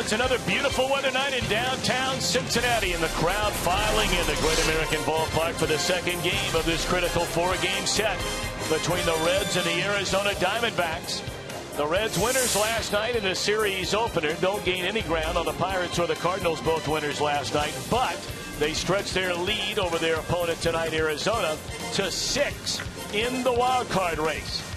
it's another beautiful weather night in downtown Cincinnati, and the crowd filing in the Great American Ballpark for the second game of this critical four-game set between the Reds and the Arizona Diamondbacks. The Reds winners last night in the series opener don't gain any ground on the Pirates or the Cardinals, both winners last night, but they stretched their lead over their opponent tonight, Arizona, to 6 in the wild card race.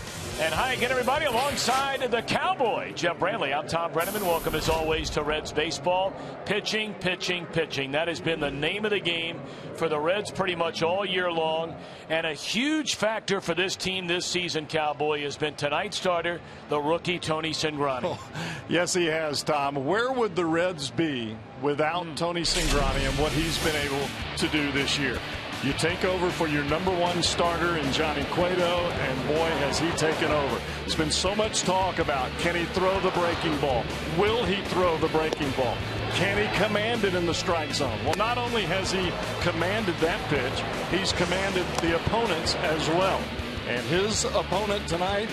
And hi again, everybody, alongside the Cowboy, Jeff Brantley. I'm Tom Brenneman. Welcome, as always, to Reds baseball. Pitching, pitching, pitching. That has been the name of the game for the Reds pretty much all year long. And a huge factor for this team this season, Cowboy, has been tonight's starter, the rookie Tony Cingrani. Oh, yes, he has, Tom. Where would the Reds be without Tony Cingrani and what he's been able to do this year? You take over for your #1 starter in Johnny Cueto, and boy, has he taken over. There's been so much talk about, can he throw the breaking ball? Will he throw the breaking ball? Can he command it in the strike zone? Well, not only has he commanded that pitch, he's commanded the opponents as well. And his opponent tonight,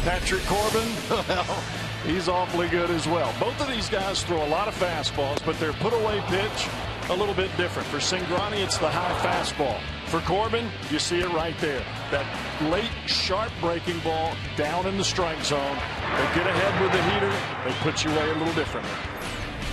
Patrick Corbin, well, he's awfully good as well. Both of these guys throw a lot of fastballs, but their put-away pitch a little bit different. For Cingrani, it's the high fastball. For Corbin, you see it right there. That late, sharp breaking ball down in the strike zone. They get ahead with the heater. They put you away a little differently.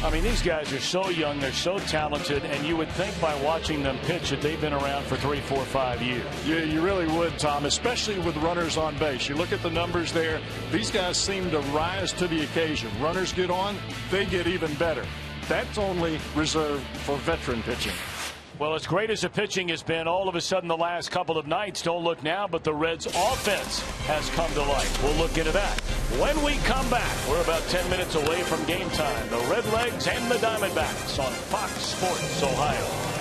I mean, these guys are so young, they're so talented, and you would think by watching them pitch that they've been around for 3, 4, 5 years. You really would, Tom, especially with runners on base. You look at the numbers there. These guys seem to rise to the occasion. Runners get on, they get even better. That's only reserved for veteran pitching. Well, as great as the pitching has been all of a sudden the last couple of nights, don't look now, but the Reds' offense has come to life. We'll look into that when we come back. We're about 10 minutes away from game time. The Redlegs and the Diamondbacks on Fox Sports Ohio.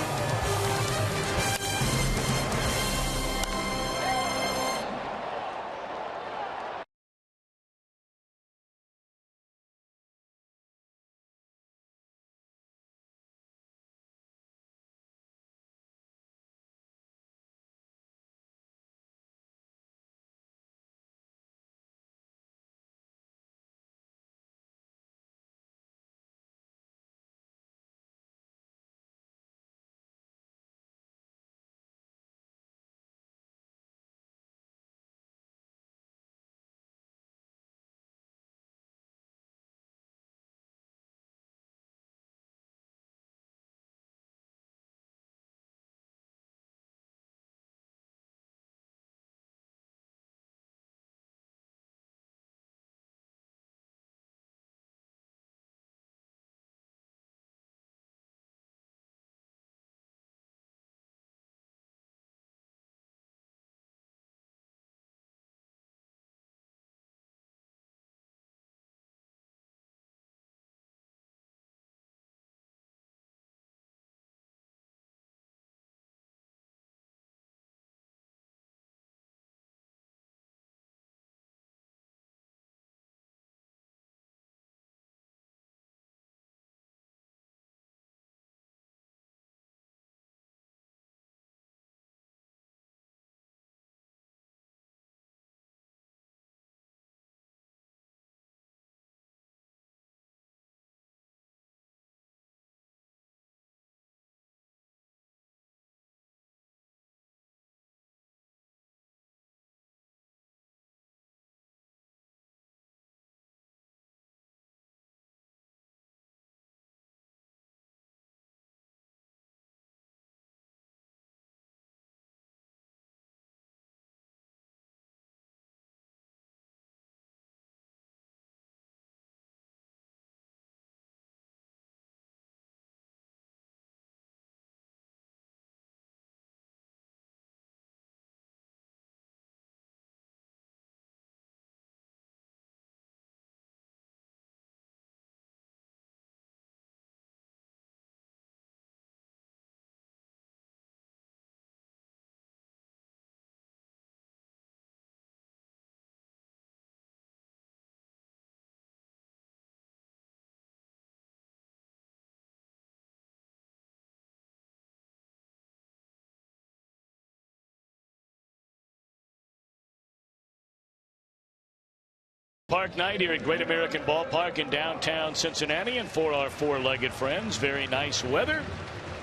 Park night here at Great American Ballpark in downtown Cincinnati, and for our four-legged friends, very nice weather.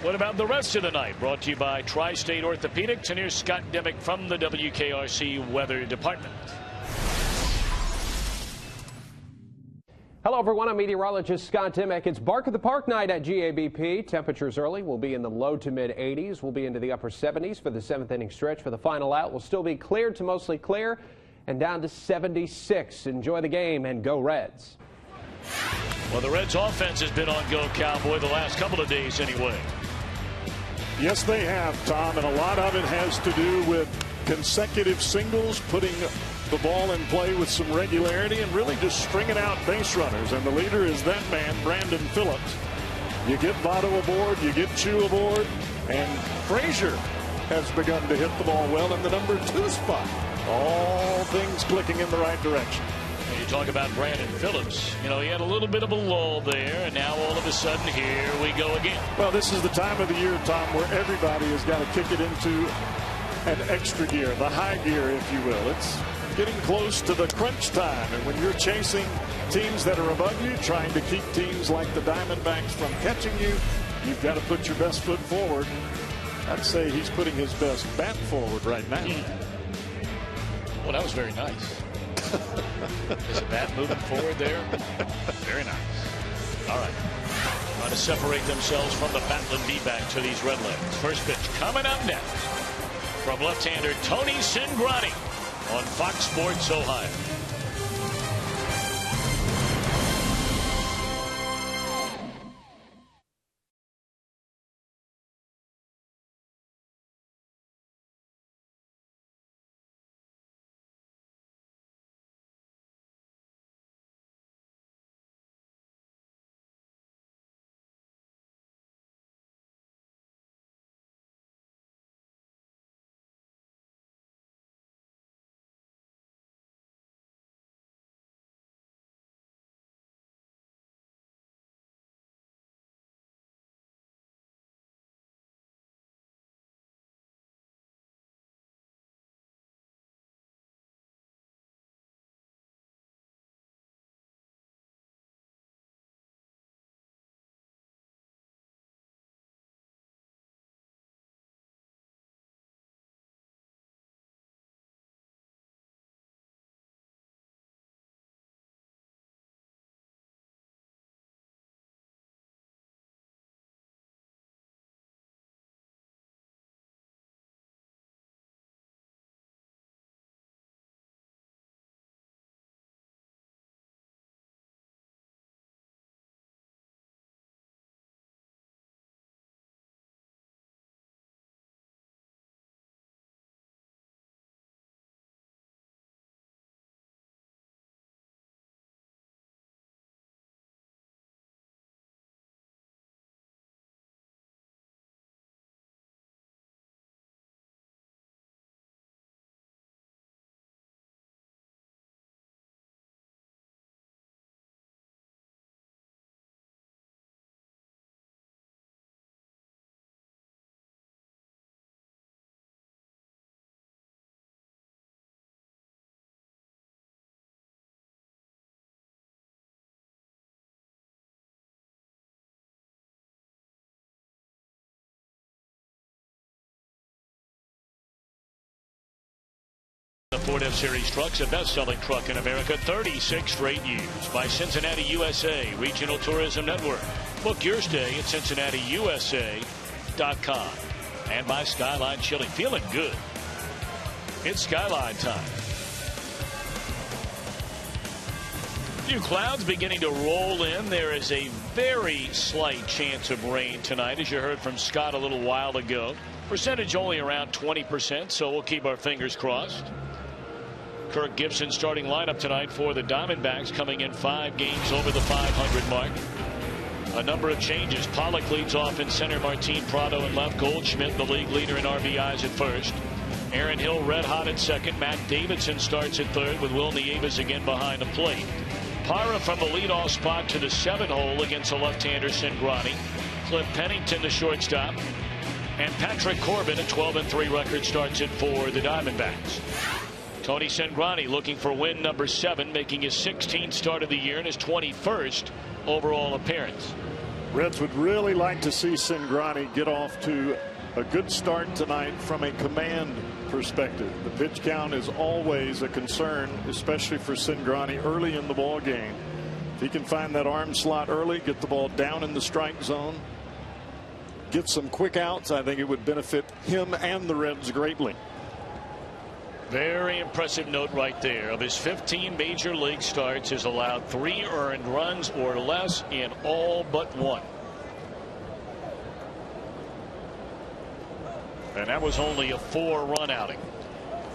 What about the rest of the night? Brought to you by Tri-State Orthopedics, and here's Scott Dimick from the WKRC Weather Department. Hello everyone, I'm meteorologist Scott Dimick. It's Bark of the Park night at GABP. Temperatures early will be in the low to mid 80s. We'll be into the upper 70s for the 7th inning stretch. For the final out, we'll still be clear to mostly clear and down to 76. Enjoy the game and go Reds. Well, the Reds offense has been on go Cowboy the last couple of days anyway. Yes, they have, Tom, and a lot of it has to do with consecutive singles, putting the ball in play with some regularity, and really just stringing out base runners. And the leader is that man, Brandon Phillips. You get Votto aboard, you get Chu aboard, and Frazier has begun to hit the ball well in the number 2 spot. All things clicking in the right direction. And you talk about Brandon Phillips. You know, he had a little bit of a lull there, and now all of a sudden, here we go again. Well, this is the time of the year, Tom, where everybody has got to kick it into an extra gear, the high gear, if you will. It's getting close to the crunch time, and when you're chasing teams that are above you, trying to keep teams like the Diamondbacks from catching you, you've got to put your best foot forward. I'd say he's putting his best bat forward right now. Well, that was very nice. Is the bat moving forward there? Very nice. All right. Trying to separate themselves from the Battling D-back to these Redlegs. First pitch coming up next from left-hander Tony Cingrani on Fox Sports Ohio. The Ford F-Series truck's a best-selling truck in America 36 straight years by Cincinnati USA Regional Tourism Network. Book your stay at CincinnatiUSA.com. And by Skyline Chili. Feeling good. It's Skyline time. Few clouds beginning to roll in. There is a very slight chance of rain tonight, as you heard from Scott a little while ago. Percentage only around 20%, so we'll keep our fingers crossed. Kirk Gibson starting lineup tonight for the Diamondbacks, coming in 5 games over the 500 mark. A number of changes. Pollock leads off in center. Martin Prado in left. Goldschmidt, the league leader in RBIs, at first. Aaron Hill red hot at second. Matt Davidson starts at third with Will Nieves again behind the plate. Parra from the leadoff spot to the 7 hole against the left-hander Cingrani. Cliff Pennington, the shortstop. And Patrick Corbin, a 12-3 record, starts it for the Diamondbacks. Tony Cingrani looking for win number 7, making his 16th start of the year and his 21st overall appearance. Reds would really like to see Cingrani get off to a good start tonight from a command perspective. The pitch count is always a concern, especially for Cingrani early in the ball game. If he can find that arm slot early, get the ball down in the strike zone, get some quick outs, I think it would benefit him and the Reds greatly. Very impressive note right there. Of his 15 major league starts, has allowed 3 earned runs or less in all but 1. And that was only a 4-run outing.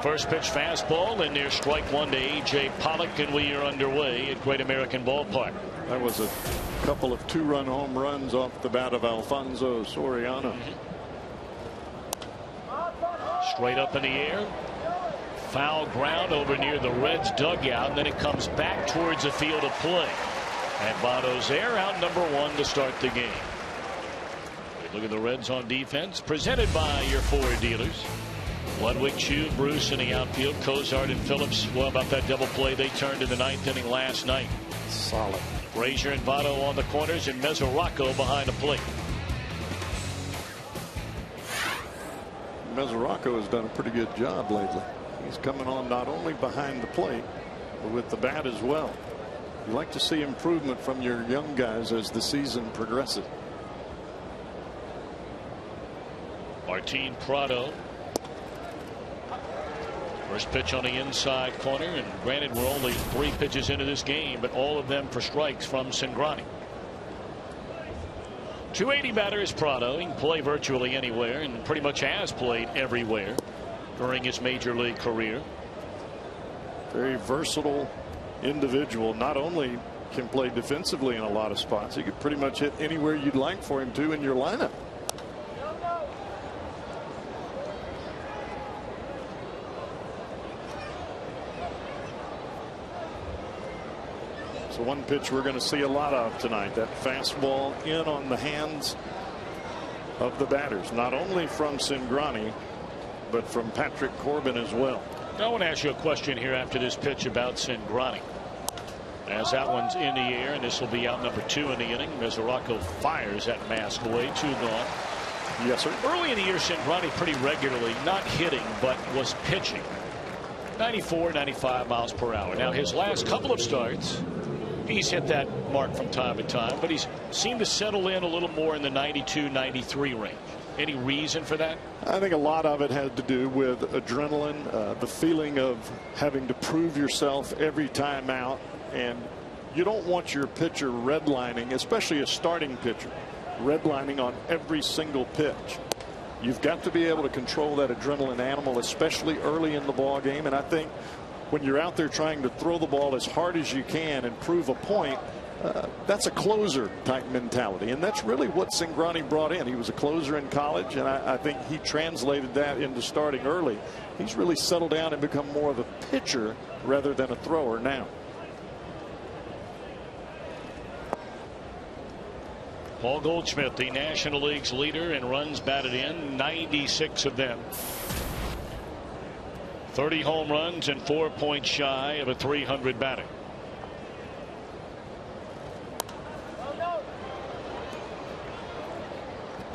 First pitch fastball in near strike 1 to A.J. Pollock, and we are underway at Great American Ballpark. That was a couple of 2-run home runs off the bat of Alfonso Soriano. Straight up in the air. Foul ground over near the Reds dugout, and then it comes back towards the field of play. And Votto's there, out number 1 to start the game. Look at the Reds on defense, presented by your Ford dealers. Ludwig, Chu, Bruce in the outfield, Cozart and Phillips. Well, about that double play they turned in the 9th inning last night. Solid. Frazier and Votto on the corners, and Mesoraco behind the plate. Mesoraco has done a pretty good job lately. He's coming on not only behind the plate, but with the bat as well. You like to see improvement from your young guys as the season progresses. Martin Prado. First pitch on the inside corner, and granted we're only 3 pitches into this game, but all of them for strikes from Cingrani. 280 batter is Prado. He can play virtually anywhere and pretty much has played everywhere during his major league career. Very versatile individual. Not only can play defensively in a lot of spots, he could pretty much hit anywhere you'd like for him to in your lineup. So one pitch we're going to see a lot of tonight, that fastball in on the hands of the batters, not only from Cingrani, but from Patrick Corbin as well. I want to ask you a question here after this pitch about Cingrani. As that one's in the air, and this will be out number 2 in the inning. Mesoraco fires that mask away, 2 gone. Yes, sir. Early in the year, Cingrani pretty regularly, not hitting, but was pitching 94, 95 miles per hour. Now, his last couple of starts, he's hit that mark from time to time, but he's seemed to settle in a little more in the 92, 93 range. Any reason for that? I think a lot of it had to do with adrenaline, the feeling of having to prove yourself every time out. And you don't want your pitcher redlining, especially a starting pitcher, redlining on every single pitch. You've got to be able to control that adrenaline animal, especially early in the ball game. And I think when you're out there trying to throw the ball as hard as you can and prove a point, that's a closer type mentality, and that's really what Cingrani brought in. He was a closer in college, and I think he translated that into starting early. He's really settled down and become more of a pitcher rather than a thrower now. Paul Goldschmidt, the National League's leader in runs batted in, 96 of them. 30 home runs and 4 points shy of a 300 batting.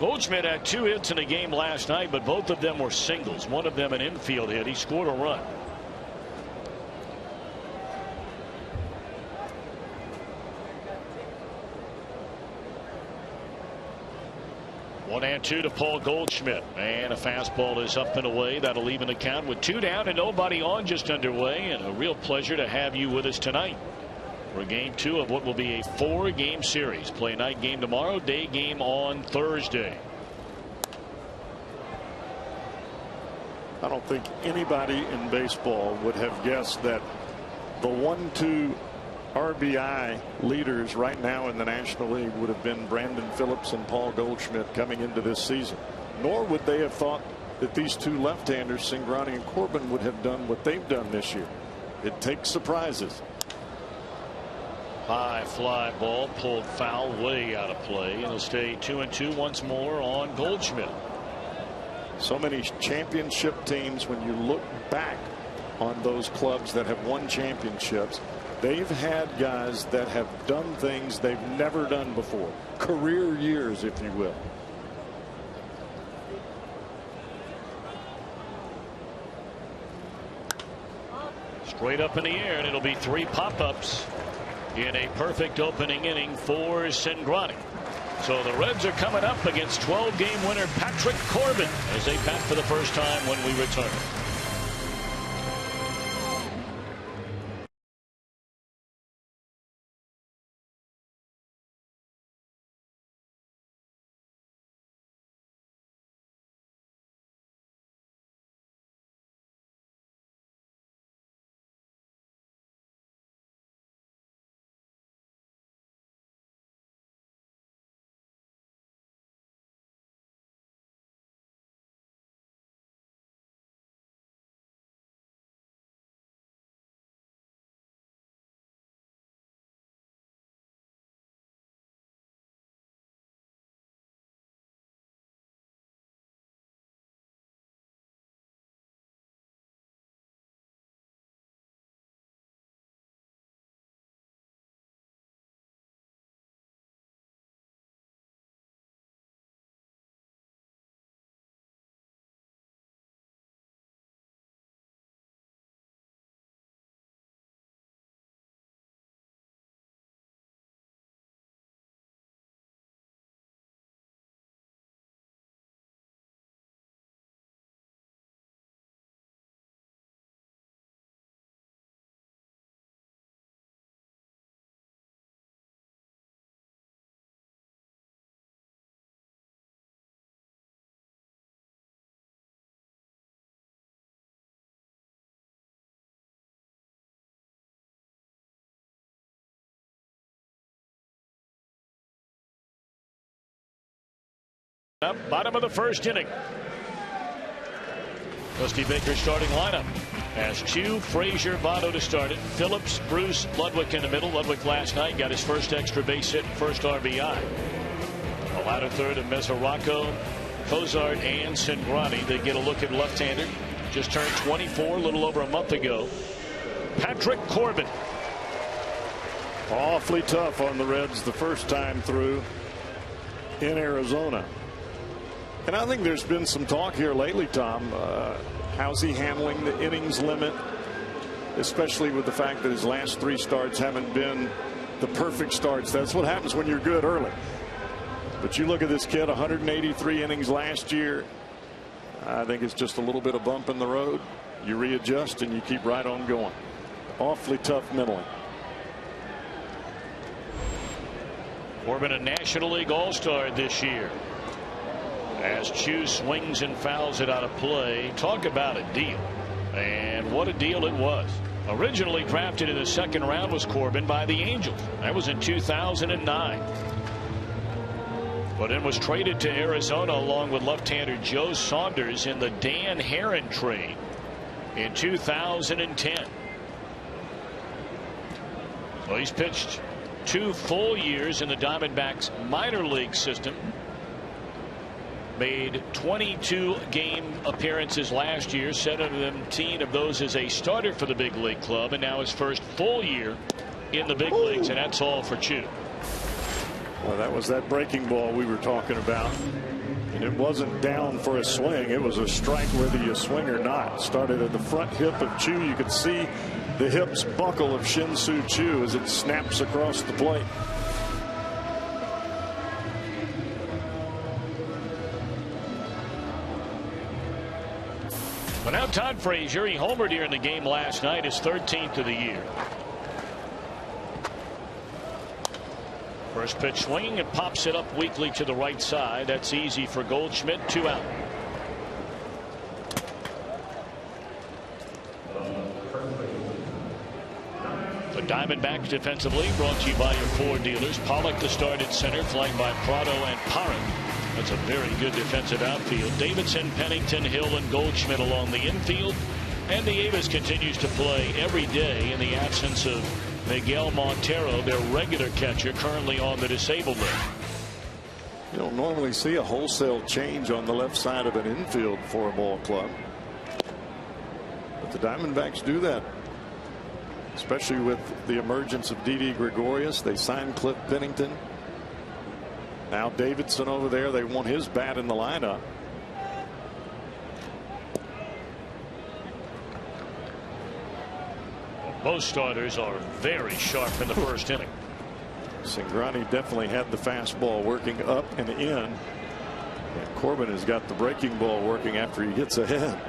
Goldschmidt had 2 hits in a game last night, but both of them were singles. One of them an infield hit. He scored a run. One and 2 to Paul Goldschmidt, and a fastball is up and away. That'll even the count with 2 down and nobody on, just underway. And a real pleasure to have you with us tonight for game 2 of what will be a 4-game series. Play night game tomorrow, day game on Thursday. I don't think anybody in baseball would have guessed that the 1-2 RBI leaders right now in the National League would have been Brandon Phillips and Paul Goldschmidt coming into this season. Nor would they have thought that these 2 left-handers, Cingrani and Corbin, would have done what they've done this year. It takes surprises. High fly ball pulled foul, way out of play. It'll stay 2-2 once more on Goldschmidt. So many championship teams, when you look back on those clubs that have won championships, they've had guys that have done things they've never done before. Career years, if you will. Straight up in the air, and it'll be 3 pop-ups in a perfect opening inning for Cingrani. So the Reds are coming up against 12-game winner Patrick Corbin as they bat for the first time when we return. Bottom of the first inning. Dusty Baker's starting lineup as Chu, Frazier, Votto to start it. Phillips, Bruce, Ludwig in the middle. Ludwig last night got his first extra base hit, first RBI. A latter third of Mesoraco, Cozart, and Cingrani. They get a look at left-hander. Just turned 24 a little over a month ago. Patrick Corbin. Awfully tough on the Reds the first time through in Arizona. And I think there's been some talk here lately, Tom. How's he handling the innings limit, especially with the fact that his last 3 starts haven't been the perfect starts. That's what happens when you're good early. But you look at this kid, 183 innings last year. I think it's just a little bit of bump in the road. You readjust and you keep right on going. Awfully tough mentally. Corbin, a National League All-Star this year. As Chu swings and fouls it out of play. Talk about a deal. And what a deal it was. Originally drafted in the 2nd round was Corbin by the Angels. That was in 2009. But then was traded to Arizona along with left-hander Joe Saunders in the Dan Herron trade in 2010. Well, he's pitched 2 full years in the Diamondbacks minor league system. Made 22 game appearances last year, 17 of those as a starter for the big league club, and now his first full year in the big leagues, and that's all for Chu. Well, that was that breaking ball we were talking about, and it wasn't down for a swing. It was a strike whether you swing or not. Started at the front hip of Chu. You could see the hips buckle of Shin-Soo Choo as it snaps across the plate. But now Todd Frazier, he homered here in the game last night, his 13th of the year. First pitch swinging and pops it up weakly to the right side. That's easy for Goldschmidt. 2 out. The Diamondbacks defensively brought to you by your Ford dealers. Pollock to start at center, flanked by Prado and Parent. That's a very good defensive outfield. Davidson, Pennington, Hill, and Goldschmidt along the infield. And Nieves continues to play every day in the absence of Miguel Montero, their regular catcher, currently on the disabled list. You don't normally see a wholesale change on the left side of an infield for a ball club. But the Diamondbacks do that, especially with the emergence of Didi Gregorius. They signed Cliff Pennington. Now Davidson over there. They want his bat in the lineup. Most starters are very sharp in the first inning. Cingrani definitely had the fastball working up and in. And Corbin has got the breaking ball working after he gets ahead.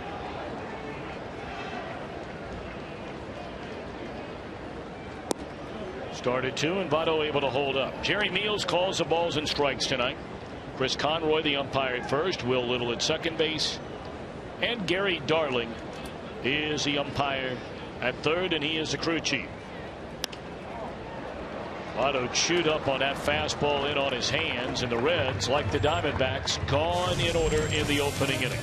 Started 2 and Votto able to hold up. Jerry Meals calls the balls and strikes tonight. Chris Conroy the umpire at first. Will Little at second base. And Gary Darling is the umpire at third, and he is the crew chief. Votto chewed up on that fastball in on his hands, and the Reds, like the Diamondbacks, gone in order in the opening inning.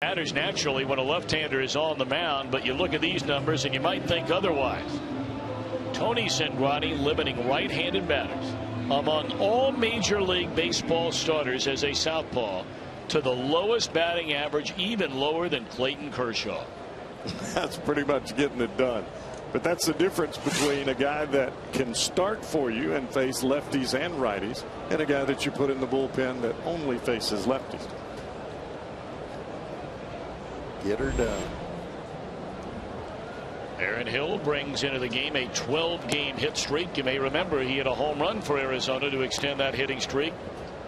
Matters naturally when a left-hander is on the mound, but you look at these numbers and you might think otherwise. Tony Cingrani limiting right-handed batters among all Major League Baseball starters as a southpaw to the lowest batting average, even lower than Clayton Kershaw. That's pretty much getting it done. But that's the difference between a guy that can start for you and face lefties and righties and a guy that you put in the bullpen that only faces lefties. Get her done. Aaron Hill brings into the game a 12-game hit streak. You may remember he had a home run for Arizona to extend that hitting streak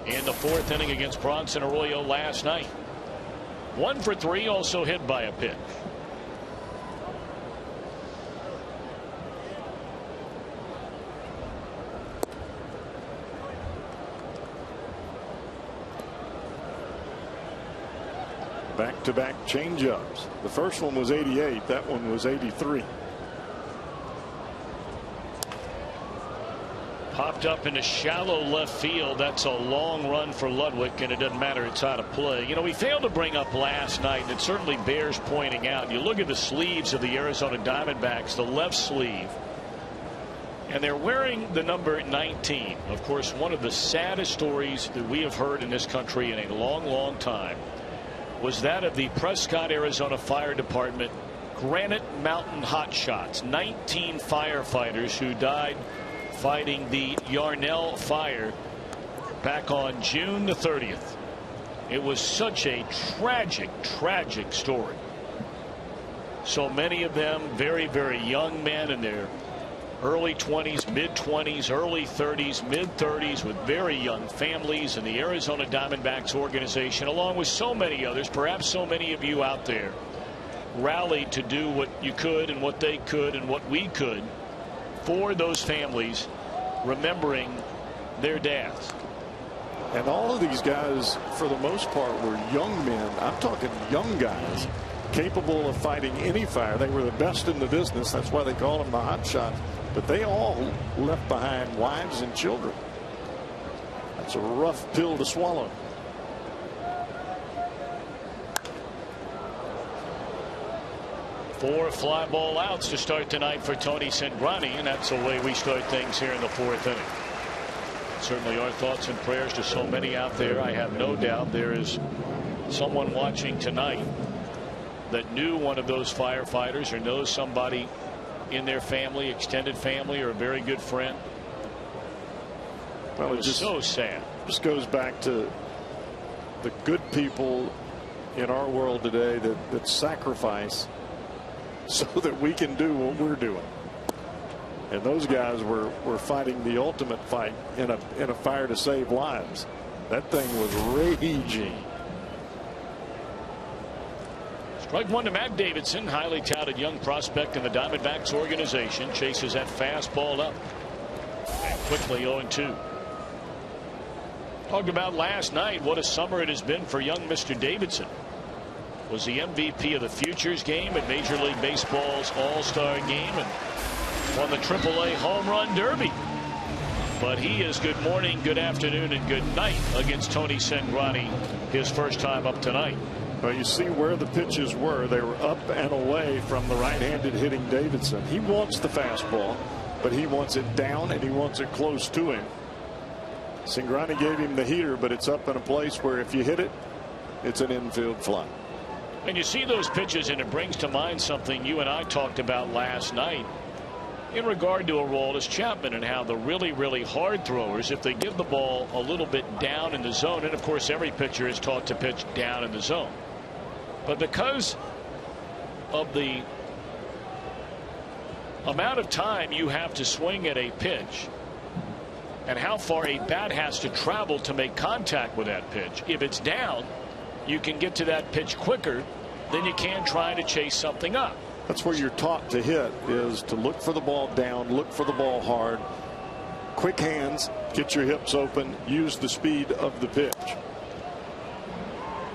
in the 4th inning against Bronson Arroyo last night. 1 for 3, also hit by a pitch. Back-to-back changeups. The first one was 88. That one was 83. Popped up into shallow left field. That's a long run for Ludwig, and it doesn't matter. It's out of play. You know, we failed to bring up last night, and it certainly bears pointing out. You look at the sleeves of the Arizona Diamondbacks, the left sleeve, and they're wearing the number 19. Of course, one of the saddest stories that we have heard in this country in a long, long time was that of the Prescott, Arizona Fire Department Granite Mountain hotshots. 19 firefighters who died fighting the Yarnell fire back on June the 30th. It was such a tragic, tragic story. So many of them very, very young men in their early 20s, mid 20s, early 30s, mid 30s, with very young families. And the Arizona Diamondbacks organization, along with so many others, perhaps so many of you out there, rallied to do what you could and what they could and what we could for those families, remembering their dads. And all of these guys, for the most part, were young men. I'm talking young guys capable of fighting any fire. They were the best in the business. That's why they call them the hot shots. But they all left behind wives and children. That's a rough pill to swallow. Four fly ball outs to start tonight for Tony Cingrani, and that's the way we start things here in the fourth inning. Certainly our thoughts and prayers to so many out there. I have no doubt there is someone watching tonight that knew one of those firefighters or knows somebody in their family, extended family, or a very good friend. Well, it was so sad. Just goes back to the good people in our world today that sacrifice so that we can do what we're doing. And those guys were fighting the ultimate fight in a fire to save lives. That thing was raging. Strike one to Matt Davidson, highly touted young prospect in the Diamondbacks organization. Chases that fastball up and quickly 0-2. Talked about last night what a summer it has been for young Mr. Davidson. Was the MVP of the Futures game at Major League Baseball's All-Star game and won the AAA Home Run Derby. But he is good morning, good afternoon, and good night against Tony Cingrani, his first time up tonight. Well, you see where the pitches were. They were up and away from the right-handed hitting Davidson. He wants the fastball, but he wants it down and he wants it close to him. Cingrani gave him the heater, but it's up in a place where if you hit it, it's an infield fly. And you see those pitches, and it brings to mind something you and I talked about last night in regard to Aroldis Chapman and how the really hard throwers, if they give the ball a little bit down in the zone, and of course every pitcher is taught to pitch down in the zone, but because of the amount of time you have to swing at a pitch and how far a bat has to travel to make contact with that pitch, if it's down, you can get to that pitch quicker than you can trying to chase something up. That's where you're taught to hit, is to look for the ball down, look for the ball hard, quick hands, get your hips open, use the speed of the pitch.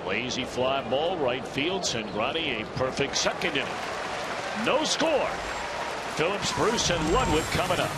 Lazy fly ball right field. Cingrani a perfect second inning. No score. Phillips, Bruce, and Ludwig coming up.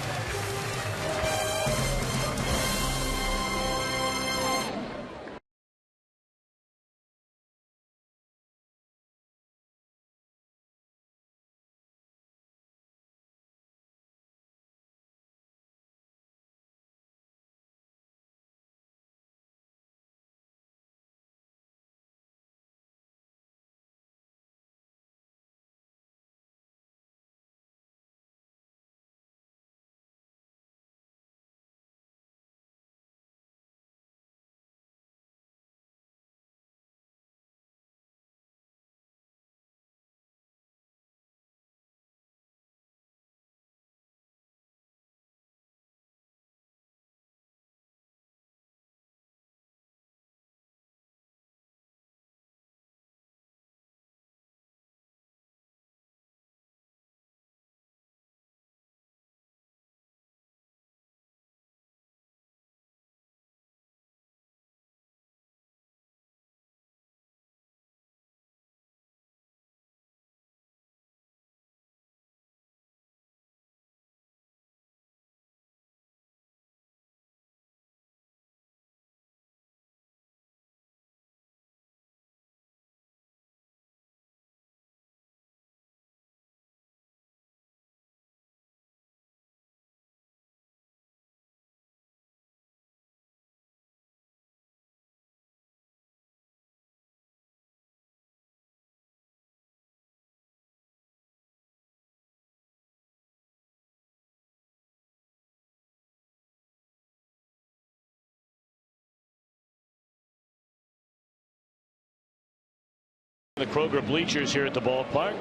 The Kroger bleachers here at the ballpark.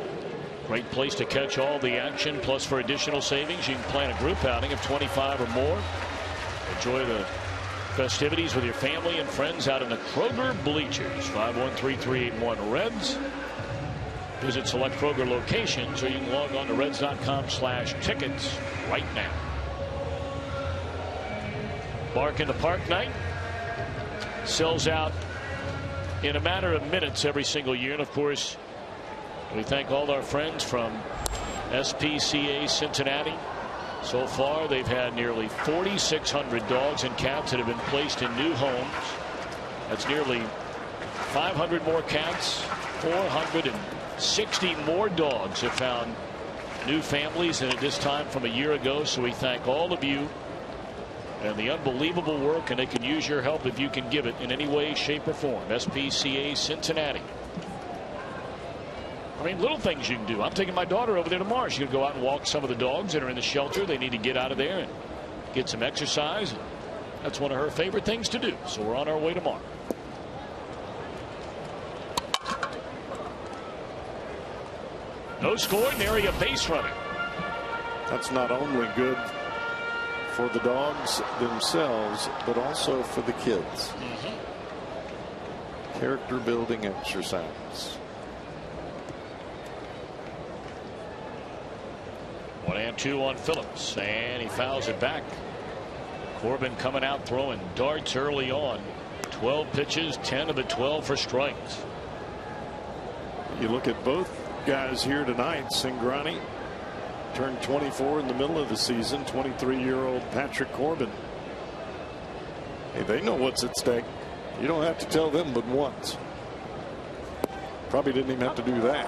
Great place to catch all the action. Plus, for additional savings, you can plan a group outing of 25 or more. Enjoy the festivities with your family and friends out in the Kroger bleachers. 513-381-REDS. Visit select Kroger locations, or you can log on to reds.com/tickets right now. Bark in the Park night sells out in a matter of minutes every single year. And of course, we thank all our friends from SPCA Cincinnati. So far, they've had nearly 4,600 dogs and cats that have been placed in new homes. That's nearly 500 more cats, 460 more dogs have found new families than at this time from a year ago. So we thank all of you and the unbelievable work, and they can use your help if you can give it in any way, shape, or form. SPCA Cincinnati. I mean, little things you can do. I'm taking my daughter over there tomorrow. She's going to go out and walk some of the dogs that are in the shelter. They need to get out of there and get some exercise. That's one of her favorite things to do. So we're on our way tomorrow. No score, nary a base runner. That's not only good for the dogs themselves, but also for the kids. Character building exercise. 1-2 on Phillips, and he fouls it back. Corbin coming out throwing darts early on. 12 pitches, 10 of the 12 for strikes. You look at both guys here tonight. Cingrani turned 24 in the middle of the season. 23-year-old Patrick Corbin. Hey, they know what's at stake. You don't have to tell them but once. Probably didn't even have to do that.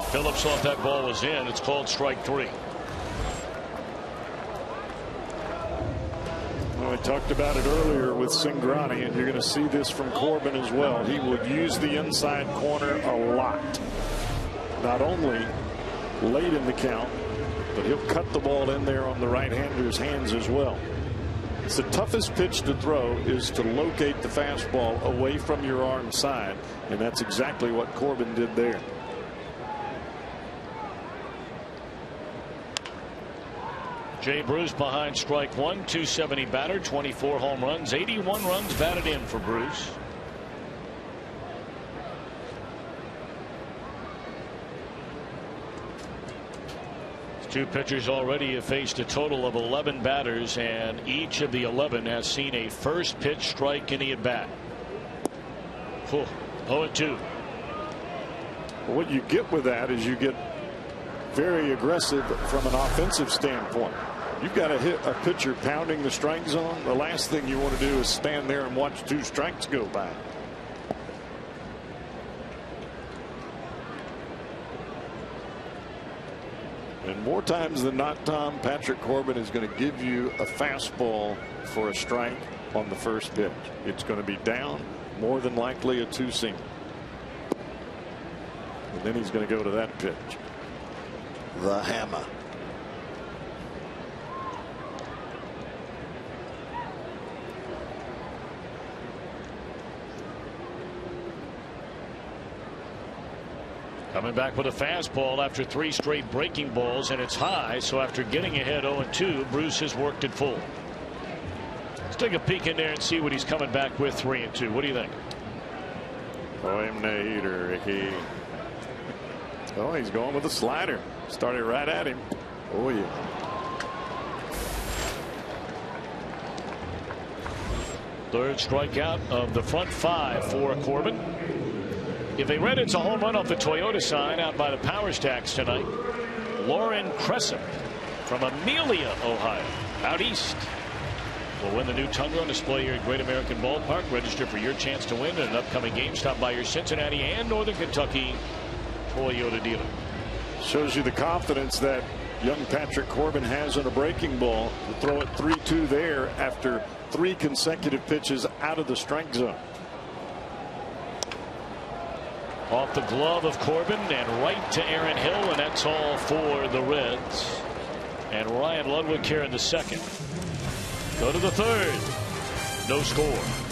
Phillips thought that ball was in. It's called strike 3. Well, I talked about it earlier with Cingrani, and you're going to see this from Corbin as well. He will use the inside corner a lot. Not only late in the count, but he'll cut the ball in there on the right-hander's hands as well. It's the toughest pitch to throw is to locate the fastball away from your arm side, and that's exactly what Corbin did there. Jay Bruce behind strike 1. 270 batter, 24 home runs, 81 runs batted in for Bruce. Two pitchers already have faced a total of 11 batters, and each of the 11 has seen a first pitch strike in the at bat. 0-2. What you get with that is you get very aggressive from an offensive standpoint. You've got to hit a pitcher pounding the strike zone. The last thing you want to do is stand there and watch 2 strikes go by. And more times than not, Tom, Patrick Corbin is going to give you a fastball for a strike on the first pitch. It's going to be down, more than likely a 2-seam. And then he's going to go to that pitch. The hammer. Coming back with a fastball after 3 straight breaking balls, and it's high. So after getting ahead 0-2, Bruce has worked it full. Let's take a peek in there and see what he's coming back with. 3-2. What do you think? Oh, him the heater, Ricky. Oh, he's going with a slider. Started right at him. Oh, yeah. Third strikeout of the front 5 for Corbin. If they read it's a home run off the Toyota sign out by the Power Stacks tonight. Lauren Crescent from Amelia, Ohio, out east, will win the new Tundra on display here at Great American Ballpark. Register for your chance to win in an upcoming game. Stop by your Cincinnati and Northern Kentucky Toyota dealer. Shows you the confidence that young Patrick Corbin has in a breaking ball to throw it 3-2 there after 3 consecutive pitches out of the strike zone. Off the glove of Corbin and right to Aaron Hill, and that's all for the Reds. And Ryan Ludwig here in the second. Go to the third. No score.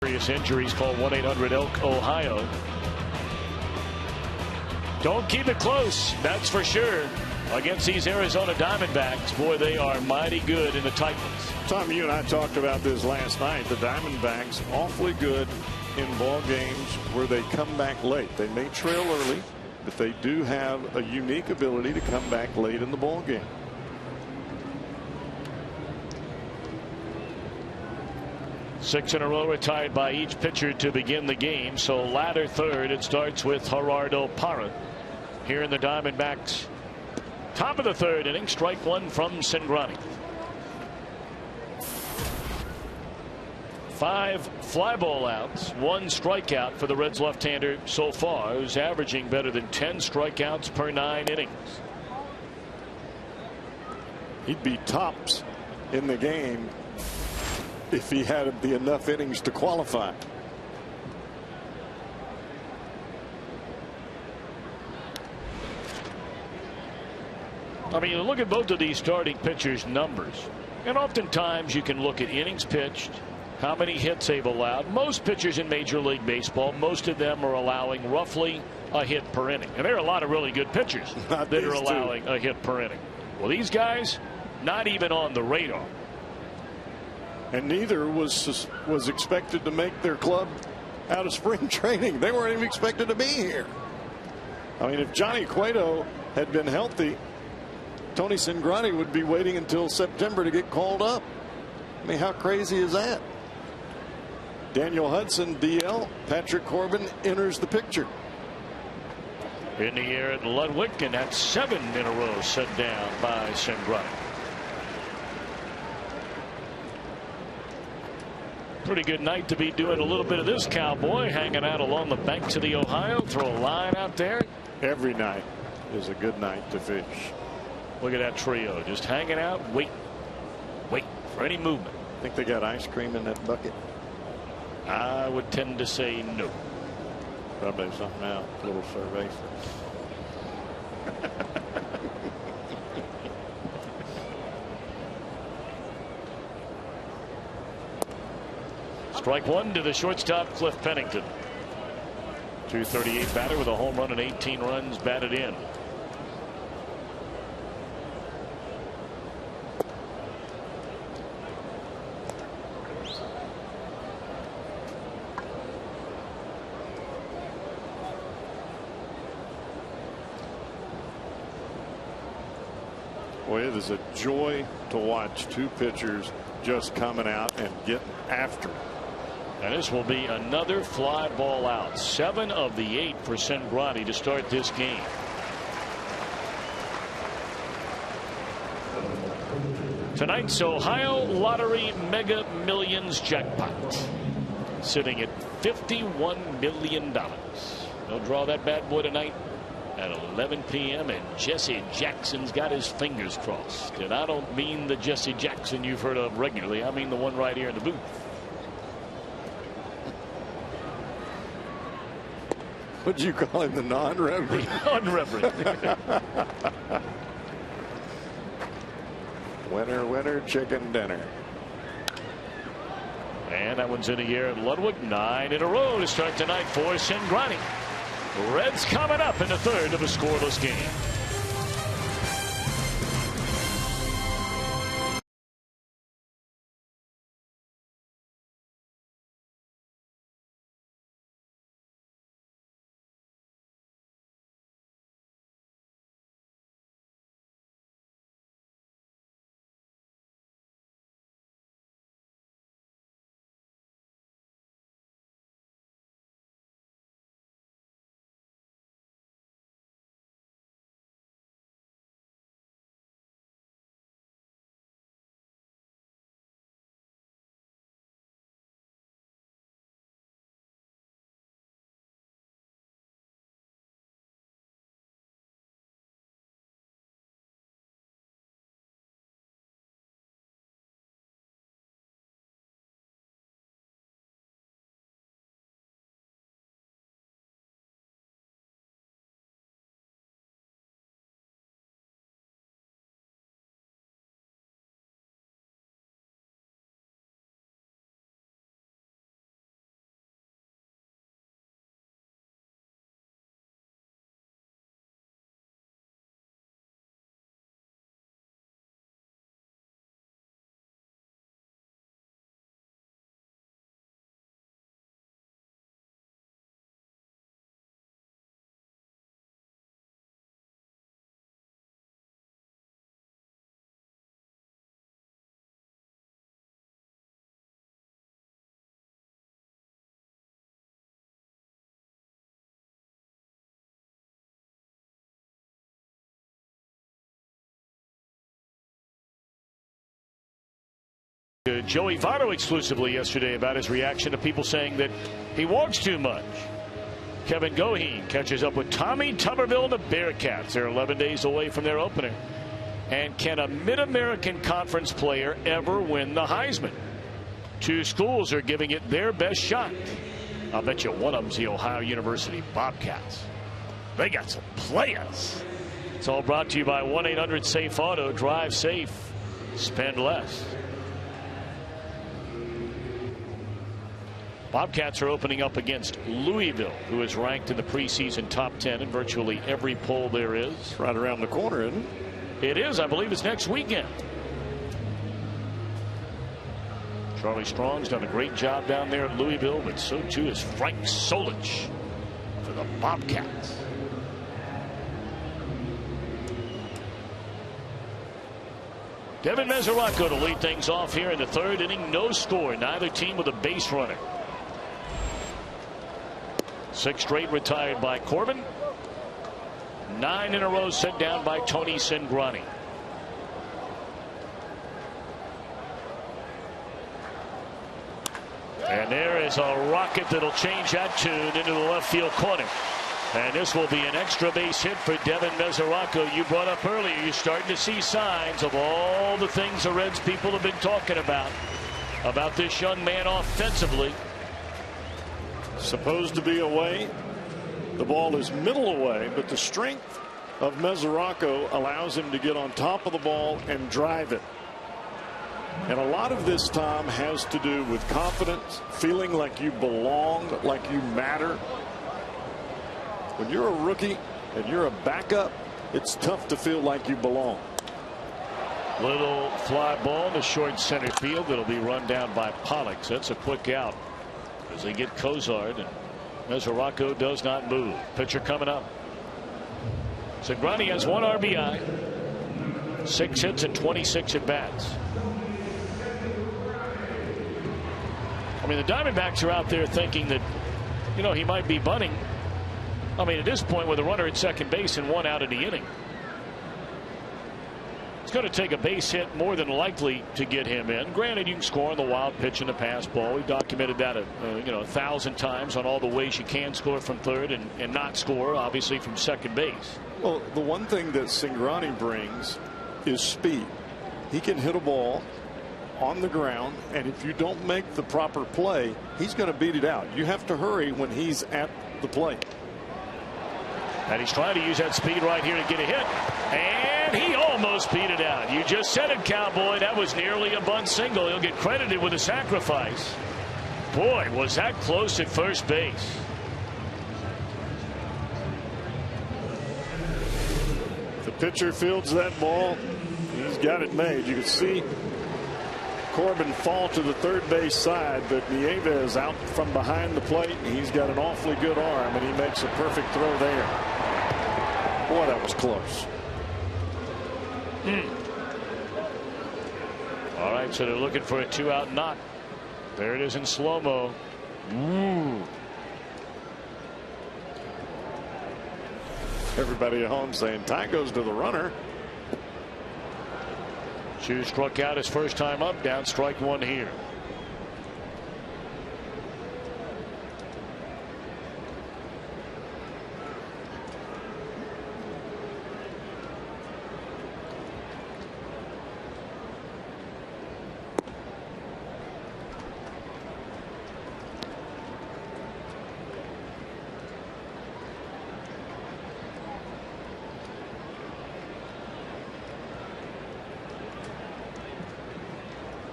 Serious injuries, call 1-800-ELK-OHIO. Don't keep it close, that's for sure. Against these Arizona Diamondbacks, boy, they are mighty good in the tight ones. Tom, you and I talked about this last night. The Diamondbacks awfully good in ball games where they come back late. They may trail early, but they do have a unique ability to come back late in the ball game. Six in a row retired by each pitcher to begin the game. So latter third, it starts with Gerardo Parra here in the Diamondbacks. Top of the third inning, strike one from Cingrani. 5 fly ball outs, 1 strikeout for the Reds left-hander so far, who's averaging better than 10 strikeouts per 9 innings. He'd be tops in the game if he had the enough innings to qualify. I mean, look at both of these starting pitchers' numbers. And oftentimes you can look at innings pitched, how many hits they've allowed. Most pitchers in Major League Baseball, most of them are allowing roughly a hit per inning. And there are a lot of really good pitchers that are allowing a hit per inning. Well, these guys, not even on the radar. And neither was expected to make their club out of spring training. They weren't even expected to be here. I mean, if Johnny Cueto had been healthy, Tony Cingrani would be waiting until September to get called up. I mean, how crazy is that? Daniel Hudson, DL, Patrick Corbin enters the picture. In the air at Ludwig, and that's 7 in a row set down by Cingrani. Pretty good night to be doing a little bit of this, cowboy, hanging out along the banks of the Ohio. Throw a line out there. Every night is a good night to fish. Look at that trio just hanging out, wait for any movement. Think they got ice cream in that bucket? I would tend to say no. Probably something else, a little cerveza. Strike one to the shortstop, Cliff Pennington. 238 batter with a home run and 18 runs batted in. Boy, it is a joy to watch two pitchers just coming out and getting after it. And this will be another fly ball out. 7 of the 8 for Cingrani to start this game. Tonight's Ohio Lottery Mega Millions jackpot sitting at $51 million. They'll draw that bad boy tonight at 11 p.m. and Jesse Jackson's got his fingers crossed. And I don't mean the Jesse Jackson you've heard of regularly. I mean the one right here in the booth. What'd you call him? The non-reverend? Non-reverend. Winner, winner, chicken dinner. And that one's in the air at Ludwig. 9 in a row to start tonight for Cingrani. Reds coming up in the third of a scoreless game. Joey Votto exclusively yesterday about his reaction to people saying that he walks too much. Kevin Goheen catches up with Tommy Tuberville and the Bearcats. They're 11 days away from their opener. And can a Mid-American Conference player ever win the Heisman? Two schools are giving it their best shot. I'll bet you one of them's the Ohio University Bobcats. They got some players. It's all brought to you by 1-800-SAFE-AUTO. Drive safe. Spend less. Bobcats are opening up against Louisville, who is ranked in the preseason top 10 in virtually every poll there is. It's right around the corner, isn't it? It is. I believe it's next weekend. Charlie Strong's done a great job down there at Louisville, but so too is Frank Solich for the Bobcats. Devin Mesoraco to lead things off here in the third inning. No score. Neither team with a base runner. 6 straight retired by Corbin. 9 in a row sent down by Tony Cingrani. And there is a rocket that'll change that tune into the left field corner. And this will be an extra base hit for Devin Mesoraco. You brought up earlier, you're starting to see signs of all the things the Reds people have been talking about this young man offensively. Supposed to be away. The ball is middle away, but the strength of Mesoraco allows him to get on top of the ball and drive it. And a lot of this, Tom, has to do with confidence, feeling like you belong, like you matter. When you're a rookie and you're a backup, it's tough to feel like you belong. Little fly ball to short center field. It'll be run down by Pollock. So that's a quick out as they get Cozart, and Mesoraco does not move. Pitcher coming up. Cingrani has 1 RBI, 6 hits and 26 at bats. I mean, the Diamondbacks are out there thinking that, you know, he might be bunting. I mean, at this point, with a runner at second base and 1 out in the inning, it's going to take a base hit more than likely to get him in. Granted, you can score on the wild pitch and the pass ball. We documented that 1,000 times on all the ways you can score from third and not score, obviously, from second base. Well, the one thing that Cingrani brings is speed. He can hit a ball on the ground, and if you don't make the proper play, he's going to beat it out. You have to hurry when he's at the plate. And he's trying to use that speed right here to get a hit. And he almost beat it out. You just said it, Cowboy. That was nearly a bunt single. He'll get credited with a sacrifice. Boy, was that close at first base. The pitcher fields that ball. He's got it made. You can see Corbin fall to the third base side, but Nieves out from behind the plate, and he's got an awfully good arm, and he makes a perfect throw there. Boy, that was close. All right, so they're looking for a 2-out knock. There it is in slow-mo. Everybody at home saying tie goes to the runner. Chu struck out his first time up, down strike 1 here.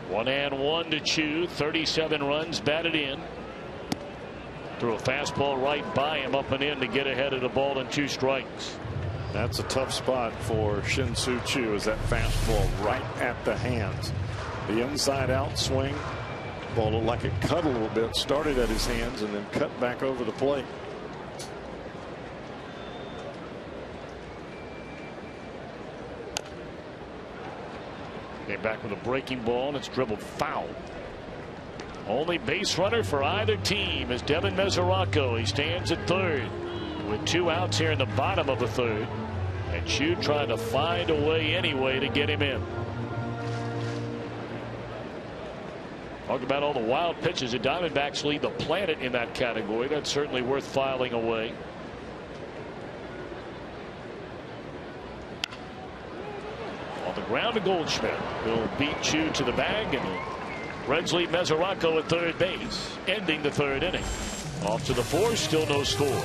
One and one to Chu. 37 runs batted in. Threw a fastball right by him, up and in to get ahead of the ball and 2 strikes. That's a tough spot for Shin-Soo Choo, is that fastball right at the hands. The inside out swing. Ball looked like it cut a little bit, started at his hands and then cut back over the plate. Came back with a breaking ball, and it's dribbled foul. Only base runner for either team is Devin Mesoraco. He stands at third with 2 outs here in the bottom of the third. And Chu trying to find a way anyway to get him in. Talk about all the wild pitches. The Diamondbacks lead the planet in that category. That's certainly worth filing away. On the ground to Goldschmidt. He'll beat Chu to the bag, and the Reds lead Mesoraco at third base, ending the third inning. Off to the fourth, still no score.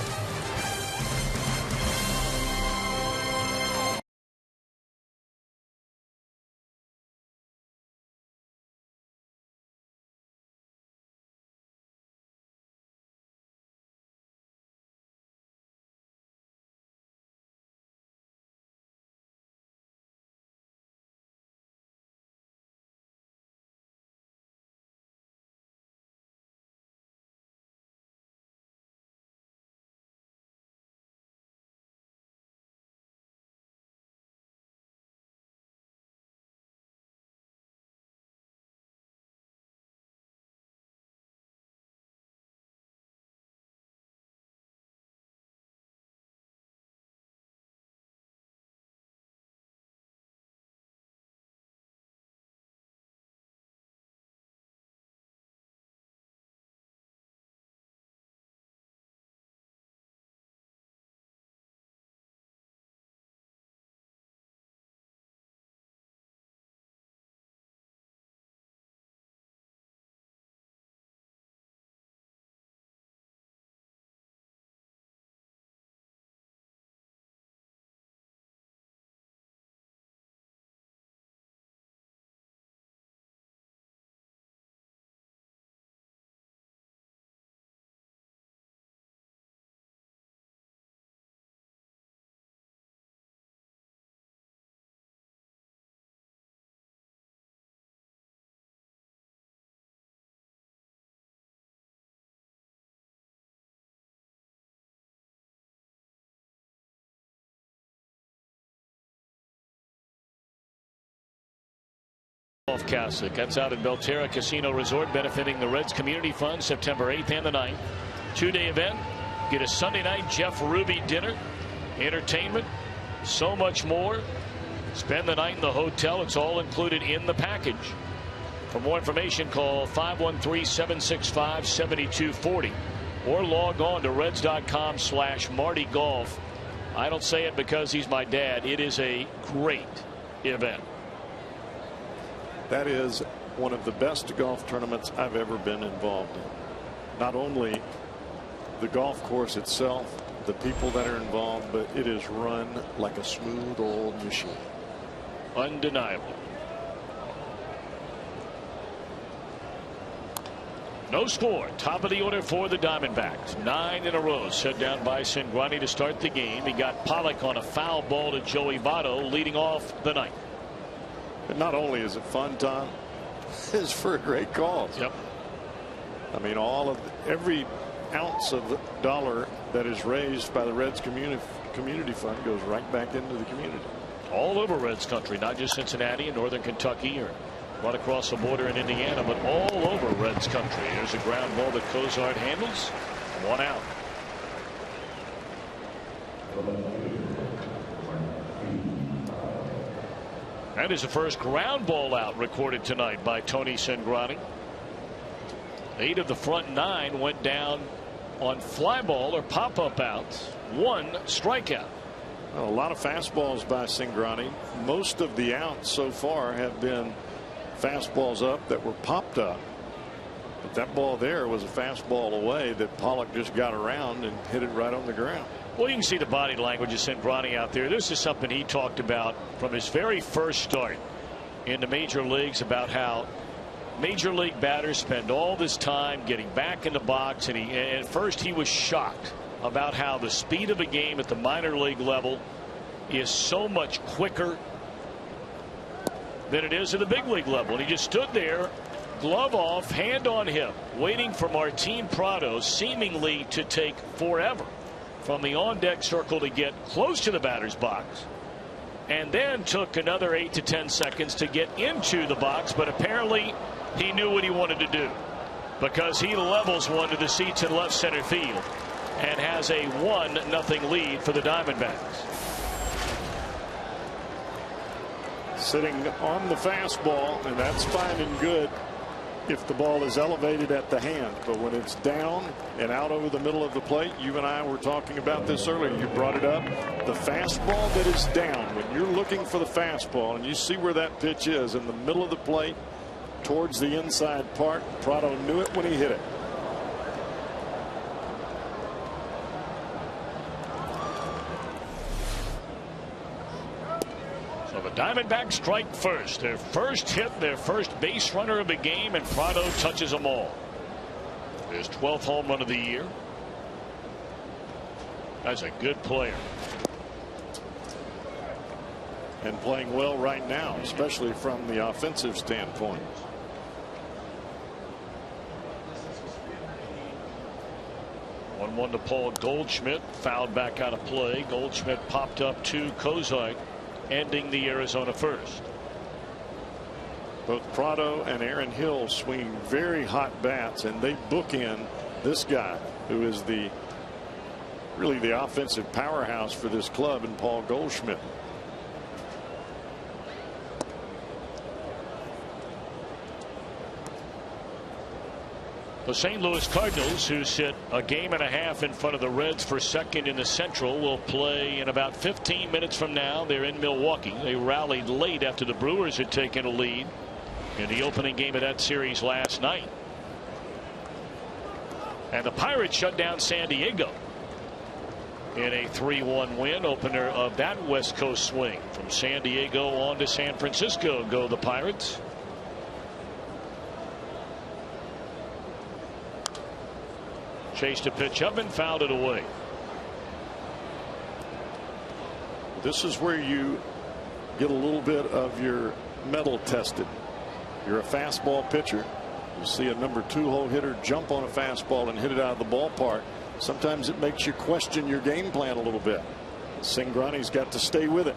Off Kasich. That's out at Belterra Casino Resort, benefiting the Reds Community Fund, September 8th and the 9th. Two-day event. Get a Sunday night Jeff Ruby dinner, entertainment, so much more. Spend the night in the hotel. It's all included in the package. For more information, call 513-765-7240 or log on to reds.com/MartyGolf. I don't say it because he's my dad. It is a great event. That is one of the best golf tournaments I've ever been involved in. Not only the golf course itself, the people that are involved, but it is run like a smooth old machine. Undeniable. No score. Top of the order for the Diamondbacks. 9 in a row set down by Cingrani to start the game. He got Pollock on a foul ball to Joey Votto leading off the ninth. And not only is it fun, Tom, it's for a great cause. Yep. I mean, every ounce of dollar that is raised by the Reds community fund goes right back into the community. All over Reds country, not just Cincinnati and Northern Kentucky or right across the border in Indiana, but all over Reds country. There's a ground ball that Cozart handles. 1 out. That is the first ground ball out recorded tonight by Tony Cingrani. 8 of the front 9 went down on fly ball or pop-up outs. 1 strikeout. Well, a lot of fastballs by Cingrani. Most of the outs so far have been fastballs up that were popped up. But that ball there was a fastball away that Pollock just got around and hit it right on the ground. Well, you can see the body language of Cingrani out there. This is something he talked about from his very first start in the major leagues, about how major league batters spend all this time getting back in the box, and at first he was shocked about how the speed of a game at the minor league level is so much quicker than it is at the big league level. And he just stood there, glove off, hand on hip, waiting for Martin Prado seemingly to take forever from the on-deck circle to get close to the batter's box, and then took another 8 to 10 seconds to get into the box. But apparently he knew what he wanted to do, because he levels one to the seats in left center field and has a 1-0 lead for the Diamondbacks. Sitting on the fastball, and that's fine and good. if the ball is elevated at the hand, but when it's down and out over the middle of the plate, you and I were talking about this earlier. You brought it up. The fastball that is down, when you're looking for the fastball and you see where that pitch is in the middle of the plate towards the inside part, Prado knew it when he hit it. So the Diamondbacks strike first. Their first hit, their first base runner of the game, and Prado touches them all. His 12th home run of the year. That's a good player. And playing well right now, especially from the offensive standpoint. One to Paul Goldschmidt, fouled back out of play. Goldschmidt popped up to Kozart, ending the Arizona first. Both Prado and Aaron Hill swinging very hot bats, and they bookend this guy who is really the offensive powerhouse for this club in Paul Goldschmidt. The St. Louis Cardinals, who sit a game and a half in front of the Reds for second in the Central, will play in about 15 minutes from now. They're in Milwaukee. They rallied late after the Brewers had taken a lead in the opening game of that series last night. And the Pirates shut down San Diego in a 3-1 win, opener of that West Coast swing. From San Diego on to San Francisco go the Pirates. Chased a pitch up and fouled it away. This is where you get a little bit of your mettle tested. You're a fastball pitcher. You see a number 2-hole hitter jump on a fastball and hit it out of the ballpark. Sometimes it makes you question your game plan a little bit. Cingrani's got to stay with it.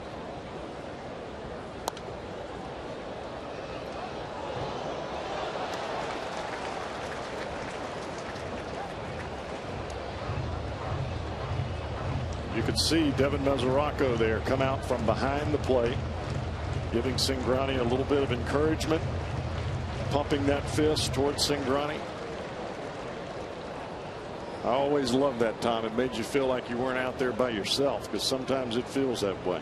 You could see Devin Mesoraco there come out from behind the plate, giving Cingrani a little bit of encouragement, pumping that fist towards Cingrani. I always loved that, Tom. It made you feel like you weren't out there by yourself, because sometimes it feels that way.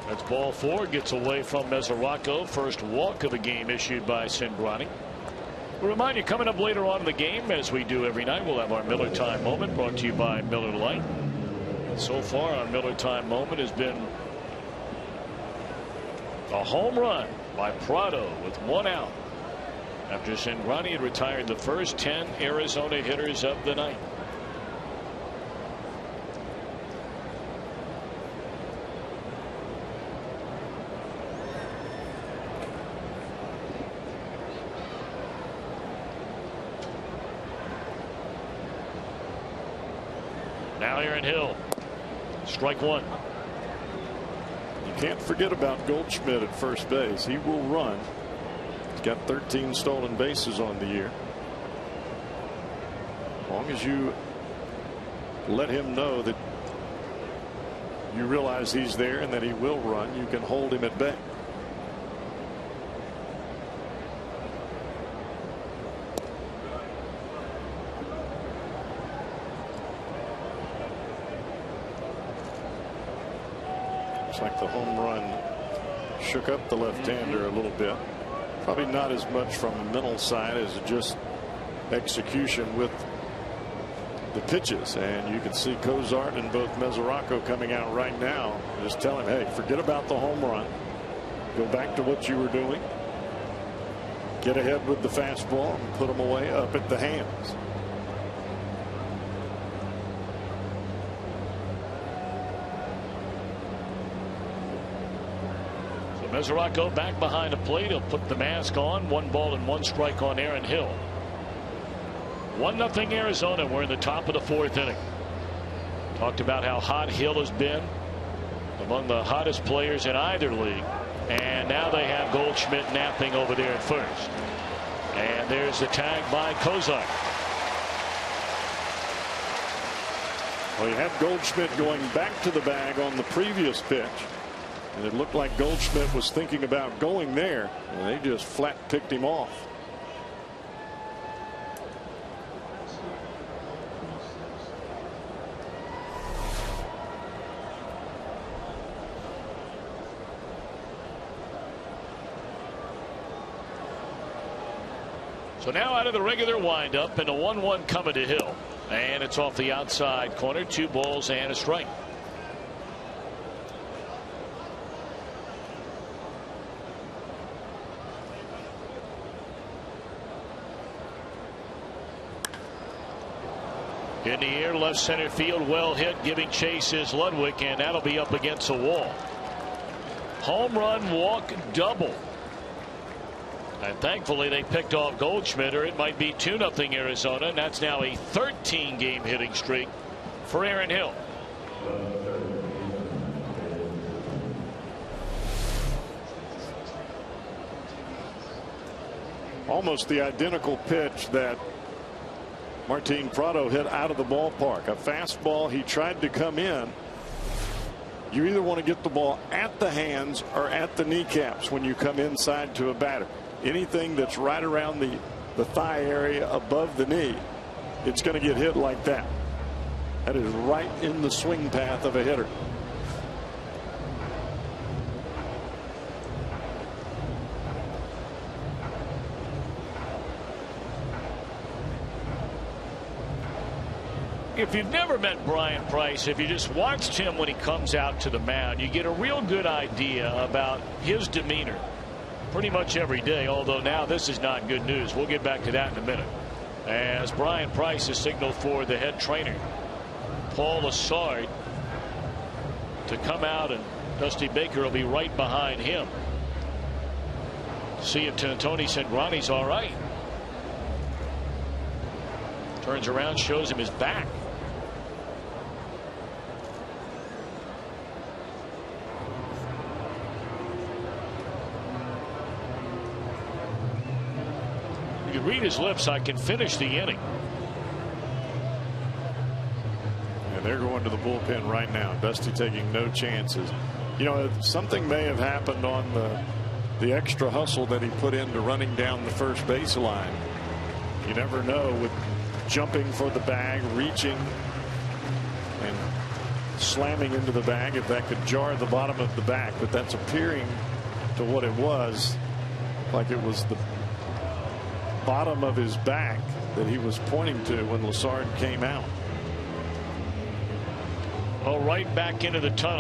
That's ball 4. Gets away from Mesoraco. First walk of the game issued by Cingrani. We'll remind you, coming up later on in the game, as we do every night, we'll have our Miller Time moment brought to you by Miller Lite. And so far, our Miller Time moment has been a home run by Prado with 1 out after Cingrani had retired the first 10 Arizona hitters of the night. Now Aaron Hill, strike 1. You can't forget about Goldschmidt at first base. He will run. He's got 13 stolen bases on the year. As long as you let him know that you realize he's there and that he will run, you can hold him at bay. Looks like the home run shook up the left-hander a little bit. Probably not as much from the mental side as just execution with the pitches. And you can see Kozart and both Mesoraco coming out right now. Just tell him, hey, forget about the home run. Go back to what you were doing. Get ahead with the fastball and put them away up at the hands. Mesoraco back behind the plate. He'll put the mask on. 1 ball and 1 strike on Aaron Hill. 1-0 Arizona. We're in the top of the 4th inning. Talked about how hot Hill has been, among the hottest players in either league. And now they have Goldschmidt napping over there at first. And there's the tag by Kozart. Well, you had Goldschmidt going back to the bag on the previous pitch. And it looked like Goldschmidt was thinking about going there, and they just flat picked him off. So now out of the regular windup and a 1-1 coming to Hill. And it's off the outside corner. 2 balls and a strike. In the air, left center field, well hit, giving chase is Ludwig, and that'll be up against the wall. Home run, walk, double. And thankfully they picked off Goldschmidt, or it might be 2-0 Arizona, and that's now a 13-game hitting streak for Aaron Hill. Almost the identical pitch that Martin Prado hit out of the ballpark. A fastball. He tried to come in. You either want to get the ball at the hands or at the kneecaps when you come inside to a batter. Anything that's right around the thigh area above the knee, it's going to get hit like that. That is right in the swing path of a hitter. If you've never met Brian Price, if you just watched him when he comes out to the mound, you get a real good idea about his demeanor pretty much every day, although now this is not good news. We'll get back to that in a minute. As Brian Price has signaled for the head trainer, Paul Lassard, to come out, and Dusty Baker will be right behind him. See if Tony Cingrani's all right. Turns around, shows him his back. You read his lips, I can finish the inning. And they're going to the bullpen right now. Dusty taking no chances. You know, something may have happened on the extra hustle that he put into running down the first base line. You never know with jumping for the bag, reaching and slamming into the bag, if that could jar the bottom of the back. But that's appearing to what it was, like it was the bottom of his back that he was pointing to when Lassard came out. Oh, right back into the tunnel.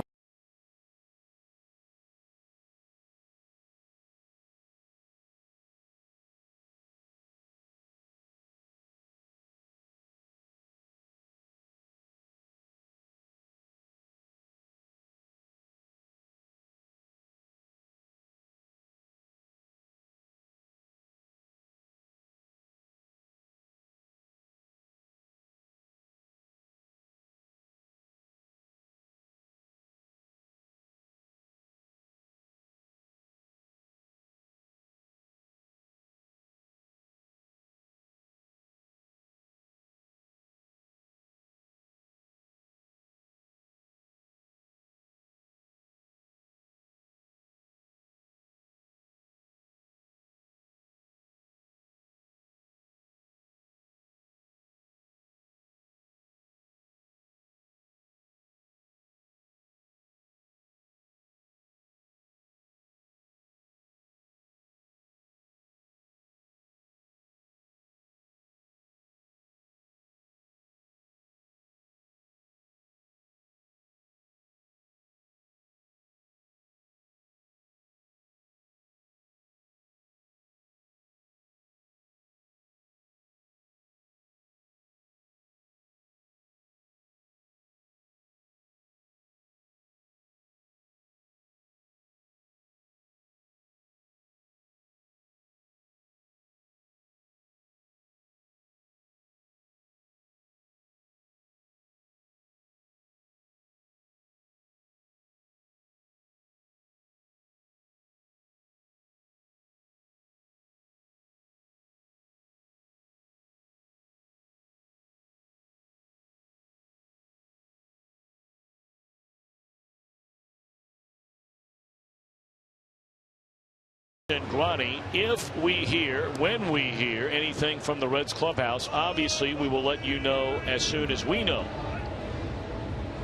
Cingrani. If we hear, when we hear anything from the Reds clubhouse, obviously we will let you know as soon as we know.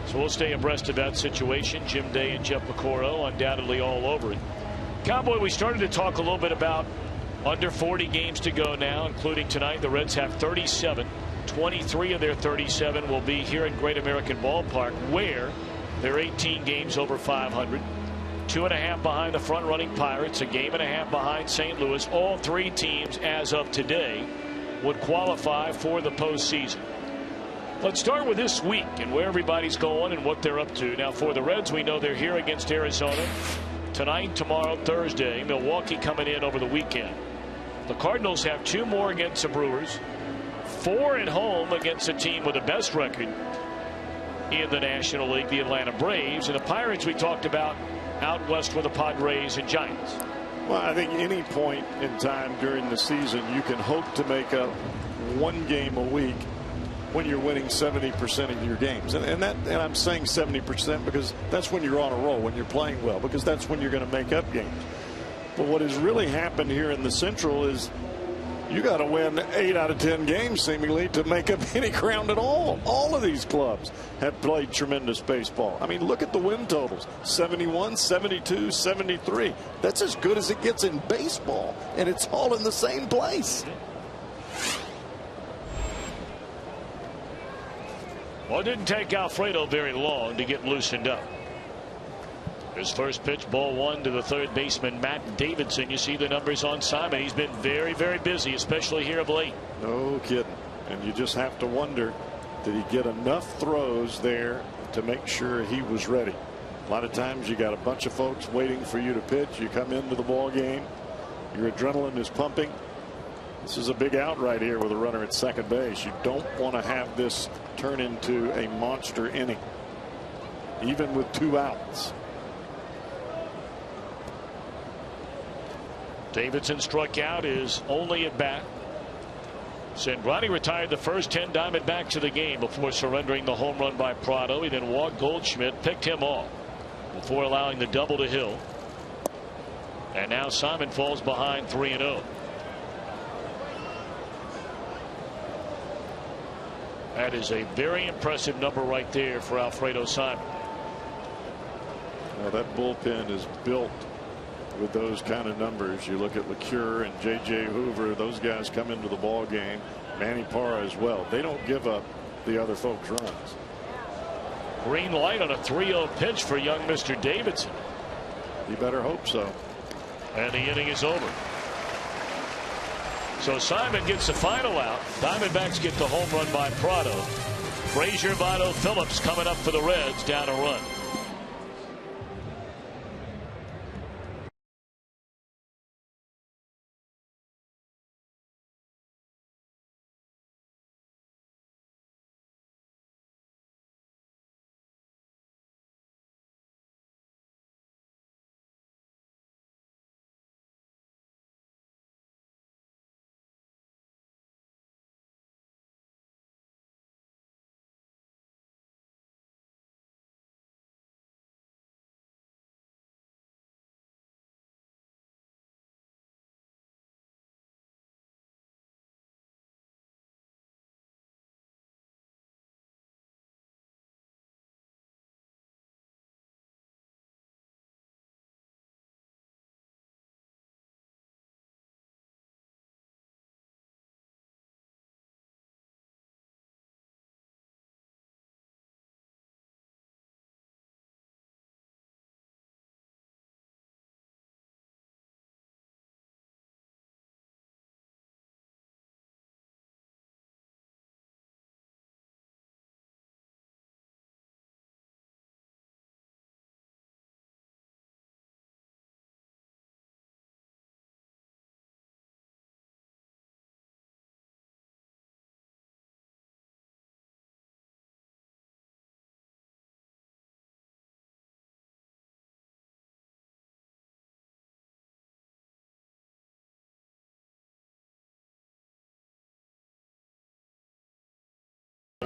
So we'll stay abreast of that situation. Jim Day and Jeff Piecoro undoubtedly all over it. Cowboy, we started to talk a little bit about under 40 games to go now, including tonight. The Reds have 37. 23 of their 37 will be here in Great American Ballpark, where they're 18 games over 500. 2.5 behind the front-running Pirates, a game and a half behind St. Louis. All three teams, as of today, would qualify for the postseason. Let's start with this week and where everybody's going and what they're up to. Now, for the Reds, we know they're here against Arizona tonight, tomorrow, Thursday. Milwaukee coming in over the weekend. The Cardinals have 2 more against the Brewers, 4 at home against a team with the best record in the National League, the Atlanta Braves. And the Pirates we talked about out west with the Padres and Giants. Well, I think any point in time during the season you can hope to make up 1 game a week when you're winning 70% of your games. And I'm saying 70% because that's when you're on a roll, when you're playing well, because that's when you're going to make up games. But what has really happened here in the Central is you got to win 8 out of 10 games seemingly to make up any ground at all. All of these clubs have played tremendous baseball. I mean, look at the win totals: 71, 72, 73. That's as good as it gets in baseball, and it's all in the same place. Well, it didn't take Alfredo very long to get loosened up. His first pitch, ball 1 to the third baseman, Matt Davidson. You see the numbers on Simon. He's been very, very busy, especially here of late. No kidding. And you just have to wonder, did he get enough throws there to make sure he was ready? A lot of times you got a bunch of folks waiting for you to pitch. You come into the ball game, your adrenaline is pumping. This is a big out right here with a runner at second base. You don't want to have this turn into a monster inning, even with 2 outs. Davidson struck out his only at bat. Cingrani retired the first 10 Diamondbacks of the game before surrendering the home run by Prado. He then walked Goldschmidt, picked him off before allowing the double to Hill. And now Simon falls behind 3-0. That is a very impressive number right there for Alfredo Simon. Now that bullpen is built with those kind of numbers. You look at LeCure and J.J. Hoover, those guys come into the ball game. Manny Parra as well. They don't give up the other folks' runs. Green light on a 3-0 pitch for young Mr. Davidson. You better hope so. And the inning is over. So Simon gets the final out. Diamondbacks get the home run by Prado. Frazier, Votto, Phillips coming up for the Reds, down a run.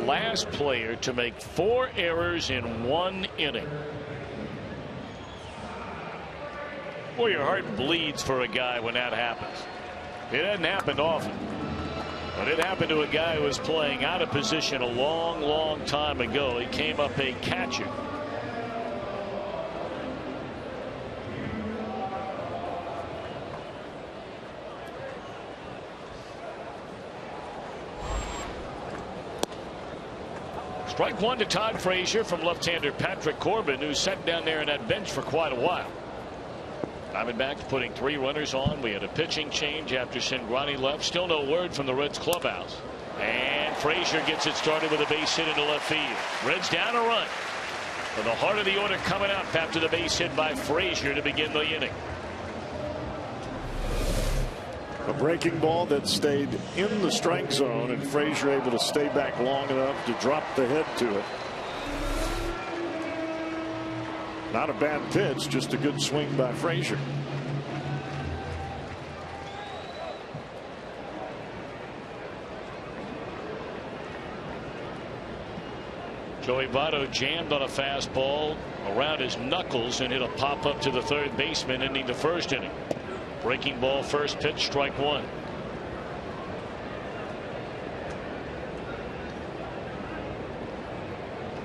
Last player to make 4 errors in 1 inning. Well, your heart bleeds for a guy when that happens. It doesn't happen often. But it happened to a guy who was playing out of position a long time ago. He came up a catcher. Strike one to Todd Frazier from left-hander Patrick Corbin, who sat down there in that bench for quite a while. Diamondbacks putting 3 runners on. We had a pitching change after Cingrani left. Still no word from the Reds clubhouse. And Frazier gets it started with a base hit into left field. Reds down a run. But the heart of the order coming up after the base hit by Frazier to begin the inning. A breaking ball that stayed in the strike zone, and Frazier able to stay back long enough to drop the head to it. Not a bad pitch, just a good swing by Frazier. Joey Votto jammed on a fastball around his knuckles and hit a pop up to the third baseman, ending the first inning. Breaking ball, first pitch, strike one.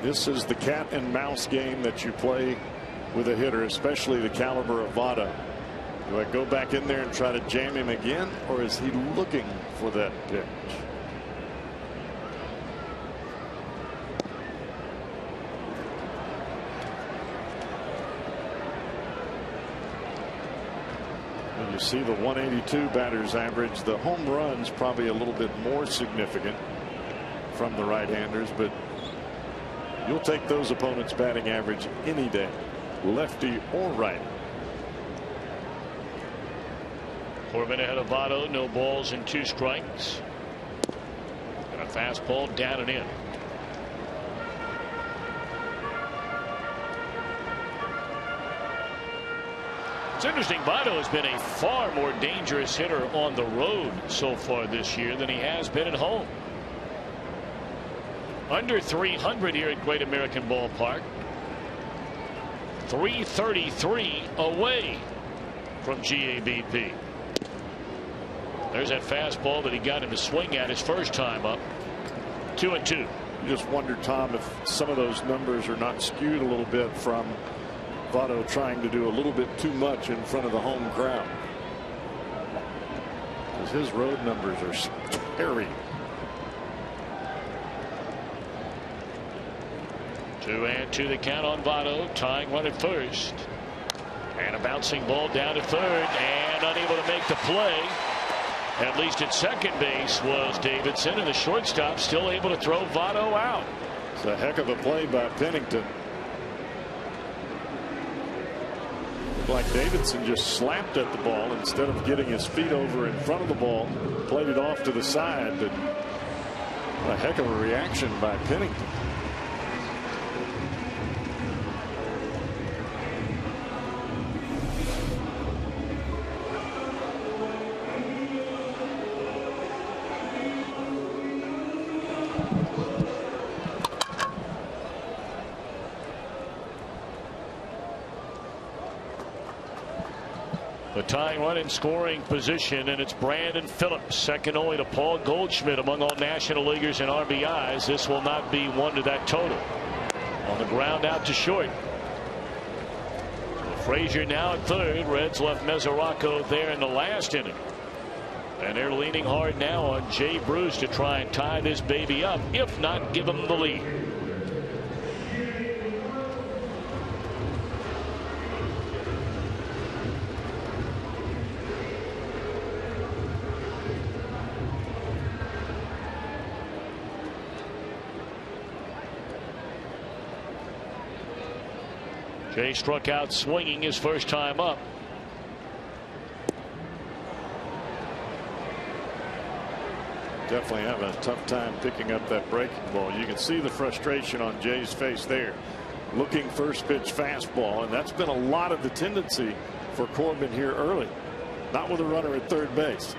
This is the cat and mouse game that you play with a hitter, especially the caliber of Votto. Do I go back in there and try to jam him again, or is he looking for that pitch? When you see the 182 batter's average, the home runs probably a little bit more significant from the right-handers, but you'll take those opponents' batting average any day, lefty or right. Corbin ahead of Votto, no balls and 2 strikes. And a fastball down and in. It's interesting, Votto has been a far more dangerous hitter on the road so far this year than he has been at home. Under 300 here at Great American Ballpark. 333 away from GABP. There's that fastball that he got him to swing at his first time up. 2-2. You just wonder, Tom, if some of those numbers are not skewed a little bit from Votto trying to do a little bit too much in front of the home crowd. Because his road numbers are scary. 2-2 the count on Votto, tying one at first. And a bouncing ball down at third, and unable to make the play. At least at second base was Davidson, and the shortstop still able to throw Votto out. It's a heck of a play by Pennington. Like Davidson just slapped at the ball instead of getting his feet over in front of the ball, played it off to the side. But a heck of a reaction by Pennington. The tying run in scoring position, and it's Brandon Phillips, second only to Paul Goldschmidt among all National Leaguers in RBIs. This will not be one to that total. On the ground out to short. Frazier now at third. Reds left Mesoraco there in the last inning. And they're leaning hard now on Jay Bruce to try and tie this baby up, if not give them the lead. Jay struck out swinging his first time up. Definitely have a tough time picking up that breaking ball. You can see the frustration on Jay's face there. Looking first pitch fastball, and that's been a lot of the tendency for Corbin here early. Not with a runner at third base.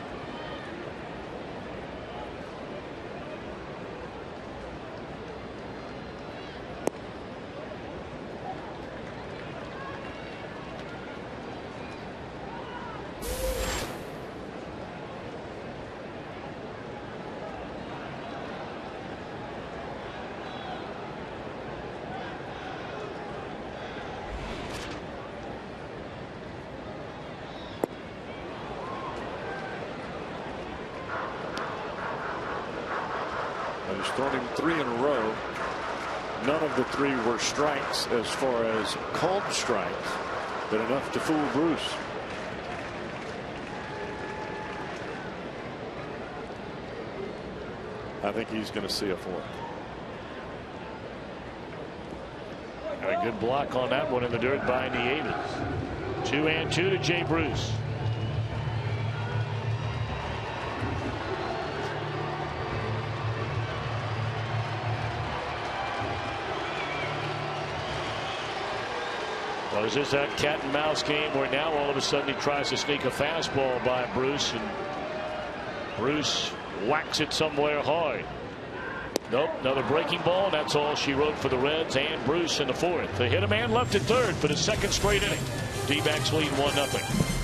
3 in a row. None of the 3 were strikes as far as called strikes, but enough to fool Bruce. I think he's going to see a 4th. A good block on that one in the dirt by Nieves. 2-2 to Jay Bruce. Well, is this that cat and mouse game where now all of a sudden he tries to sneak a fastball by Bruce, and Bruce whacks it somewhere hard? Nope, another breaking ball, and that's all she wrote for the Reds and Bruce in the 4th. They hit a man left at 3rd for the 2nd straight inning. D-backs lead 1-0.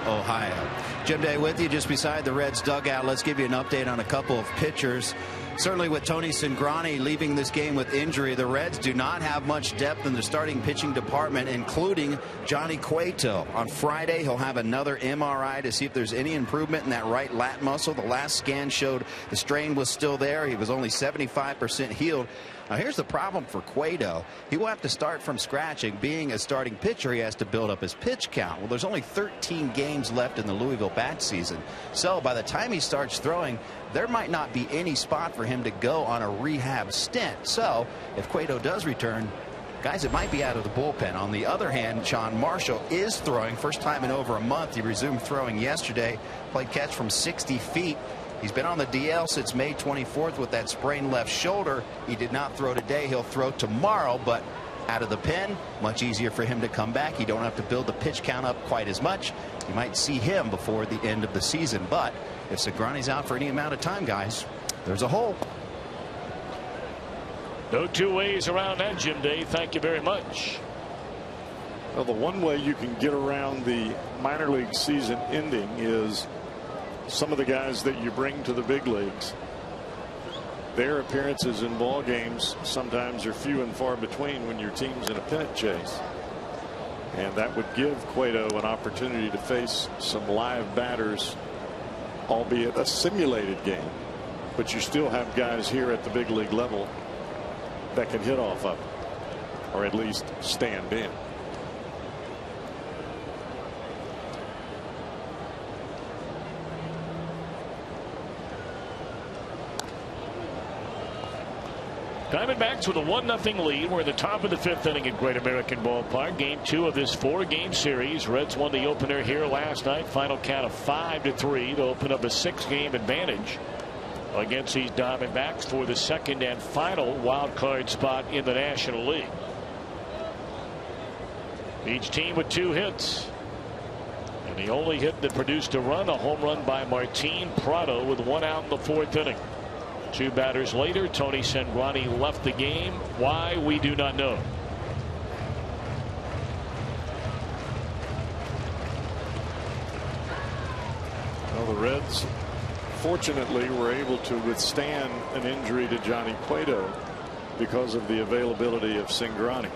Ohio. Jim Day with you just beside the Reds dugout. Let's give you an update on a couple of pitchers. Certainly with Tony Cingrani leaving this game with injury, the Reds do not have much depth in the starting pitching department, including Johnny Cueto. On Friday, he'll have another MRI to see if there's any improvement in that right lat muscle. The last scan showed the strain was still there. He was only 75% healed. Now, here's the problem for Cueto. He will have to start from scratch, and being a starting pitcher, he has to build up his pitch count. Well, there's only 13 games left in the Louisville bat season. So by the time he starts throwing, there might not be any spot for him to go on a rehab stint. So if Cueto does return, guys, it might be out of the bullpen. On the other hand, Sean Marshall is throwing. First time in over a month. He resumed throwing yesterday. Played catch from 60 feet. He's been on the DL since May 24th with that sprained left shoulder. He did not throw today. He'll throw tomorrow, but out of the pen, much easier for him to come back. You don't have to build the pitch count up quite as much. You might see him before the end of the season. But if Cingrani's out for any amount of time, guys, there's a hole. No two ways around that, Jim Day. Thank you very much. Well, the one way you can get around the minor league season ending is some of the guys that you bring to the big leagues. Their appearances in ball games sometimes are few and far between when your team's in a pennant chase. And that would give Cueto an opportunity to face some live batters, albeit a simulated game. But you still have guys here at the big league level that can hit off of it, or at least stand in. Diamondbacks with a 1-0 lead. We're in the top of the 5th inning at Great American Ballpark. Game 2 of this 4-game series. Reds won the opener here last night. Final count of 5-3 to open up a 6-game advantage against these Diamondbacks for the second and final wild card spot in the National League. Each team with 2 hits. And the only hit that produced a run, a home run by Martin Prado with 1 out in the 4th inning. 2 batters later, Tony Cingrani left the game. Why, we do not know. Well, the Reds fortunately were able to withstand an injury to Johnny Cueto because of the availability of Cingrani.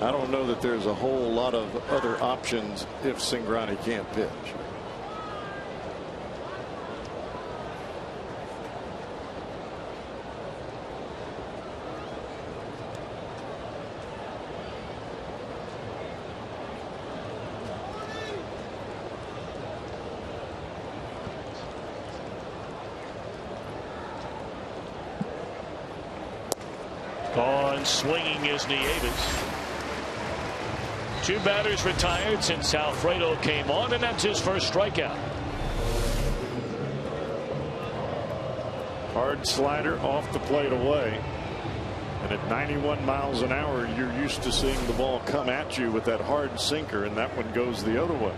I don't know that there's a whole lot of other options if Cingrani can't pitch. Gone swinging is Nieves. 2 batters retired since Alfredo came on, and that's his first strikeout. Hard slider off the plate away. And at 91 miles an hour, you're used to seeing the ball come at you with that hard sinker, and that one goes the other way.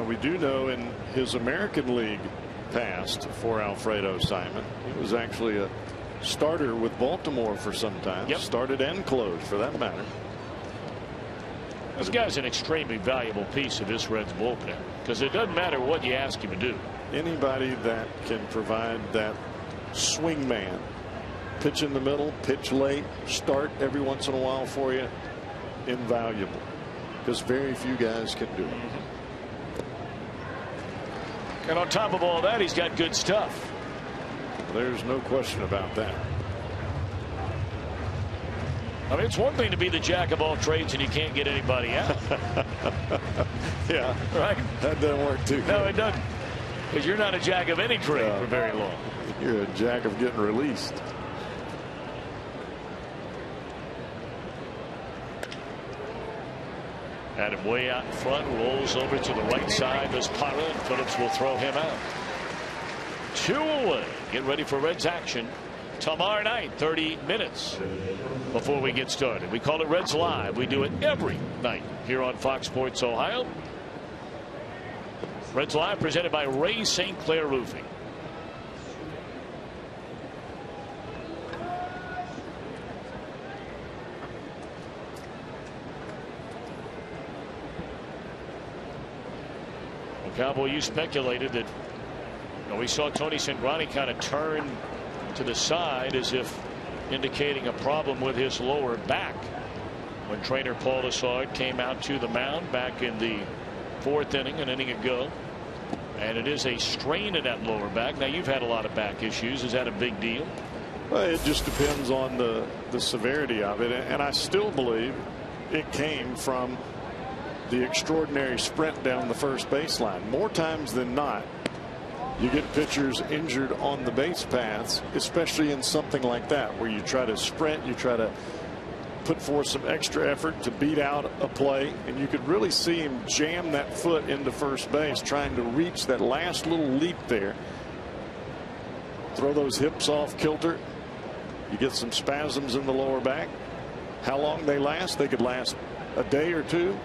We do know in his American League past for Alfredo Simon, he was actually a starter with Baltimore for some time. Yep. Started and closed for that matter. This guy's an extremely valuable piece of this Reds bullpen, because it doesn't matter what you ask him to do. Anybody that can provide that swing man, pitch in the middle, pitch late, start every once in a while for you, invaluable, because very few guys can do it. And on top of all that, he's got good stuff. There's no question about that. I mean, it's one thing to be the jack of all trades and you can't get anybody out. Yeah, right. That doesn't work too good. No, it doesn't. Because you're not a jack of any trade for very long. You're a jack of getting released. Had him way out in front, rolls over to the right side. Does Parra, and Phillips will throw him out. 2 away. Get ready for Reds action tomorrow night, 30 minutes before we get started. We call it Reds Live. We do it every night here on Fox Sports Ohio. Reds Live presented by Ray St. Clair Roofing. Cowboy, you speculated that we saw Tony Cingrani kind of turn to the side as if indicating a problem with his lower back when trainer Paul Lassard came out to the mound back in the 4th inning, an inning ago. And it is a strain in that lower back. Now, you've had a lot of back issues. Is that a big deal? Well, it just depends on the severity of it. And I still believe it came from the extraordinary sprint down the first baseline. More times than not, you get pitchers injured on the base paths, especially in something like that where you try to sprint, you try to put forth some extra effort to beat out a play, and you could really see him jam that foot into first base trying to reach that last little leap there. Throw those hips off kilter. You get some spasms in the lower back. How long they last? They could last a day or two.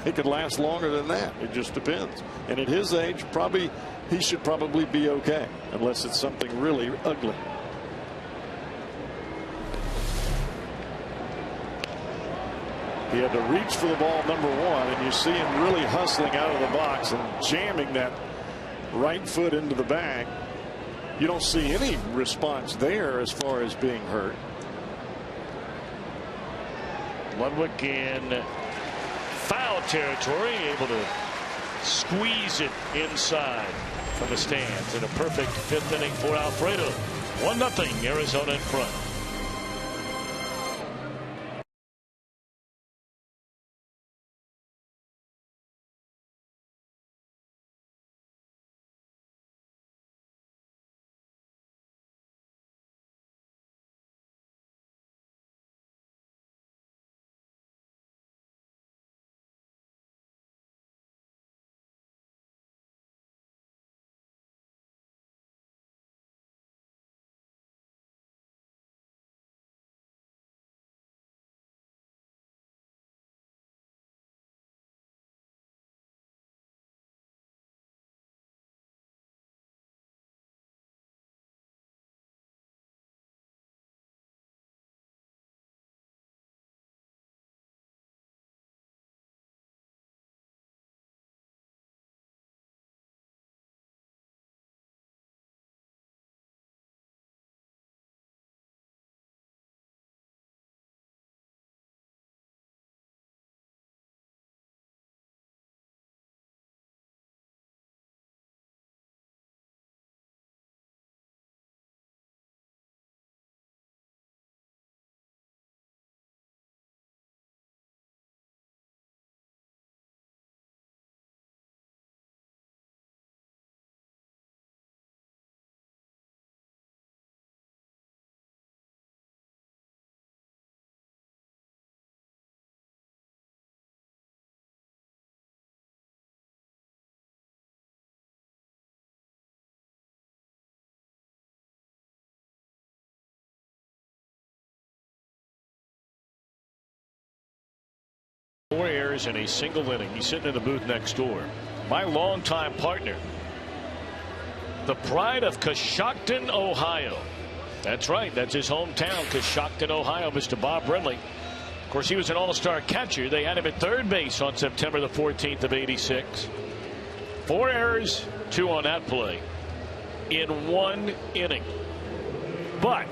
It could last longer than that. It just depends. And at his age, he should probably be okay, unless it's something really ugly. He had to reach for the ball, number 1, and you see him really hustling out of the box and jamming that right foot into the bag. You don't see any response there as far as being hurt. Ludwig in foul territory, able to squeeze it inside from the stands in a perfect 5th inning for Alfredo. 1-0 Arizona in front. 4 errors in a single inning. He's sitting in the booth next door. My longtime partner, the pride of Coshocton, Ohio. That's right. That's his hometown, Coshocton, Ohio, Mr. Bob Brenly. Of course, he was an all-star catcher. They had him at third base on September the 14th of '86. 4 errors, 2 on that play in 1 inning. But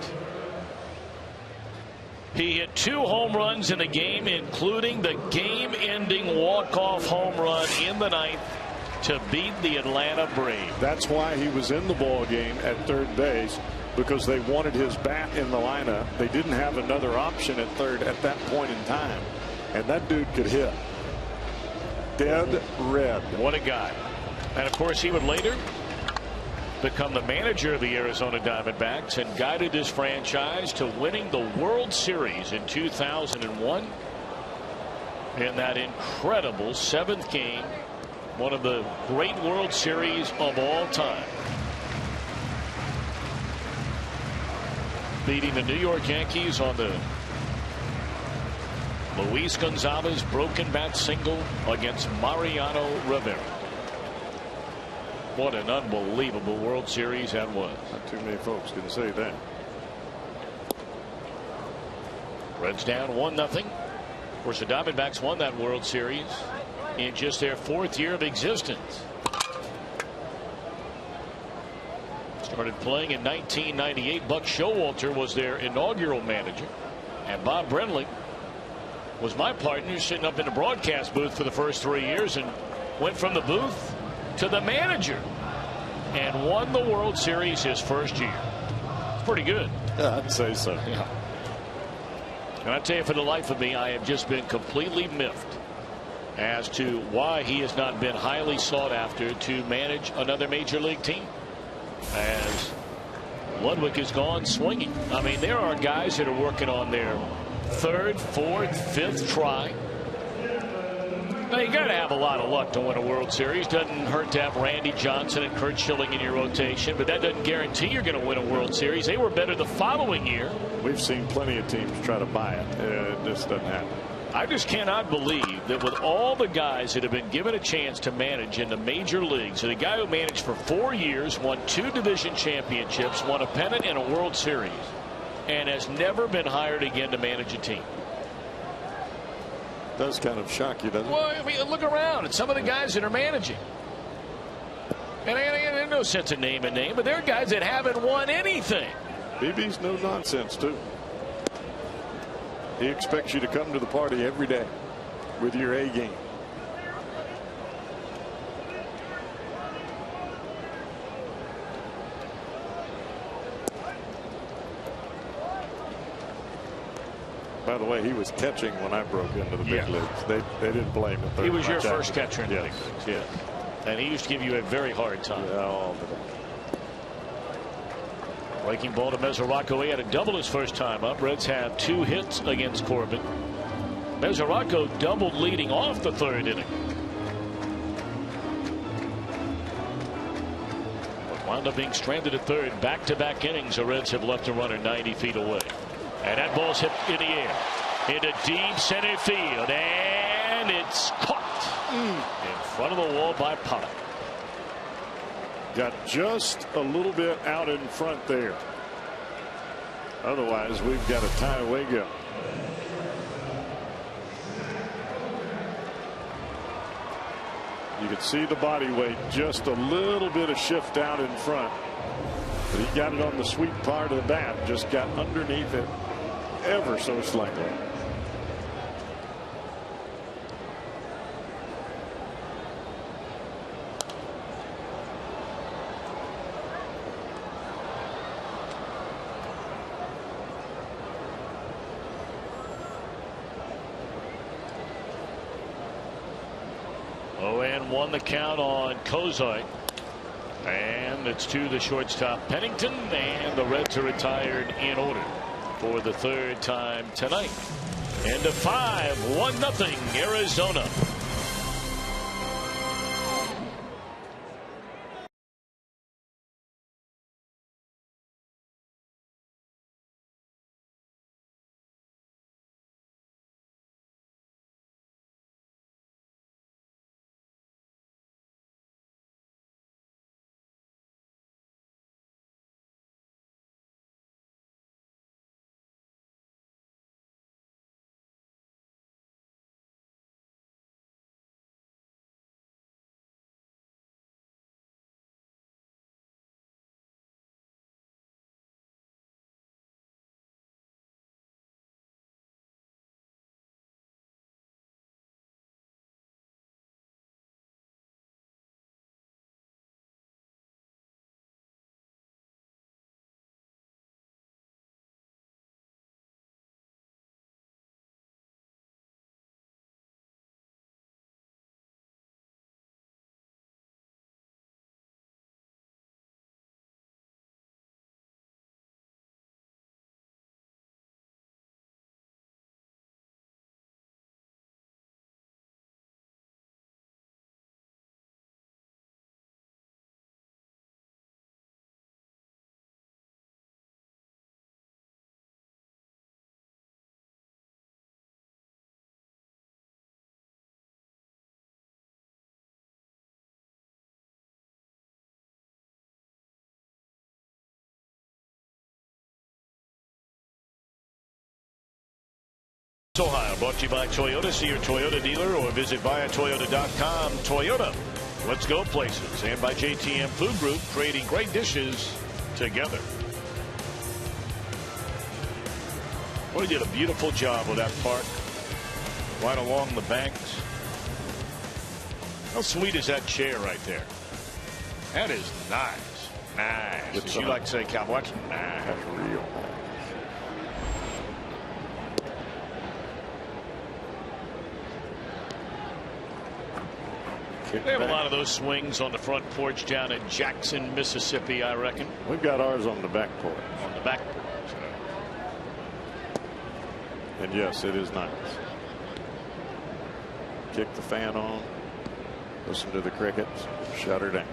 he hit 2 home runs in the game, including the game-ending walk-off home run in the 9th to beat the Atlanta Braves. That's why he was in the ball game at third base, because they wanted his bat in the lineup. They didn't have another option at third at that point in time, and that dude could hit. Dead red. What a guy. And of course, he would later become the manager of the Arizona Diamondbacks and guided his franchise to winning the World Series in 2001 in that incredible 7th game, one of the great World Series of all time, beating the New York Yankees on the Luis Gonzalez broken bat single against Mariano Rivera. What an unbelievable World Series that was. Not too many folks can say that. Reds down 1-0. Of course, the Diamondbacks won that World Series in just their 4th year of existence. Started playing in 1998. Buck Showalter was their inaugural manager, and Bob Brenly was my partner, sitting up in the broadcast booth for the first 3 years, and went from the booth to the manager and won the World Series his first year. It's pretty good. Yeah, I'd say so. Yeah. And I tell you, for the life of me, I have just been completely miffed as to why he has not been highly sought after to manage another major league team, as Ludwig has gone swinging. I mean, there are guys that are working on their 3rd, 4th, 5th try. Now, you got to have a lot of luck to win a World Series. Doesn't hurt to have Randy Johnson and Kurt Schilling in your rotation, but that doesn't guarantee you're going to win a World Series. They were better the following year. We've seen plenty of teams try to buy it. It just doesn't happen. I just cannot believe that with all the guys that have been given a chance to manage in the major leagues, and a guy who managed for 4 years, won 2 division championships, won a pennant and a World Series, and has never been hired again to manage a team. Does kind of shock you, doesn't it? Well, I mean, look around at some of the guys that are managing. And there's no sense of name and name, but there are guys that haven't won anything. BB's no nonsense, too. He expects you to come to the party every day with your A game. By the way, he was catching when I broke into the big leagues. They didn't blame him. He was your first catcher in the big leagues. Yeah. And he used to give you a very hard time. Yeah, all the time. Breaking ball to Mesoraco. He had a double his first time up. Reds have 2 hits against Corbin. Mesoraco doubled leading off the 3rd inning. But wound up being stranded at 3rd. Back-to-back innings, the Reds have left a runner 90 feet away. And that ball's hit in the air into deep center field, and it's caught in front of the wall by Pollock. Got just a little bit out in front there. Otherwise, we've got a tie away go. You can see the body weight, just a little bit of shift out in front. But he got it on the sweet part of the bat, just got underneath it ever so slightly. Oh, and 1 the count on Kozai. And it's to the shortstop Pennington, and the Reds are retired in order for the 3rd time tonight. And a 5-1-0 Arizona. Ohio, brought to you by Toyota. See your Toyota dealer or visit buyatoyota.com. Toyota, let's go places. And by JTM Food Group, creating great dishes together. Well, he did a beautiful job with that park right along the banks. How sweet is that chair right there? That is nice. Nice. As you like to say, Cowboy. Nice. That's real. They have a lot of those swings on the front porch down in Jackson, Mississippi, I reckon. We've got ours on the back porch. On the back porch. And yes, it is nice. Kick the fan on. Listen to the crickets. Shut her down.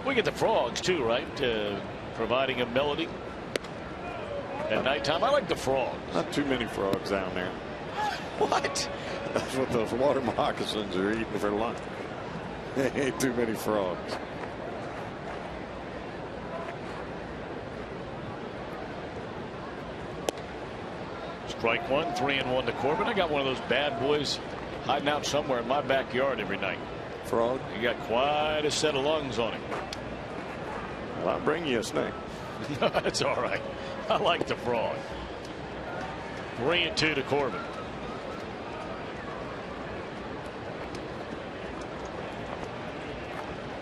We get the frogs too, right? Providing a melody at nighttime. I like the frogs. Not too many frogs down there. What? That's what those water moccasins are eating for lunch. Ain't too many frogs. Strike one, 3-1 to Corbin. I got one of those bad boys hiding out somewhere in my backyard every night. Frog? He got quite a set of lungs on him. Well, I'll bring you a snake. That's all right. I like the frog. 3-2 to Corbin.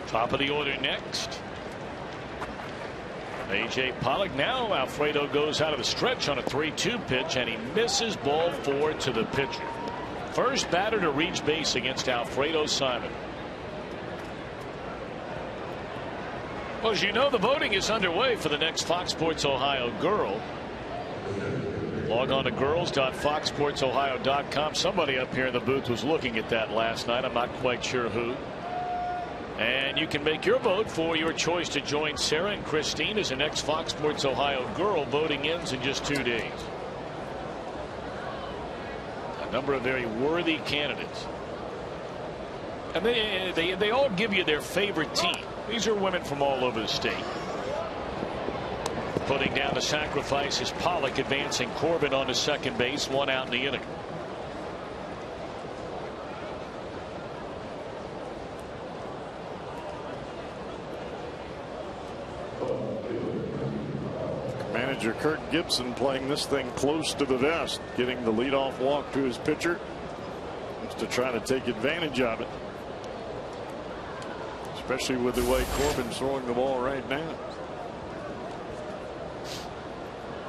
Top of the order next. A.J. Pollock. Now Alfredo goes out of the stretch on a 3-2 pitch, and he misses ball 4 to the pitcher. First batter to reach base against Alfredo Simon. Well, as you know, the voting is underway for the next Fox Sports Ohio girl. Log on to girls.foxsportsohio.com. Somebody up here in the booth was looking at that last night. I'm not quite sure who. And you can make your vote for your choice to join Sarah and Christine as the next Fox Sports Ohio girl. Voting ends in just 2 days. A number of very worthy candidates. And they all give you their favorite team. These are women from all over the state. Putting down the sacrifice is Pollock, advancing Corbin onto second base, 1 out in the inning. Manager Kirk Gibson playing this thing close to the vest, getting the leadoff walk to his pitcher just to try to take advantage of it, especially with the way Corbin's throwing the ball right now.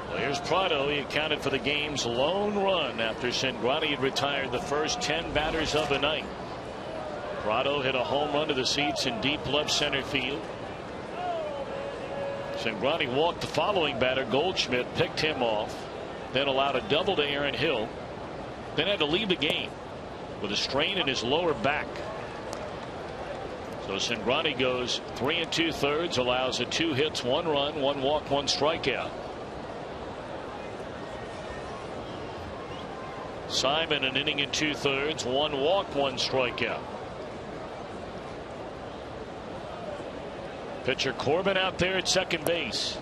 Well, here's Prado. He accounted for the game's lone run after Cingrani had retired the first 10 batters of the night. Prado hit a home run to the seats in deep left center field. Cingrani walked the following batter, Goldschmidt, picked him off, then allowed a double to Aaron Hill, then had to leave the game with a strain in his lower back. So Cingrani goes 3 2/3, allows 2 hits, 1 run, 1 walk, 1 strikeout. Simon an inning and 2/3, 1 walk, 1 strikeout. Pitcher Corbin out there at second base,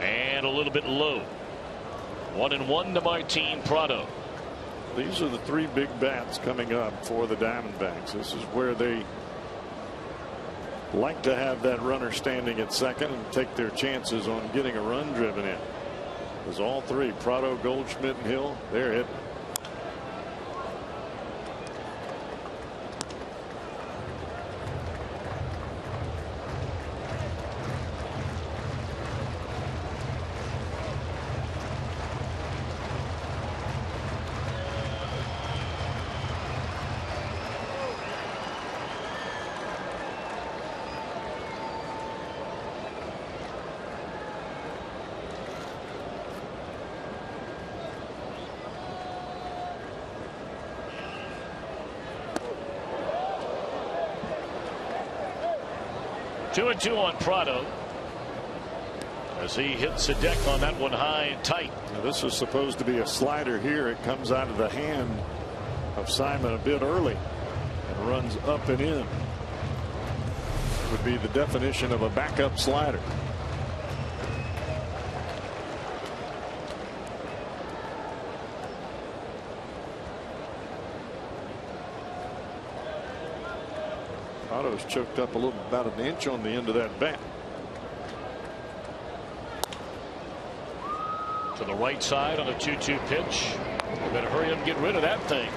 and a little bit low. 1-1 to Martin Prado. These are the 3 big bats coming up for the Diamondbacks. This is where they like to have that runner standing at second and take their chances on getting a run driven in. Because all 3, Prado, Goldschmidt, and Hill, they're hitting. Two and 2 on Prado as he hits the deck on that one high and tight. Now, this is supposed to be a slider here. It comes out of the hand of Simon a bit early and runs up and in. Would be the definition of a backup slider. Otto's choked up a little, about an inch on the end of that bat. To the right side on a 2-2 pitch. Better hurry up and get rid of that thing.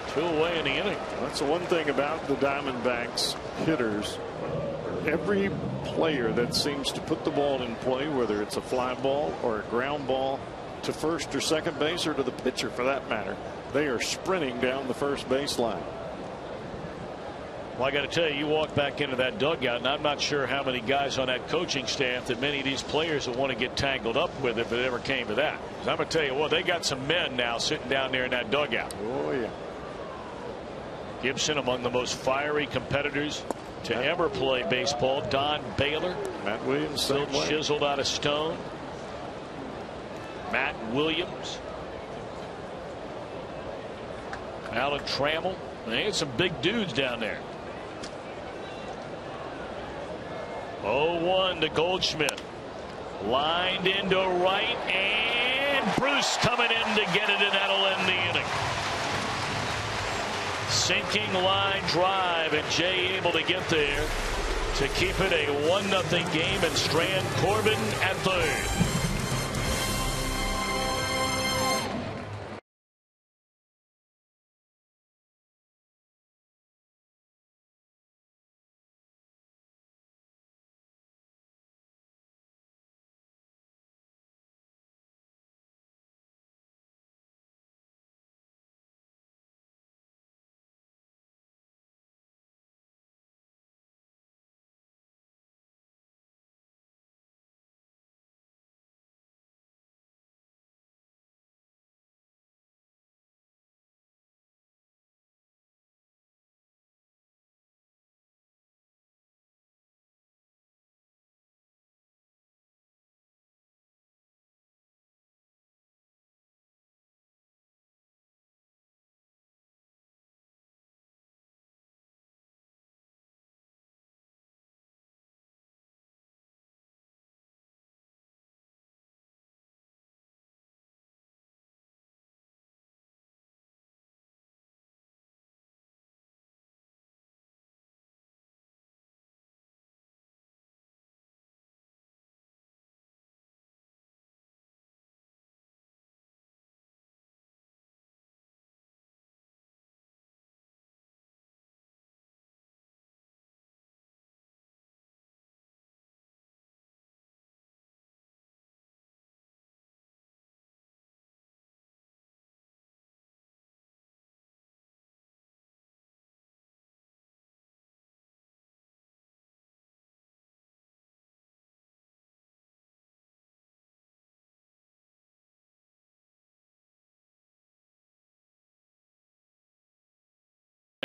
2 away in the inning. That's the one thing about the Diamondbacks hitters. Every player that seems to put the ball in play, whether it's a fly ball or a ground ball to first or second base, or to the pitcher for that matter, they are sprinting down the first baseline. Well, I got to tell you, you walk back into that dugout, and I'm not sure how many guys on that coaching staff that many of these players will want to get tangled up with if it ever came to that. 'Cause I'm going to tell you, well, they got some men now sitting down there in that dugout. Oh, yeah. Gibson, among the most fiery competitors to ever play baseball. Don Baylor. Matt Williams, still chiseled out of stone. Matt Williams. Alan Trammell. They had some big dudes down there. 0-1 to Goldschmidt. Lined into right, and Bruce coming in to get it, and that'll end the inning. Sinking line drive, and Jay able to get there to keep it a 1-0 game, and strand Corbin at third.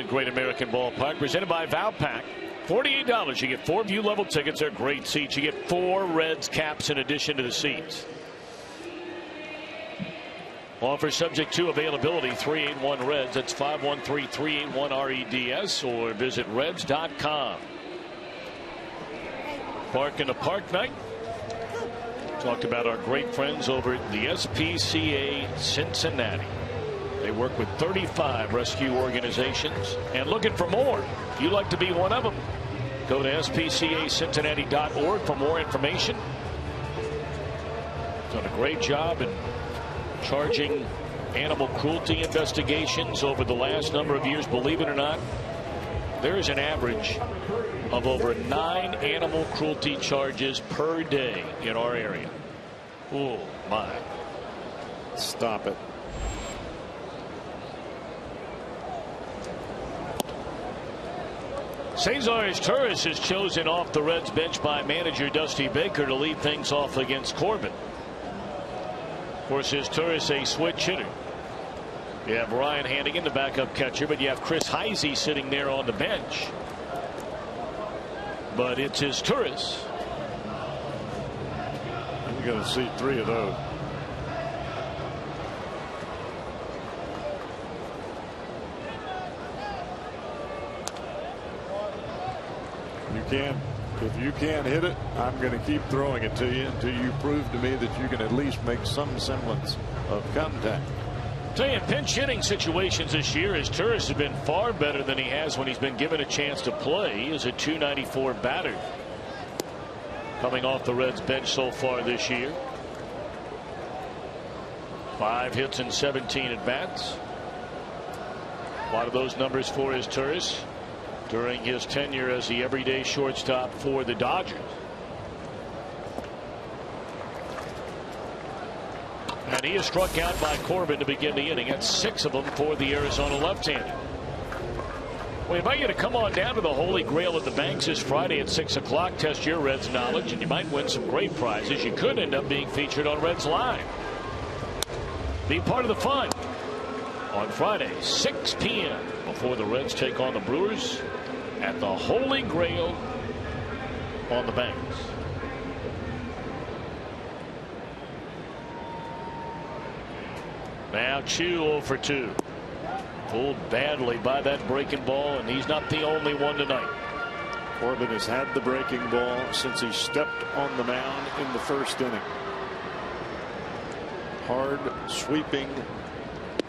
Great American Ballpark, presented by Valpak. $48. You get 4 view level tickets. They're great seats. You get 4 Reds caps in addition to the seats. Offer subject to availability. 381 Reds. That's 513-381-REDS, or visit Reds.com. Park in the Park night. Talked about our great friends over at the SPCA Cincinnati. They work with 35 rescue organizations and looking for more. If you'd like to be one of them, go to spcacincinnati.org for more information. Done a great job in charging animal cruelty investigations over the last number of years. Believe it or not, there is an average of over 9 animal cruelty charges per day in our area. Oh, my. Stop it. Cesar Torres is chosen off the Reds bench by manager Dusty Baker to lead things off against Corbin. Of course, is Torres a switch hitter? You have Ryan Hannigan, the backup catcher, but you have Chris Heisey sitting there on the bench. But it's his Torres. You're going to see 3 of those. If you can't hit it, I'm going to keep throwing it to you until you prove to me that you can at least make some semblance of contact. Tell you, in pinch hitting situations this year, his Turris has been far better than he has when he's been given a chance to play. He is a .294 batter coming off the Reds bench so far this year. 5 hits and 17 at bats. A lot of those numbers for his Turris during his tenure as the everyday shortstop for the Dodgers. And he is struck out by Corbin to begin the inning. That's 6 of them for the Arizona left-hander. We invite you to come on down to the Holy Grail at the Banks this Friday at 6 o'clock. Test your Reds knowledge, and you might win some great prizes. You could end up being featured on Reds Live. Be part of the fun on Friday, 6 p.m. before the Reds take on the Brewers at the Holy Grail on the Banks. Now Chu 0 for 2. Pulled badly by that breaking ball, and he's not the only one tonight. Corbin has had the breaking ball since he stepped on the mound in the first inning. Hard sweeping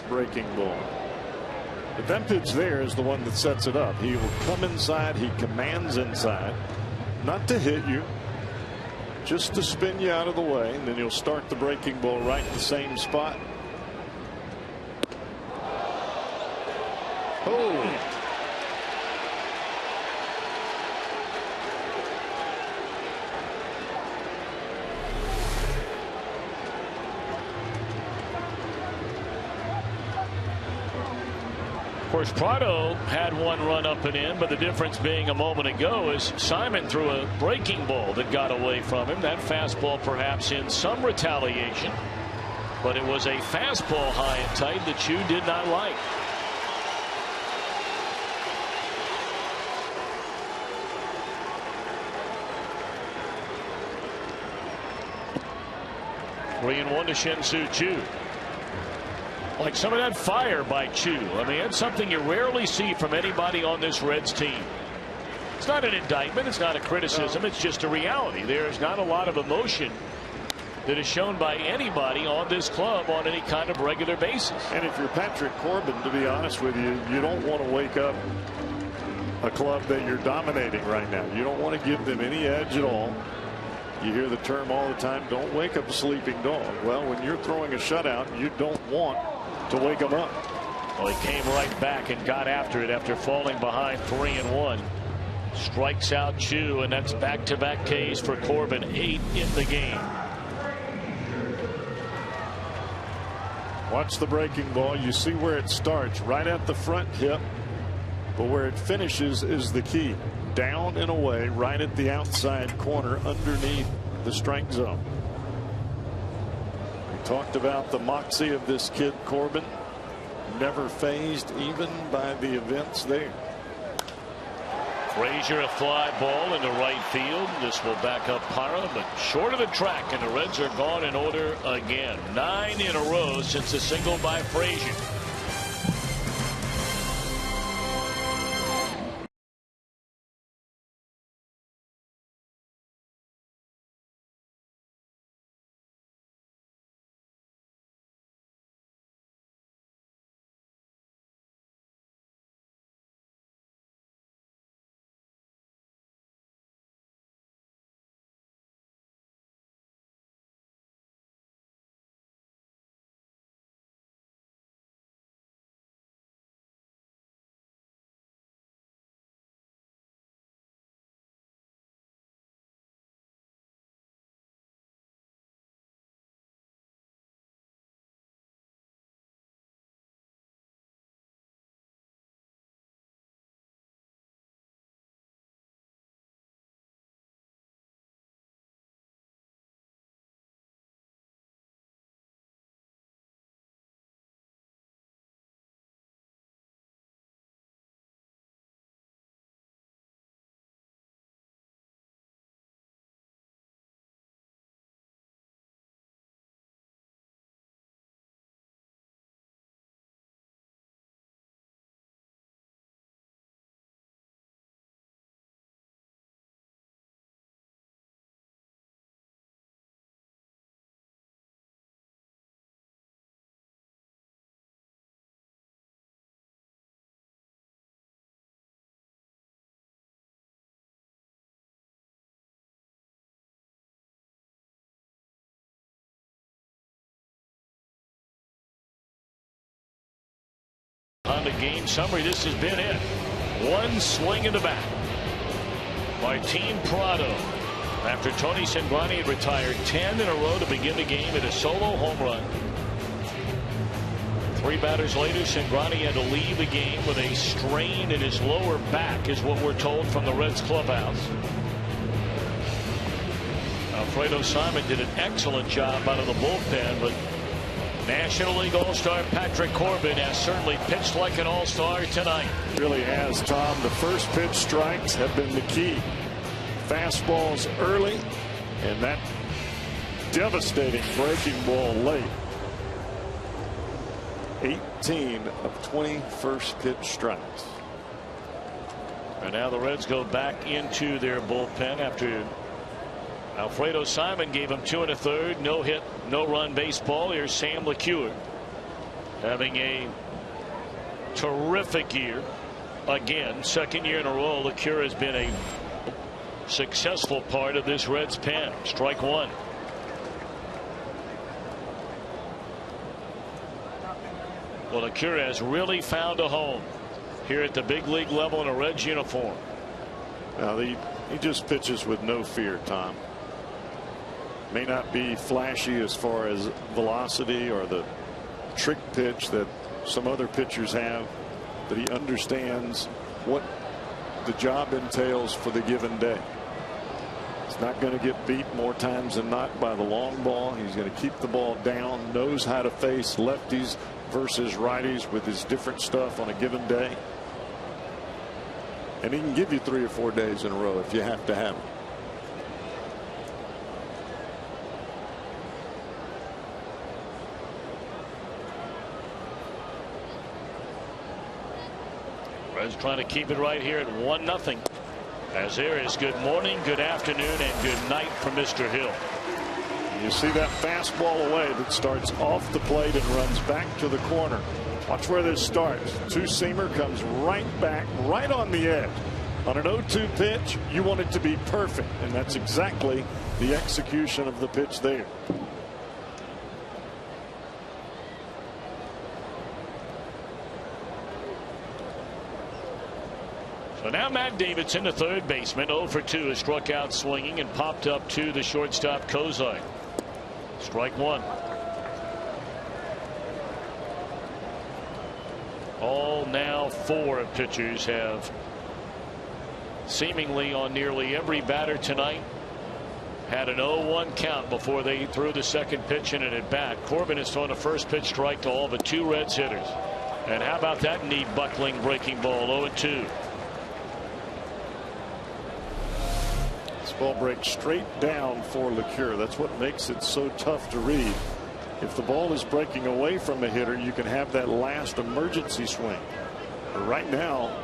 breaking ball. The vintage there is the one that sets it up. He will come inside. He commands inside, not to hit you, just to spin you out of the way, and then he'll start the breaking ball right in the same spot. Oh. Of course, Prado had one run up and in, but the difference being a moment ago is Simon threw a breaking ball that got away from him. That fastball perhaps in some retaliation, but it was a fastball high and tight that Chu did not like. Three and 1 to Shin-Soo Choo. Like some of that fire by Chu. I mean, it's something you rarely see from anybody on this Reds team. It's not an indictment. It's not a criticism. It's just a reality. There's not a lot of emotion that is shown by anybody on this club on any kind of regular basis. And if you're Patrick Corbin, to be honest with you, you don't want to wake up a club that you're dominating right now. You don't want to give them any edge at all. You hear the term all the time, don't wake up a sleeping dog. Well, when you're throwing a shutout, you don't want to wake them up. Well, he came right back and got after it after falling behind 3-1. Strikes out Chu, and that's back-to-back Ks for Corbin, 8 in the game. Watch the breaking ball. You see where it starts, right at the front hip, but where it finishes is the key. Down and away, right at the outside corner underneath the strike zone. We talked about the moxie of this kid Corbin, never fazed even by the events there. Frazier, a fly ball into right field. This will back up Parra, but short of the track, and the Reds are gone in order again. 9 in a row since a single by Frazier. On the game summary, this has been it. One swing in the bat. Martin Prado, after Tony Cingrani had retired 10 in a row to begin the game, at a solo home run. 3 batters later, Cingrani had to leave the game with a strain in his lower back, is what we're told from the Reds clubhouse. Alfredo Simon did an excellent job out of the bullpen, but National League All-Star Patrick Corbin has certainly pitched like an all-star tonight. Really has, Tom. The first pitch strikes have been the key. Fastballs early, and that devastating breaking ball late. 18 of 20 first pitch strikes. And now the Reds go back into their bullpen after Alfredo Simon gave him 2 1/3, no hit, no run baseball. Here's Sam LeCure having a terrific year. Again, second year in a row, LeCure has been a successful part of this Reds pen. Strike 1. Well, LeCure has really found a home here at the big league level in a Reds uniform. Now he just pitches with no fear, Tom. May not be flashy as far as velocity or the trick pitch that some other pitchers have, but he understands what the job entails for the given day. He's not going to get beat more times than not by the long ball. He's going to keep the ball down, knows how to face lefties versus righties with his different stuff on a given day. And he can give you 3 or 4 days in a row if you have to have it. Reds trying to keep it right here at 1-0. As there is good morning, good afternoon, and good night from Mr. Hill. You see that fastball away that starts off the plate and runs back to the corner. Watch where this starts. Two-seamer comes right back, right on the edge. On an 0-2 pitch, you want it to be perfect, and that's exactly the execution of the pitch there. So now Matt Davidson, the third baseman, 0 for 2, has struck out swinging and popped up to the shortstop Kozai. Strike 1. All now 4 pitchers have seemingly on nearly every batter tonight had an 0-1 count before they threw the second pitch in and at bat. Corbin has thrown a first pitch strike to all but 2 Reds hitters. And how about that knee buckling breaking ball, 0-2. Ball breaks straight down for LeCure. That's what makes it so tough to read. If the ball is breaking away from a hitter, you can have that last emergency swing. But right now,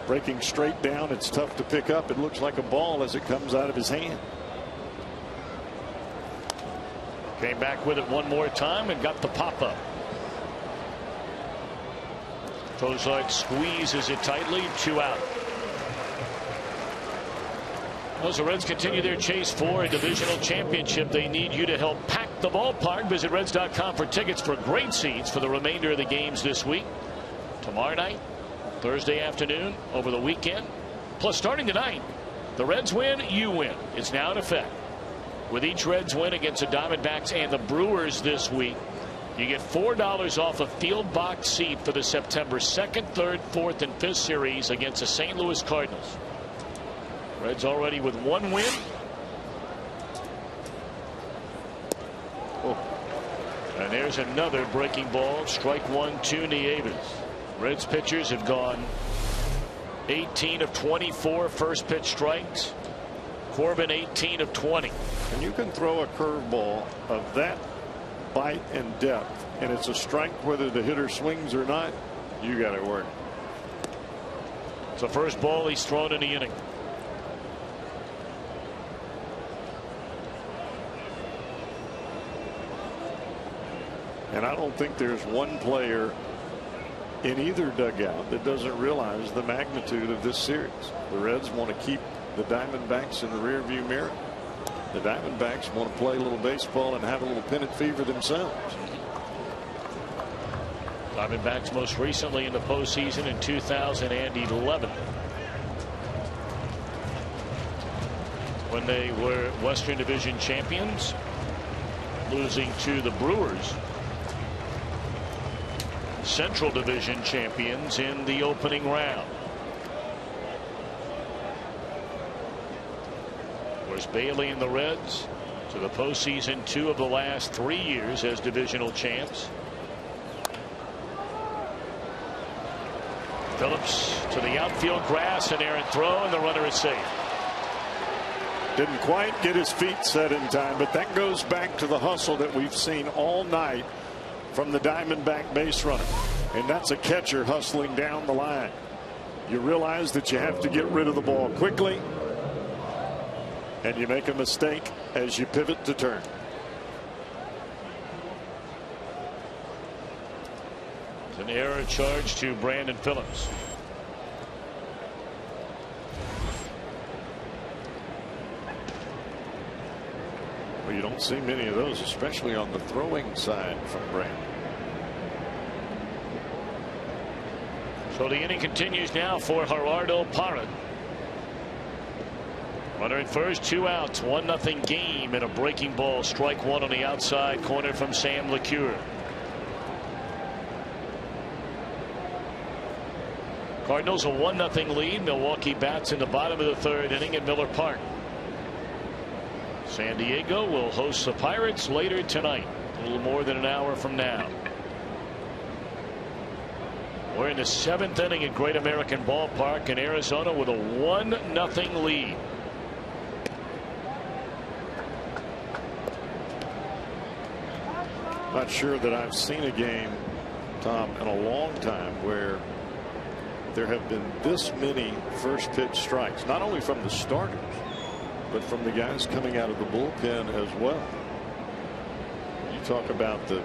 breaking straight down, it's tough to pick up. It looks like a ball as it comes out of his hand. Came back with it one more time and got the pop up. Kozart squeezes it tightly, 2 out. As the Reds continue their chase for a divisional championship, they need you to help pack the ballpark. Visit Reds.com for tickets for great seats for the remainder of the games this week. Tomorrow night, Thursday afternoon, over the weekend. Plus, starting tonight, the Reds win, you win. It's now in effect. With each Reds win against the Diamondbacks and the Brewers this week, you get $4 off a field box seat for the September 2nd, 3rd, 4th, and 5th series against the St. Louis Cardinals. Reds already with 1 win. Oh. And there's another breaking ball. Strike 1 to Nieves. Reds pitchers have gone 18 of 24 first pitch strikes. Corbin 18 of 20. And you can throw a curveball of that bite and depth, and it's a strike whether the hitter swings or not. You got to work. It's the first ball he's thrown in the inning. And I don't think there's one player in either dugout that doesn't realize the magnitude of this series. The Reds want to keep the Diamondbacks in the rearview mirror. The Diamondbacks want to play a little baseball and have a little pennant fever themselves. Diamondbacks most recently in the postseason in 2011. When they were Western Division champions, losing to the Brewers, Central Division champions in the opening round. Of course, Bailey and the Reds to the postseason 2 of the last 3 years as divisional champs. Phillips to the outfield grass, an errant throw, and the runner is safe. Didn't quite get his feet set in time, but that goes back to the hustle that we've seen all night from the Diamondback base runner. And that's a catcher hustling down the line. You realize that you have to get rid of the ball quickly, and you make a mistake as you pivot to turn. It's an error charge to Brandon Phillips. Well, you don't see many of those, especially on the throwing side from Brandon. So the inning continues now for Gerardo Parra. Runner at first, 2 outs, 1-0 game, and a breaking ball, strike 1 on the outside corner from Sam LeCure. Cardinals a 1-0 lead. Milwaukee bats in the bottom of the 3rd inning at Miller Park. San Diego will host the Pirates later tonight, a little more than an hour from now. We're in the 7th inning at Great American Ballpark in Arizona with a 1-0 lead. Not sure that I've seen a game, Tom, in a long time where there have been this many first pitch strikes, not only from the starters, but from the guys coming out of the bullpen as well. You talk about the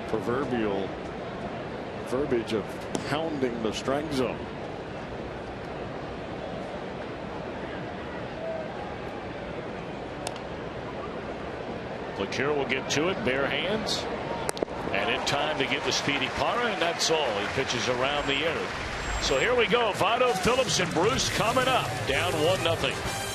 proverbial verbiage of pounding the strike zone. LeCure will get to it, bare hands, and in time to get the speedy Parra, and that's all. He pitches around the inning. So here we go. Votto, Phillips, and Bruce coming up. Down 1-0.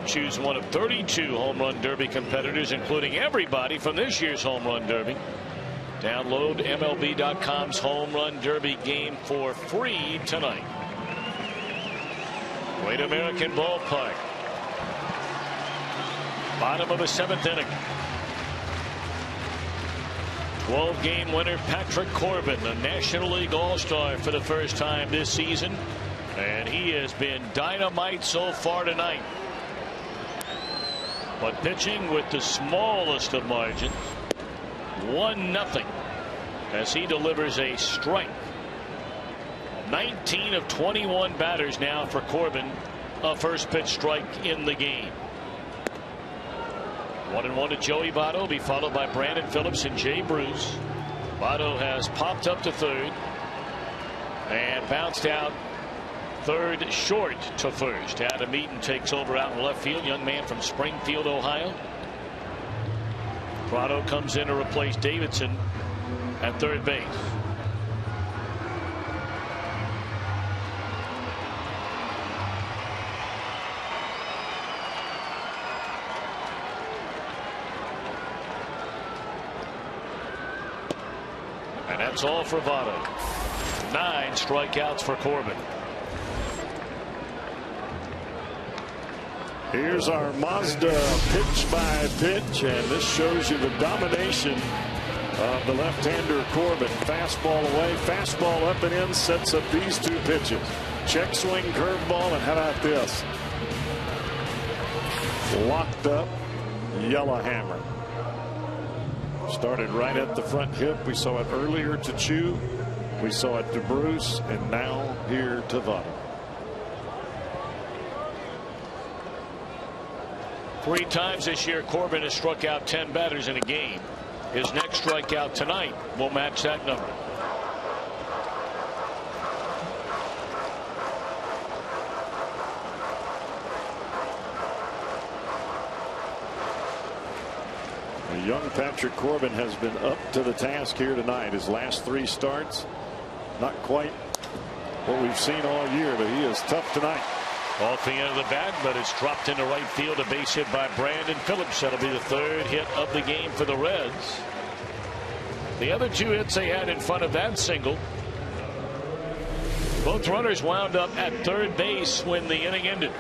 Choose one of 32 home run derby competitors, including everybody from this year's home run derby. Download MLB.com's home run derby game for free tonight. Great American Ballpark. Bottom of the 7th inning. 12-game winner Patrick Corbin, the National League All-Star for the first time this season, and he has been dynamite so far tonight. but pitching with the smallest of margins. 1-0 as he delivers a strike. 19 of 21 batters now for Corbin. A first pitch strike in the game. 1-1 to Joey Votto, be followed by Brandon Phillips and Jay Bruce. Votto has popped up to third and bounced out third short to first. Adam Eaton takes over out in left field. Young man from Springfield, Ohio. Votto comes in to replace Davidson at third base. And that's all for Votto. 9 strikeouts for Corbin. Here's our Mazda pitch by pitch, and this shows you the domination of the left-hander Corbin. Fastball away, fastball up and in, sets up these 2 pitches. Check swing, curveball, and how about this? Locked up, yellow hammer. Started right at the front hip. We saw it earlier to Chu. We saw it to Bruce, and now here to Votto. 3 times this year Corbin has struck out 10 batters in a game. His next strikeout tonight will match that number. Young Patrick Corbin has been up to the task here tonight. His last 3 starts, not quite what we've seen all year, but he is tough tonight. Off the end of the bat, but it's dropped into right field. A base hit by Brandon Phillips. That'll be the 3rd hit of the game for the Reds. The other 2 hits they had in front of that single. Both runners wound up at third base when the inning ended.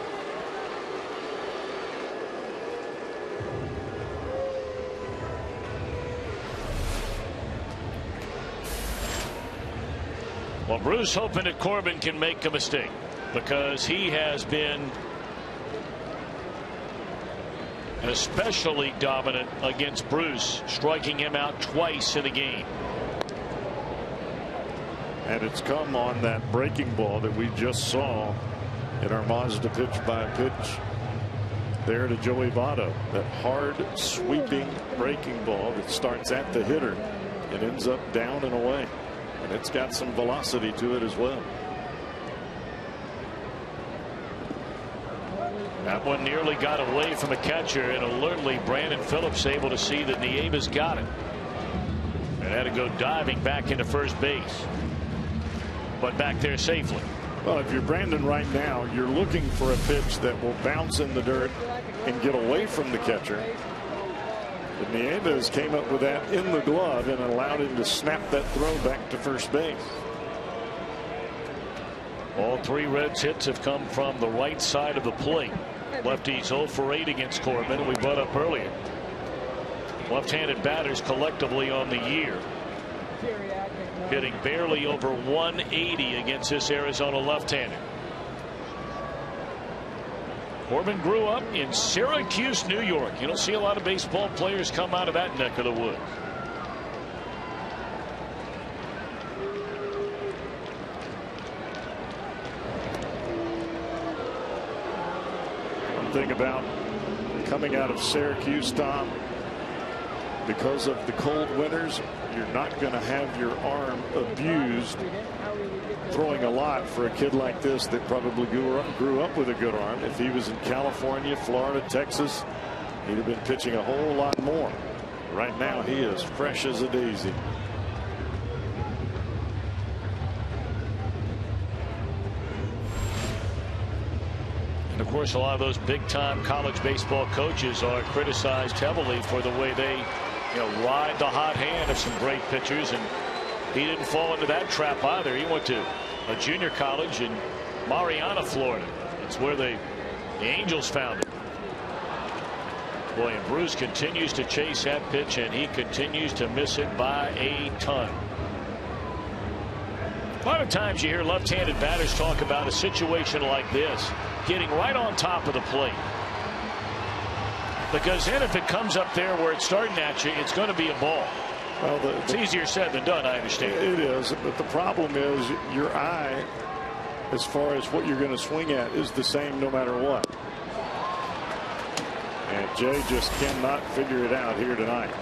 Well, Bruce hoping that Corbin can make a mistake, because he has been especially dominant against Bruce, striking him out twice in a game. And it's come on that breaking ball that we just saw in our Mazda pitch by pitch there to Joey Votto. That hard sweeping breaking ball that starts at the hitter and ends up down and away. And it's got some velocity to it as well. That one nearly got away from a catcher, and alertly Brandon Phillips able to see that Nieves got it and had to go diving back into first base, but back there safely. Well, if you're Brandon right now, you're looking for a pitch that will bounce in the dirt and get away from the catcher. But Nieves came up with that in the glove and allowed him to snap that throw back to first base. All 3 Reds hits have come from the right side of the plate. Lefties 0 for 8 against Corbin, we brought up earlier. Left-handed batters collectively on the year, hitting barely over 180 against this Arizona left-hander. Corbin grew up in Syracuse, New York. You don't see a lot of baseball players come out of that neck of the woods. One thing about coming out of Syracuse, Tom, because of the cold winters, you're not going to have your arm abused throwing a lot for a kid like this that probably grew up with a good arm. If he was in California, Florida, Texas, he'd have been pitching a whole lot more. Right now he is fresh as a daisy. And of course, a lot of those big-time college baseball coaches are criticized heavily for the way they, ride the hot hand of some great pitchers, and he didn't fall into that trap either. He went to a junior college in Mariana, Florida. That's where the Angels found him. Boy, and Bruce continues to chase that pitch, and he continues to miss it by a ton. A lot of times you hear left-handed batters talk about a situation like this, getting right on top of the plate. Because then if it comes up there where it's starting at you, it's going to be a ball. Well, it's easier said than done, I understand. It is, but the problem is your eye, as far as what you're going to swing at, is the same no matter what. And Jay just cannot figure it out here tonight.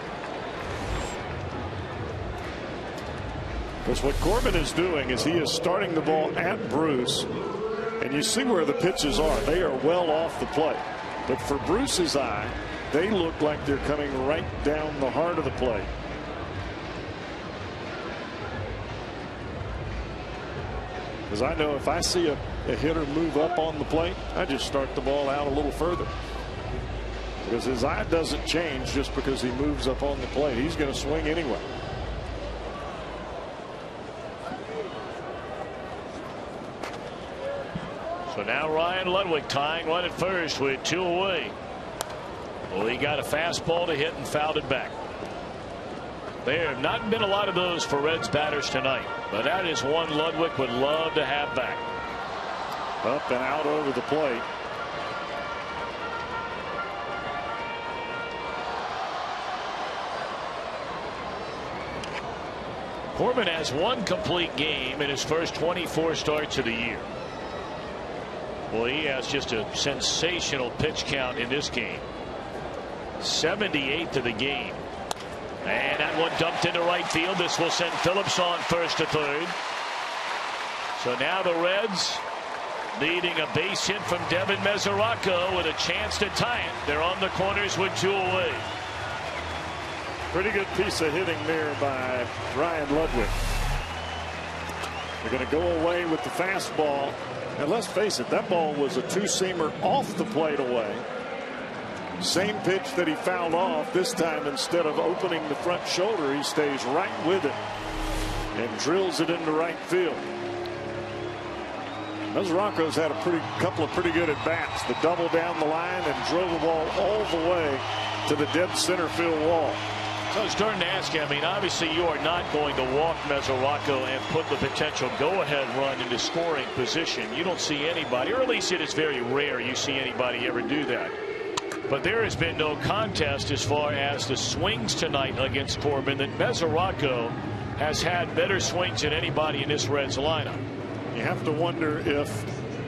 Because what Corbin is doing is he is starting the ball at Bruce, and you see where the pitches are. They are well off the plate. But for Bruce's eye, they look like they're coming right down the heart of the plate. Because I know if I see a hitter move up on the plate, I just start the ball out a little further. Because his eye doesn't change just because he moves up on the plate. He's going to swing anyway. So now Ryan Ludwig tying one at first with 2 away. Well, he got a fastball to hit and fouled it back. There have not been a lot of those for Reds batters tonight, but that is one Ludwig would love to have back. Up and out over the plate. Corbin has 1 complete game in his first 24 starts of the year. Well, he has just a sensational pitch count in this game. 78th of the game. And that one dumped into right field. This will send Phillips on first to third. So now the Reds needing a base hit from Devin Mesoraco with a chance to tie it. They're on the corners with 2 away. Pretty good piece of hitting there by Ryan Ludwig. They're going to go away with the fastball. And let's face it, that ball was a 2-seamer off the plate away. Same pitch that he fouled off. This time, instead of opening the front shoulder, he stays right with it and drills it into right field. Mesoraco's had a couple of pretty good at bats. The double down the line and drove the ball all the way to the dead center field wall. So I was starting to ask you, I mean, obviously you are not going to walk Mesoraco and put the potential go-ahead run into scoring position. You don't see anybody, or at least it is very rare you see anybody ever do that. But there has been no contest as far as the swings tonight against Corbin, that Mesoraco has had better swings than anybody in this Reds lineup. You have to wonder if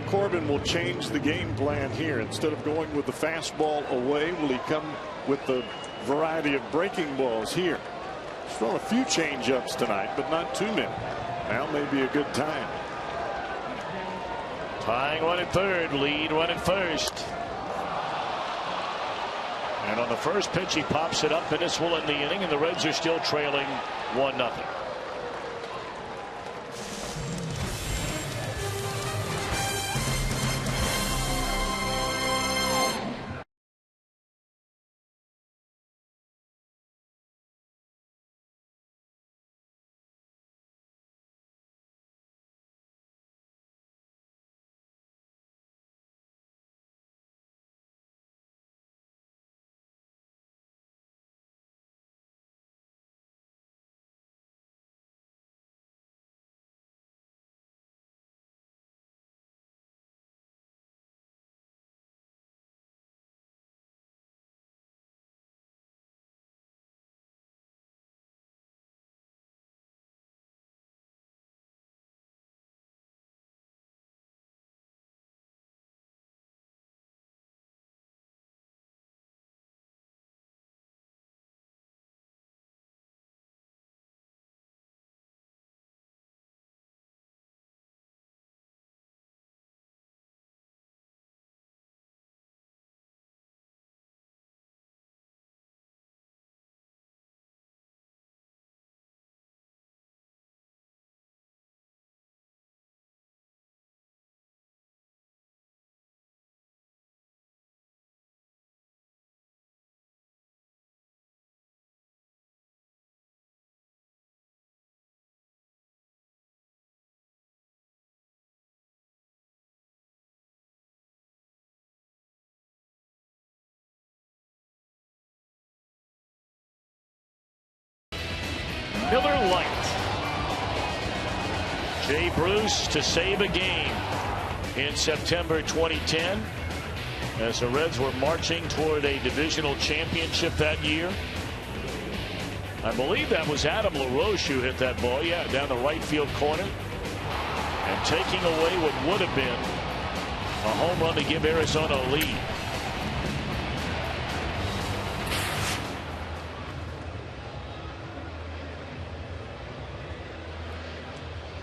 Corbin will change the game plan here. Instead of going with the fastball away, will he come with the variety of breaking balls here? He's thrown a few change-ups tonight, but not too many. Now may be a good time. Tying one at third, lead one at first. And on the first pitch, he pops it up, and this will end the inning, and the Reds are still trailing 1-0. Miller Lite. Jay Bruce to save a game in September 2010. as the Reds were marching toward a divisional championship that year. I believe that was Adam LaRoche who hit that ball, yeah, down the right field corner, and taking away what would have been a home run to give Arizona a lead.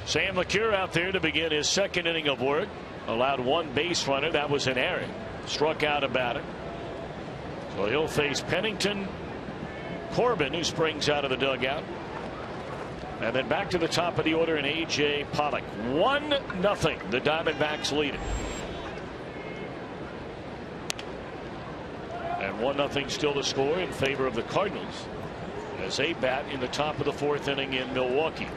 Sam LeCure out there to begin his second inning of work. Allowed one base runner. That was an error. Struck out a batter. So he'll face Pennington, Corbin, who springs out of the dugout. And then back to the top of the order in A.J. Pollock. 1-0. The Diamondbacks lead it. And 1-0 still to score in favor of the Cardinals as they bat in the top of the fourth inning in Milwaukee.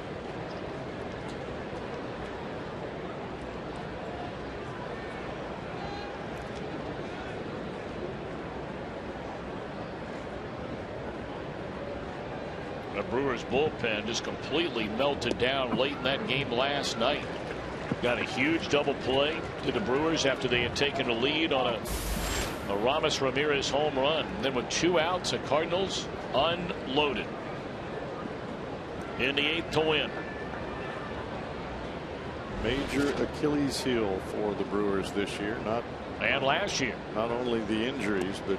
The Brewers bullpen just completely melted down late in that game last night. Got a huge double play to the Brewers after they had taken a lead on a Ramos Ramirez home run. Then with 2 outs, the Cardinals unloaded in the 8th to win. Major Achilles heel for the Brewers this year. And last year. Not only the injuries, but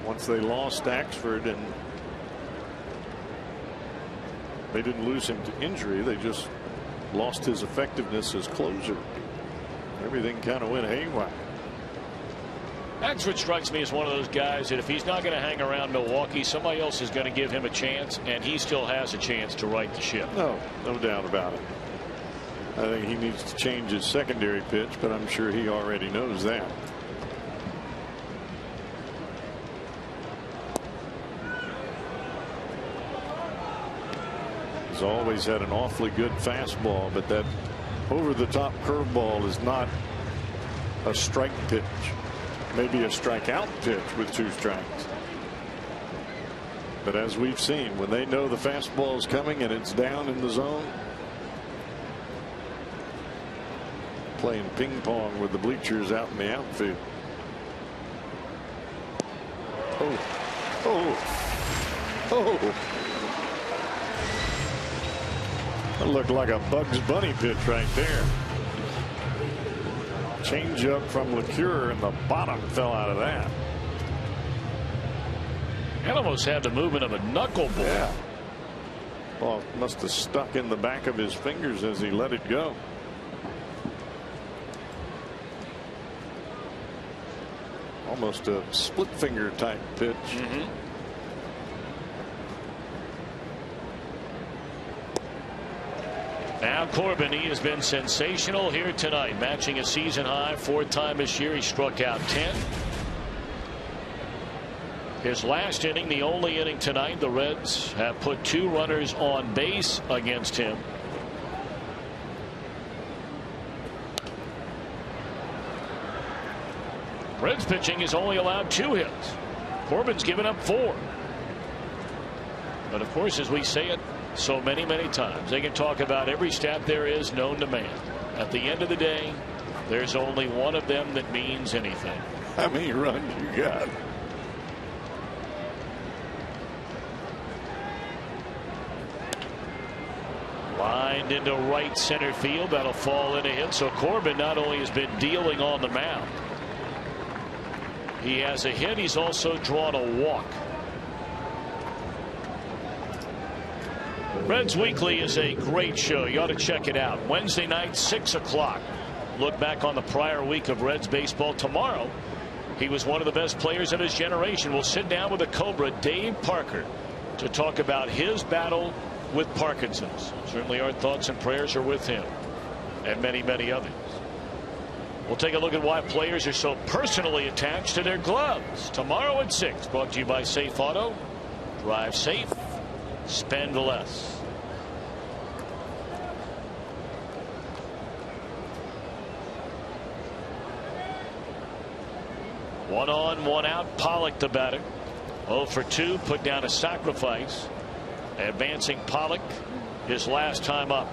once they lost Axford, and they didn't lose him to injury, they just lost his effectiveness as closer. Everything kind of went haywire. Axford strikes me as one of those guys that if he's not going to hang around Milwaukee, somebody else is going to give him a chance, and he still has a chance to right the ship. No doubt about it. I think he needs to change his secondary pitch, but I'm sure he already knows that. He's always had an awfully good fastball, but that over-the-top curveball is not a strike pitch. Maybe a strikeout pitch with 2 strikes. But as we've seen, when they know the fastball is coming and it's down in the zone, playing ping pong with the bleachers out in the outfield. That looked like a Bugs Bunny pitch right there. Change up from LeCure, and the bottom fell out of that. It almost had the movement of a knuckleball. Yeah. Well, it must have stuck in the back of his fingers as he let it go. Almost a split finger type pitch. Now Corbin, he has been sensational here tonight, matching a season high 4th time this year. He struck out 10. His last inning, the only inning tonight, the Reds have put 2 runners on base against him. Reds pitching has only allowed 2 hits. Corbin's given up 4. But of course, as we say it so many times, they can talk about every stat there is known to man. At the end of the day, there's only one of them that means anything. How many runs you got? Lined into right center field. That'll fall in a hit. So Corbin not only has been dealing on the mound, he has a hit. He's also drawn a walk. Reds Weekly is a great show. You ought to check it out. Wednesday night, 6 o'clock. Look back on the prior week of Reds baseball. Tomorrow, he was one of the best players of his generation. We'll sit down with the Cobra, Dave Parker, to talk about his battle with Parkinson's. Certainly our thoughts and prayers are with him and many others. We'll take a look at why players are so personally attached to their gloves. Tomorrow at 6. Brought to you by Safe Auto. Drive safe. Spend less. One on, one out. Pollock the batter. 0 for 2. Put down a sacrifice. Advancing Pollock his last time up.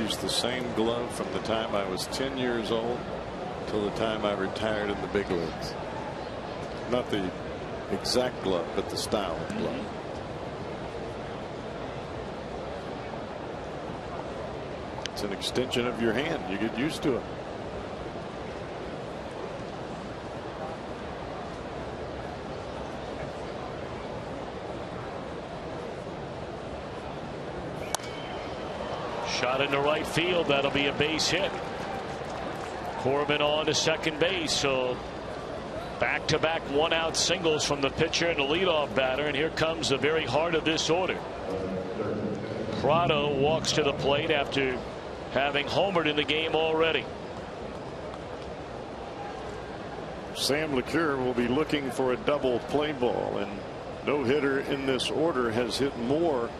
used the same glove from the time I was 10 years old till the time I retired in the big leagues. Not the exact glove, but the style of glove. It's an extension of your hand. You get used to it. Shot into right field. That'll be a base hit. Corbin on to second base. So back-to-back one-out singles from the pitcher and the leadoff batter. And here comes the very heart of this order. Prado walks to the plate after having homered in the game already. Sam LeCure will be looking for a double play ball, and no hitter in this order has hit more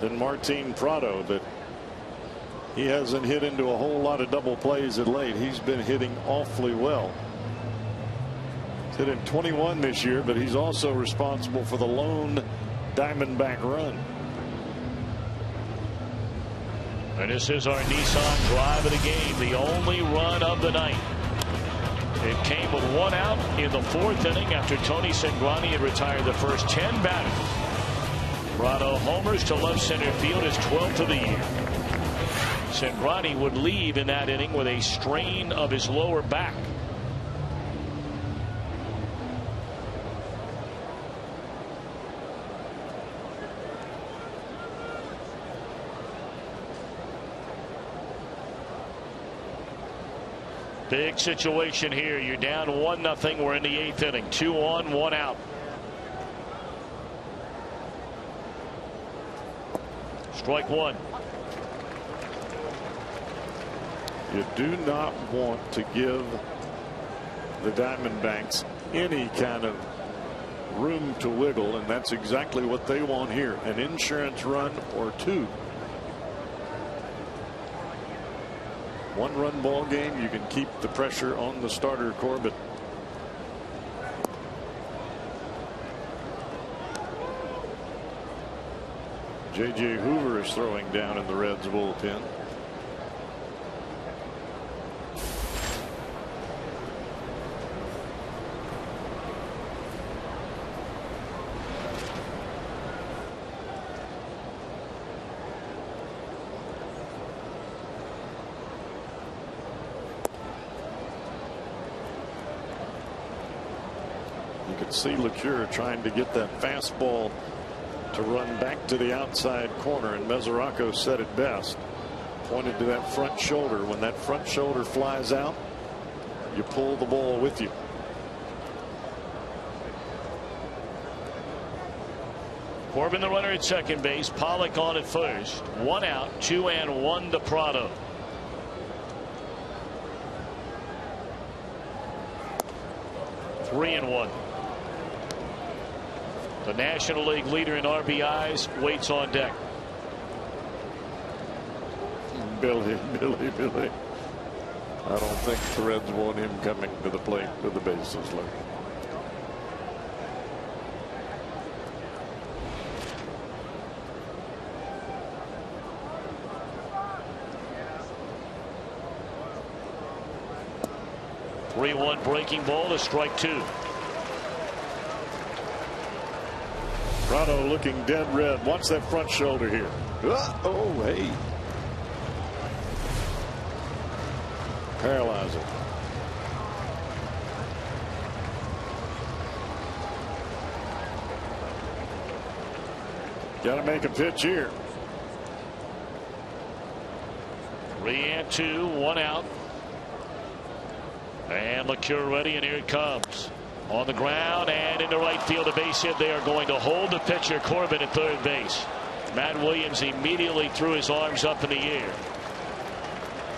than Martin Prado, but he hasn't hit into a whole lot of double plays of late. He's been hitting awfully well. He's hit in 21 this year, but he's also responsible for the lone Diamondback run. And this is our Nissan drive of the game, the only run of the night. It came with one out in the fourth inning after Tony Cingrani had retired the first 10 batters. Prado homers to left center field, his 12th of the year. Cingrani would leave in that inning with a strain of his lower back. Big situation here. You're down 1-0. We're in the 8th inning. 2 on, 1 out. Strike one. You do not want to give the Diamondbacks any kind of room to wiggle, and that's exactly what they want here. An insurance run or two. One-run ball game. You can keep the pressure on the starter Corbin. J.J. Hoover is throwing down in the Reds bullpen. See LeCure trying to get that fastball to run back to the outside corner, and Mesoraco said it best. Pointed to that front shoulder. When that front shoulder flies out, you pull the ball with you. Corbin the runner at second base. Pollock on at first. 1 out, 2 and 1 to Prado. Three and 1. The National League leader in RBIs waits on deck. Billy. I don't think the Reds want him coming to the plate with the bases loaded. Three-one breaking ball to strike two. Prado looking dead red. Watch that front shoulder here. Oh, hey. Paralyzing. Got to make a pitch here. 3-2, 1 out. And LeCure ready, and here it comes. On the ground and into right field, a base hit. They are going to hold the pitcher Corbin at third base. Matt Williams immediately threw his arms up in the air.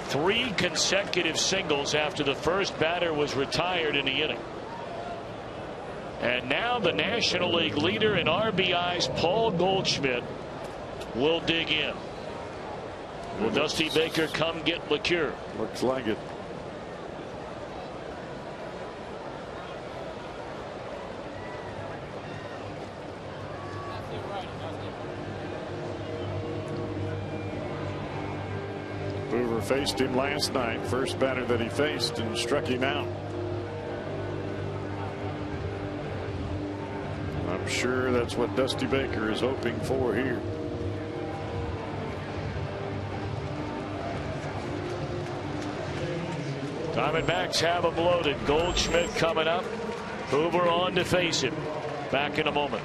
3 consecutive singles after the first batter was retired in the inning. And now the National League leader in RBIs, Paul Goldschmidt, will dig in. Will Dusty Baker come get LeCure? Looks like it. Hoover faced him last night, first batter that he faced, and struck him out. I'm sure that's what Dusty Baker is hoping for here. Diamondbacks have him loaded. Goldschmidt coming up. Hoover on to face him. Back in a moment.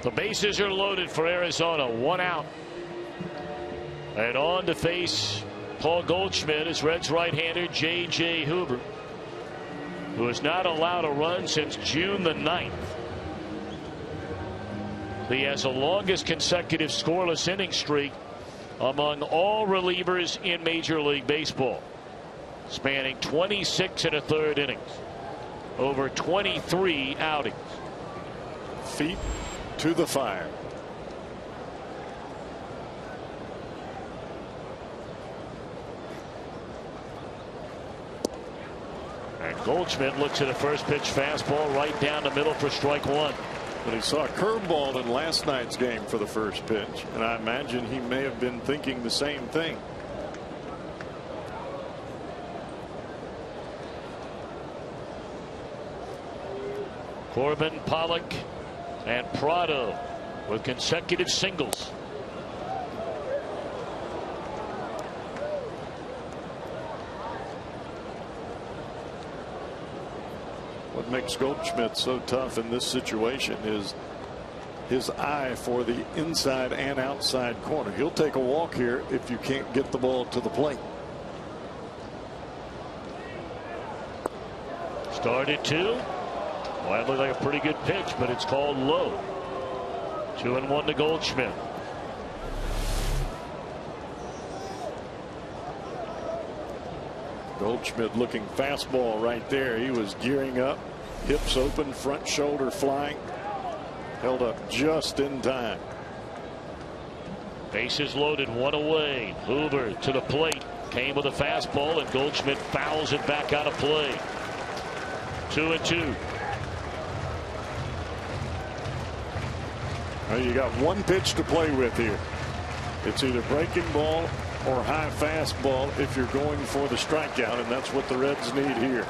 The bases are loaded for Arizona. One out. And on to face Paul Goldschmidt is Reds right-hander J.J. Hoover, who has not allowed a run since June the 9th. He has the longest consecutive scoreless inning streak among all relievers in Major League Baseball, spanning 26 1/3 innings, over 23 outings. Feet to the fire. And Goldschmidt looks at a first pitch fastball right down the middle for strike one. But he saw a curveball in last night's game for the first pitch, and I imagine he may have been thinking the same thing. Corbin, Pollock, and Prado with consecutive singles. What makes Goldschmidt so tough in this situation is his eye for the inside and outside corner. He'll take a walk here if you can't get the ball to the plate. Started two. Well, that looked like a pretty good pitch, but it's called low. 2-1 to Goldschmidt. Goldschmidt looking fastball right there. He was gearing up, hips open, front shoulder flying, held up just in time. Bases loaded, one away. Hoover to the plate, came with a fastball, and Goldschmidt fouls it back out of play. 2-2. Well, you got one pitch to play with here. It's either breaking ball or high fastball if you're going for the strikeout, and that's what the Reds need here.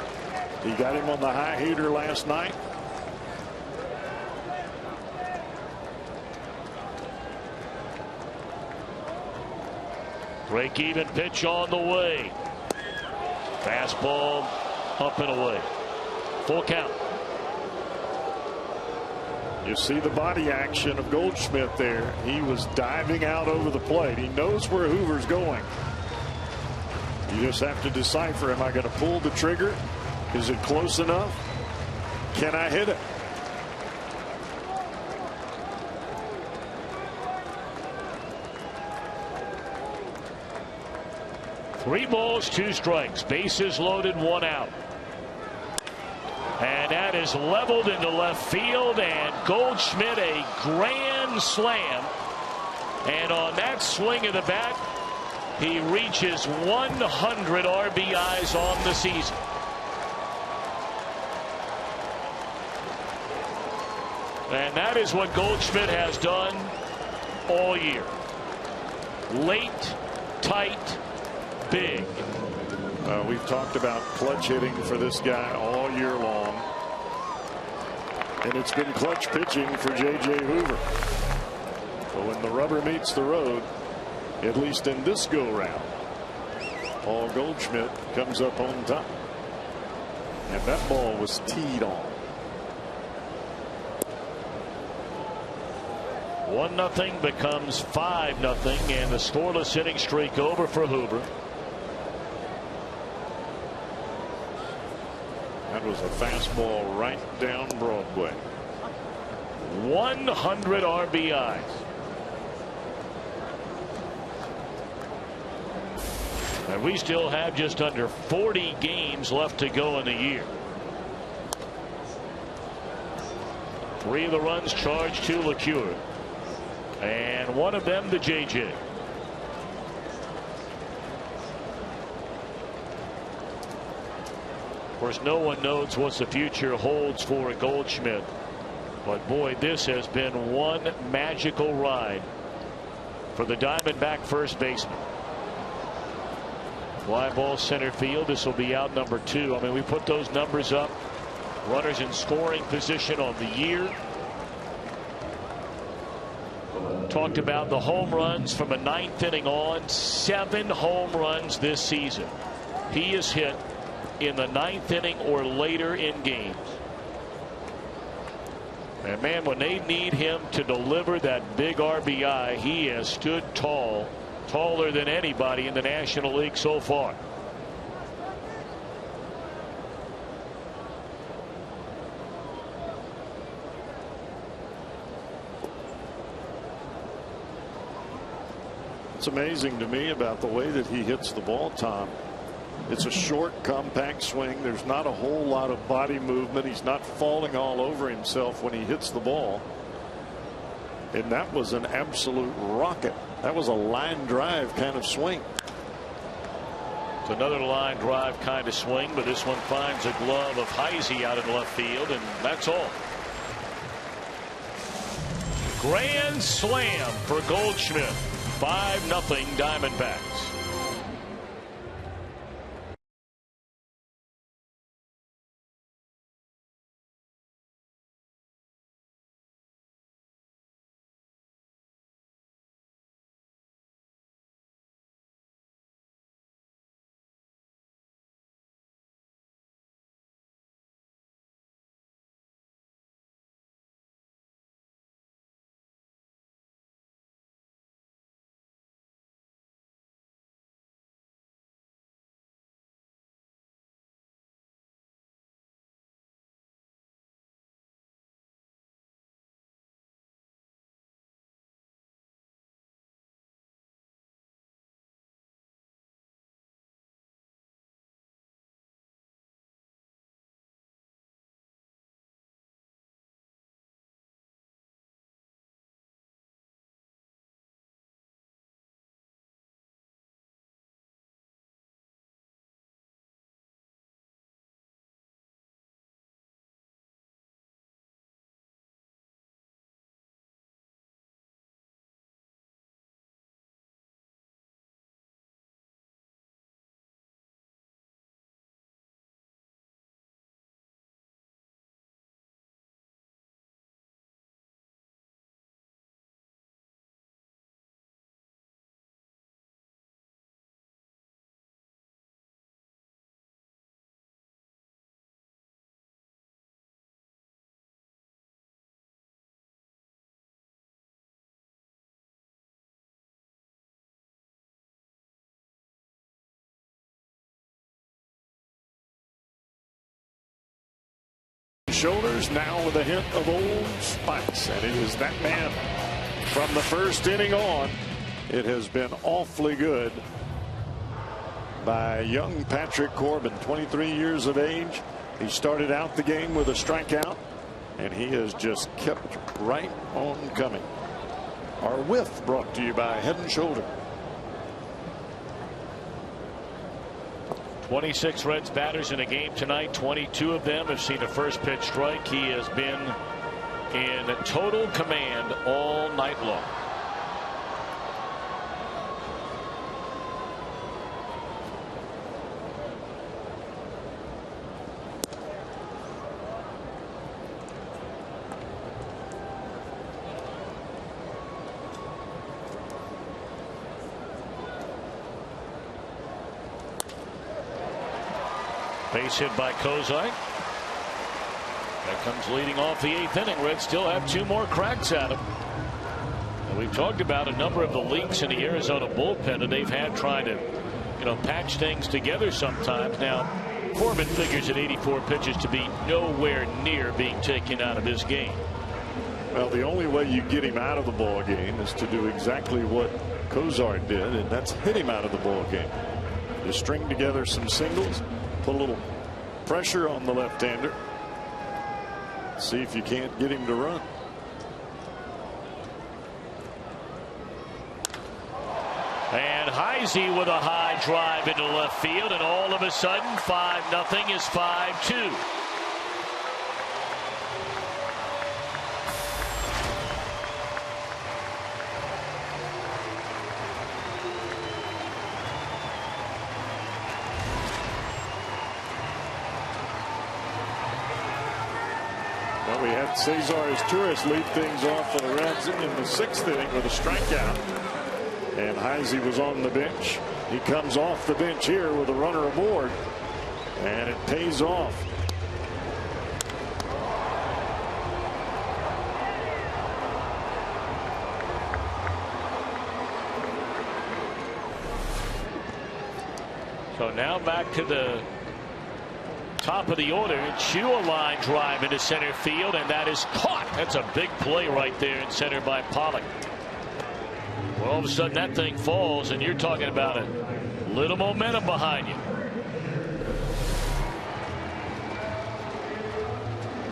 He got him on the high heater last night. Break even pitch on the way. Fastball up and away. Full count. You see the body action of Goldschmidt there. He was diving out over the plate. He knows where Hoover's going. You just have to decipher, am I going to pull the trigger? Is it close enough? Can I hit it? 3 balls, 2 strikes. Bases loaded, 1 out. And that is leveled into left field, and Goldschmidt a grand slam. And on that swing of the bat, he reaches 100 RBIs on the season. And that is what Goldschmidt has done all year. Late, tight, big. We've talked about clutch hitting for this guy all year long. And it's been clutch pitching for J.J. Hoover. But when the rubber meets the road, at least in this go-round, Paul Goldschmidt comes up on top. And that ball was teed on. 1-0 becomes 5-0, and the scoreless inning streak over for Hoover. That was a fastball right down Broadway. 100 RBIs. And we still have just under 40 games left to go in the year. 3 of the runs charged to LeCure. And 1 of them to J.J. Of course, no one knows what the future holds for Goldschmidt. But boy, this has been one magical ride for the Diamondback first baseman. Fly ball center field. This will be out number 2. I mean, we put those numbers up. Runners in scoring position on the year. Talked about the home runs from a 9th inning on. 7 home runs this season. He is hit in the 9th inning or later in games. And man, when they need him to deliver that big RBI, he has stood tall, taller than anybody in the National League so far. It's amazing to me about the way that he hits the ball, Tom. It's a short, compact swing. There's not a whole lot of body movement. He's not falling all over himself when he hits the ball. And that was an absolute rocket. That was a line drive kind of swing. It's another line drive kind of swing, but this one finds a glove of Heisey out in left field, and that's all. Grand slam for Goldschmidt. 5-0 Diamondbacks. Shoulders now with a hint of Old Spice, and it is that man from the first inning on. It has been awfully good by young Patrick Corbin, 23 years of age. He started out the game with a strikeout, and he has just kept right on coming. Our whiff brought to you by Head and Shoulder. 26 Reds batters in a game tonight. 22 of them have seen a first pitch strike. He has been in total command all night long. Base hit by Kozai. That comes leading off the 8th inning. Reds still have 2 more cracks at him. And we've talked about a number of the leaks in the Arizona bullpen that they've had trying to, patch things together sometimes. Now, Corbin figures at 84 pitches to be nowhere near being taken out of this game. Well, the only way you get him out of the ball game is to do exactly what Kozar did, and that's hit him out of the ball game. To string together some singles, put a little pressure on the left-hander. See if you can't get him to run. And Heisey with a high drive into left field, and all of a sudden 5-0 is 5-2. We had Cesar Izturis lead things off for the Reds in the 6th inning with a strikeout. And Heisey was on the bench. He comes off the bench here with a runner aboard. And it pays off. So now back to the top of the order. Chu, a line drive into center field, and that is caught. That's a big play right there in center by Pollock. Well, all of a sudden that thing falls, and you're talking about a little momentum behind you.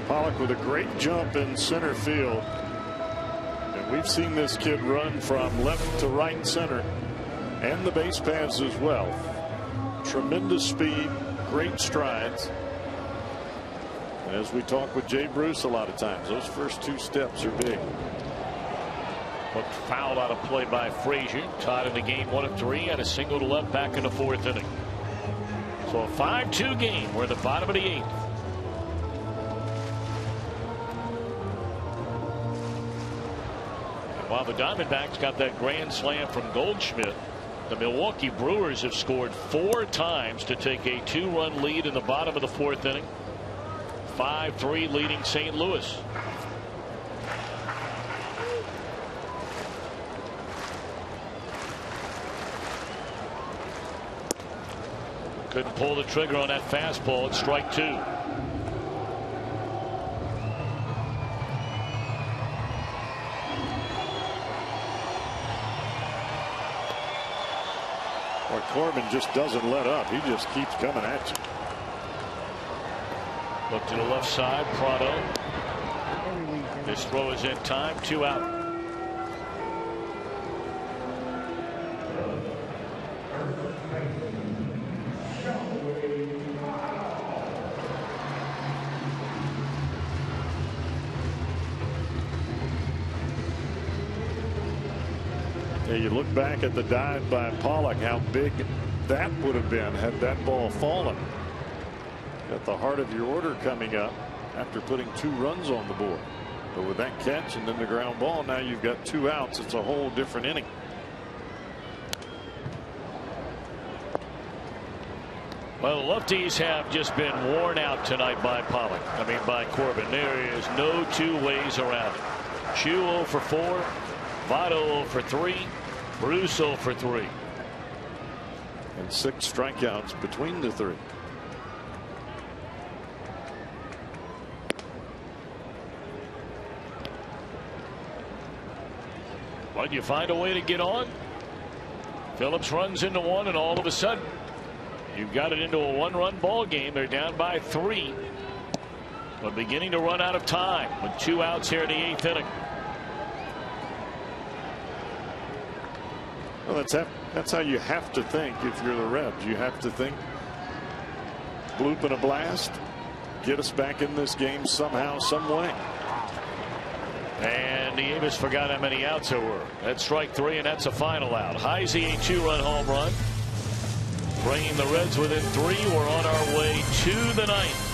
Pollock with a great jump in center field. And we've seen this kid run from left to right center and the base paths as well. Tremendous speed, great strides. And as we talk with Jay Bruce a lot of times, those first 2 steps are big. Looked foul out of play by Frazier. Tied in the game 1 of 3. Had a single to left back in the 4th inning. So a 5-2 game. We're at the bottom of the 8th. And while the Diamondbacks got that grand slam from Goldschmidt, the Milwaukee Brewers have scored 4 times to take a 2-run lead in the bottom of the 4th inning. 5-3 leading St. Louis. Couldn't pull the trigger on that fastball. It's strike 2. Or Corbin just doesn't let up. He just keeps coming at you. Look to the left side. Prado. This throw is in time. 2 out. Yeah, you look back at the dive by Pollock, how big that would have been had that ball fallen. Got the heart of your order coming up after putting 2 runs on the board. But with that catch and then the ground ball, now you've got 2 outs. It's a whole different inning. Well, the lefties have just been worn out tonight by Pollock. By Corbin. There is no 2 ways around it. Chu 0 for 4. Votto 0 for 3. Bruce 0 for 3. And 6 strikeouts between the 3. But you find a way to get on. Phillips runs into one, and all of a sudden You've got it into a one-run ball game. They're down by 3. But beginning to run out of time with 2 outs here in the 8th inning. Well, that's how you have to think if you're the Reds. You have to think bloop and a blast, get us back in this game somehow, some way. And Nieves forgot how many outs there were. That's strike 3, and that's a final out. Heise, a 2-run home run, bringing the Reds within 3. We're on our way to the 9th.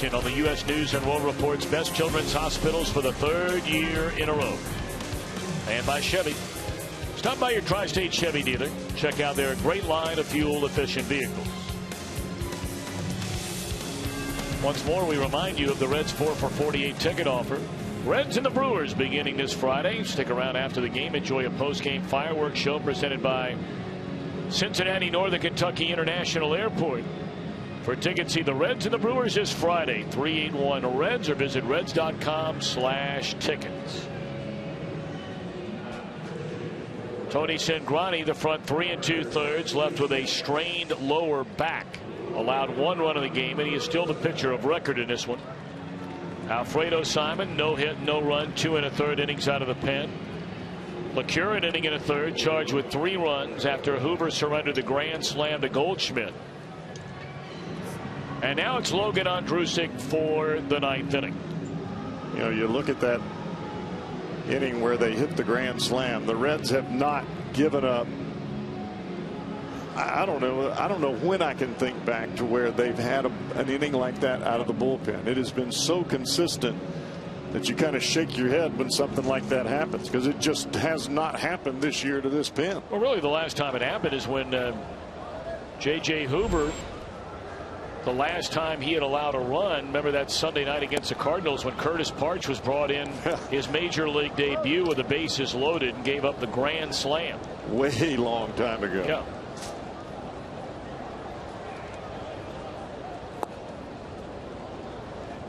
On the U.S. News and World Report's best children's hospitals for the 3rd year in a row. And by Chevy. Stop by your Tri-State Chevy dealer. Check out their great line of fuel-efficient vehicles. Once more, we remind you of the Reds 4 for 48 ticket offer. Reds and the Brewers beginning this Friday. Stick around after the game. Enjoy a post-game fireworks show presented by Cincinnati Northern Kentucky International Airport. For tickets, see the Reds and the Brewers this Friday, 381 Reds, or visit reds.com/tickets. Tony Cingrani, the front 3 2/3, left with a strained lower back. Allowed 1 run in the game, and he is still the pitcher of record in this one. Alfredo Simon, no hit, no run, 2 1/3 innings out of the pen. LeCure, an inning and a third, charged with 3 runs after Hoover surrendered the grand slam to Goldschmidt. And now it's Logan Ondrusek for the 9th inning. You know, you look at that inning where they hit the grand slam. The Reds have not given up. I don't know when I can think back to where they've had an inning like that out of the bullpen. It has been so consistent that you kind of shake your head when something like that happens, because it just has not happened this year to this pen. Well, really, the last time it happened is when J.J. Hoover, the last time he had allowed a run, remember that Sunday night against the Cardinals when Curtis Parch was brought in his major league debut with the bases loaded and gave up the grand slam. Way long time ago. Yeah.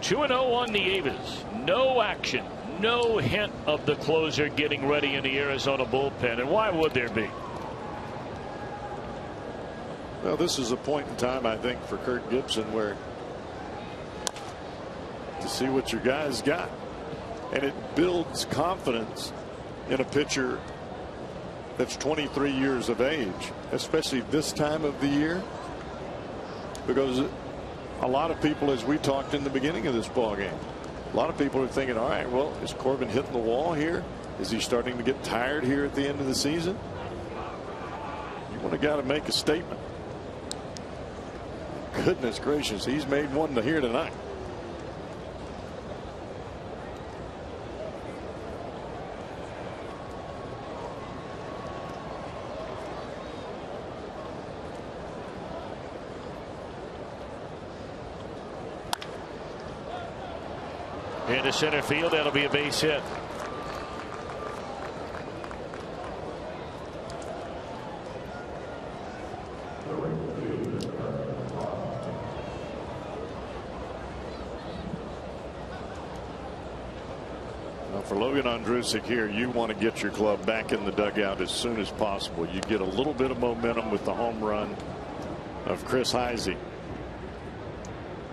Two 2-0 on Nieves. No action. No hint of the closer getting ready in the Arizona bullpen. And why would there be? Well, this is a point in time, I think, for Kirk Gibson where to see what your guys got. And it builds confidence in a pitcher that's 23 years of age, especially this time of the year, because a lot of people, as we talked in the beginning of this ball game, a lot of people are thinking, all right, well, is Corbin hitting the wall here? Is he starting to get tired here at the end of the season? You want to got to make a statement. Goodness gracious, he's made one to here tonight. Into center field, that'll be a base hit. Well, for Logan Ondrusek here, you want to get your club back in the dugout as soon as possible. You get a little bit of momentum with the home run of Chris Heisey.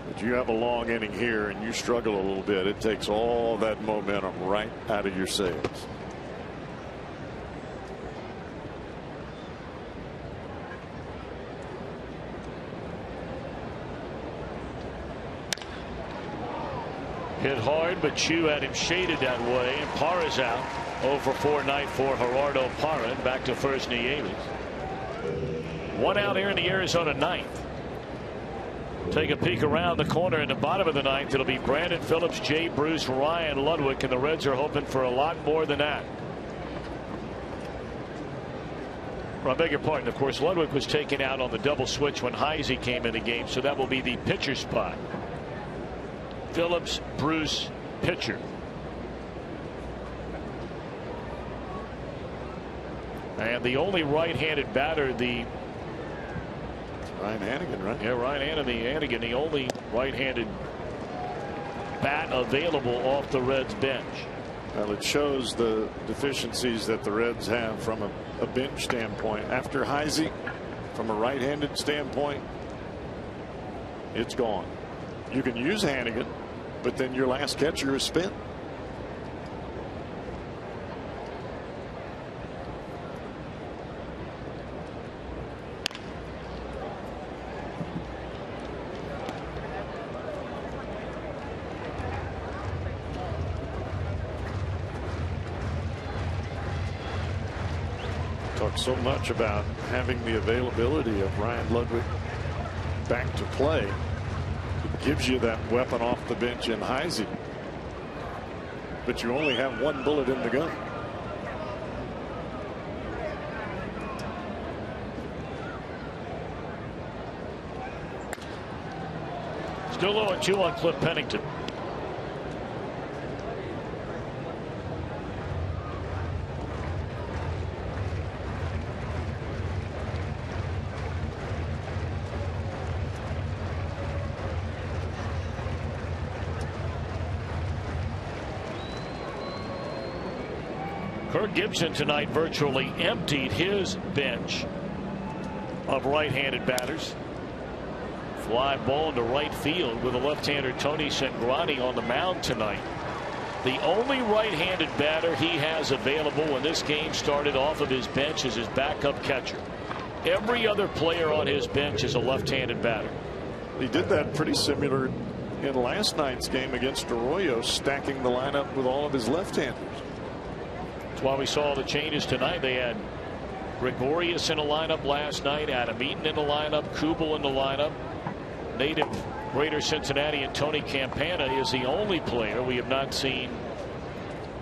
But you have a long inning here and you struggle a little bit. It takes all that momentum right out of your sails. Hit hard, but Chu had him shaded that way, and Parra's out. 0 for 4 night for Gerardo Parra. Back to first Nieves. 1 out here in the Arizona ninth. Take a peek around the corner in the bottom of the ninth. It'll be Brandon Phillips, Jay Bruce, Ryan Ludwig, and the Reds are hoping for a lot more than that. Well, I beg your pardon. Of course, Ludwig was taken out on the double switch when Heisey came in the game, so that will be the pitcher spot. Phillips, Bruce, pitcher. And the only right-handed batter, the Ryan Hannigan, right? Yeah, Ryan Hannigan, the only right-handed bat available off the Reds bench. Well, it shows the deficiencies that the Reds have from a bench standpoint. After Heisey, from a right-handed standpoint, it's gone. You can use Hannigan, but then your last catcher is spent. Talk so much about having the availability of Ryan Ludwig back to play. It gives you that weapon off the bench in Heisey, but you only have one bullet in the gun. Still 0-2 on Cliff Pennington. Kirk Gibson tonight virtually emptied his bench of right-handed batters. Fly ball into right field with a left-hander Tony Cingrani on the mound tonight. The only right-handed batter he has available when this game started off of his bench is his backup catcher. Every other player on his bench is a left-handed batter. He did that pretty similar in last night's game against Arroyo, stacking the lineup with all of his left-handers. That's why we saw the changes tonight. They had Gregorius in the lineup last night, Adam Eaton in the lineup, Kubel in the lineup. Native Greater Cincinnati and Tony Campana is the only player we have not seen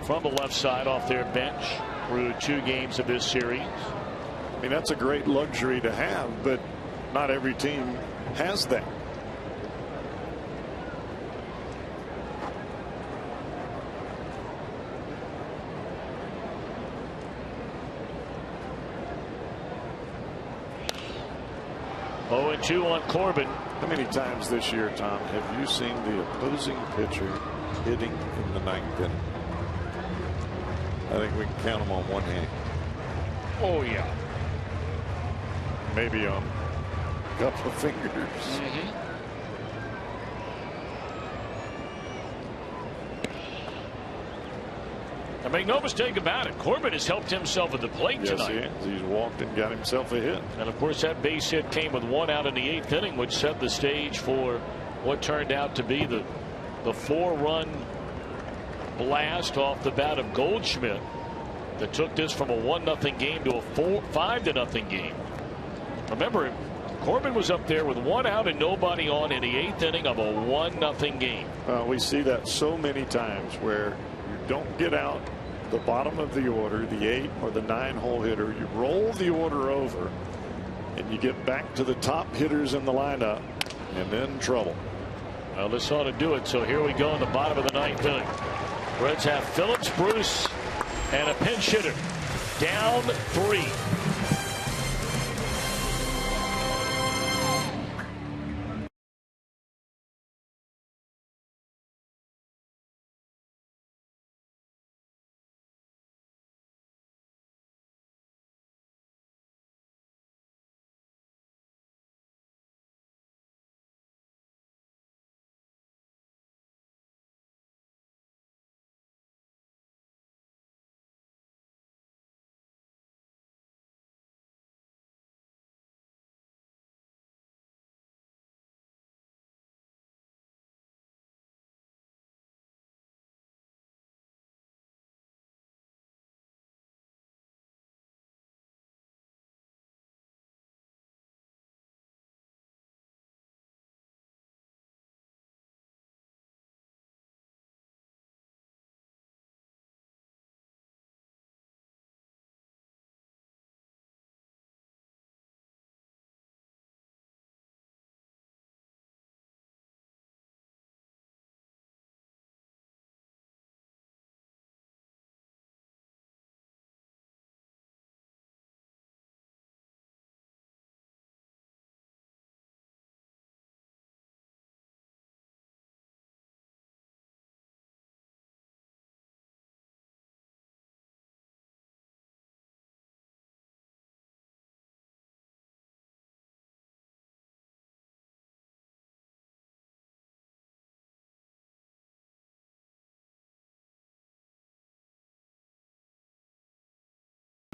from the left side off their bench through 2 games of this series. I mean, that's a great luxury to have, but not every team has that. Oh, and 2 on Corbin. How many times this year, Tom, have you seen the opposing pitcher hitting in the 9th inning? I think we can count them on one hand. Oh, yeah. Maybe on a couple of fingers. And make no mistake about it, Corbin has helped himself at the plate tonight. Yes, he has. He's walked and got himself a hit. And of course, that base hit came with 1 out in the 8th inning, which set the stage for what turned out to be the 4-run blast off the bat of Goldschmidt that took this from a 1-0 game to a 5-0 game. Remember, Corbin was up there with 1 out and nobody on in the 8th inning of a 1-0 game. We see that so many times where you don't get out the bottom of the order, the 8 or the 9-hole hitter. You roll the order over and you get back to the top hitters in the lineup, and then trouble. Well, this ought to do it. So here we go in the bottom of the 9th inning. Reds have Phillips, Bruce, and a pinch hitter. Down 3.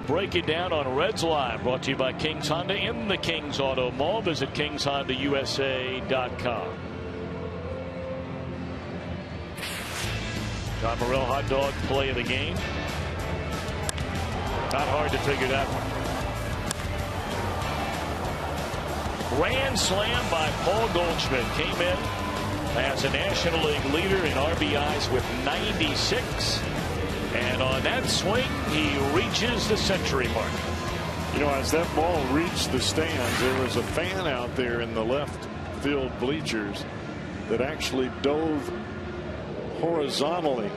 Break it down on Reds Live, brought to you by Kings Honda in the Kings Auto Mall. Visit KingsHondaUSA.com. John Morrell, hot dog play of the game. Not hard to figure that one. Grand slam by Paul Goldschmidt. Came in as a National League leader in RBIs with 96. And on that swing, he reaches the century mark. You know, as that ball reached the stands, there was a fan out there in the left field bleachers that actually dove horizontally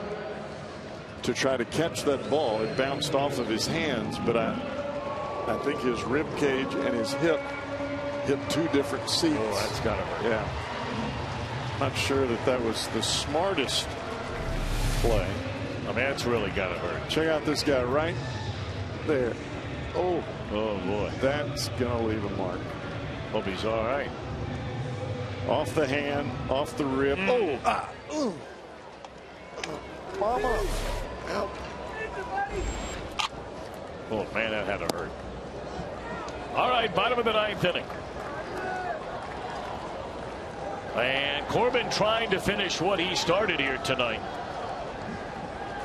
to try to catch that ball. It bounced off of his hands, but I think his rib cage and his hip hit two different seats. Oh, that's got to hurt. Yeah. Not sure that was the smartest play. I mean, that's really got to hurt. Check out this guy right there. Oh boy. That's going to leave a mark. Hope he's all right. Off the hand, off the rib. Mama. Help. Oh, man, that had to hurt. All right, bottom of the ninth inning. And Corbin trying to finish what he started here tonight.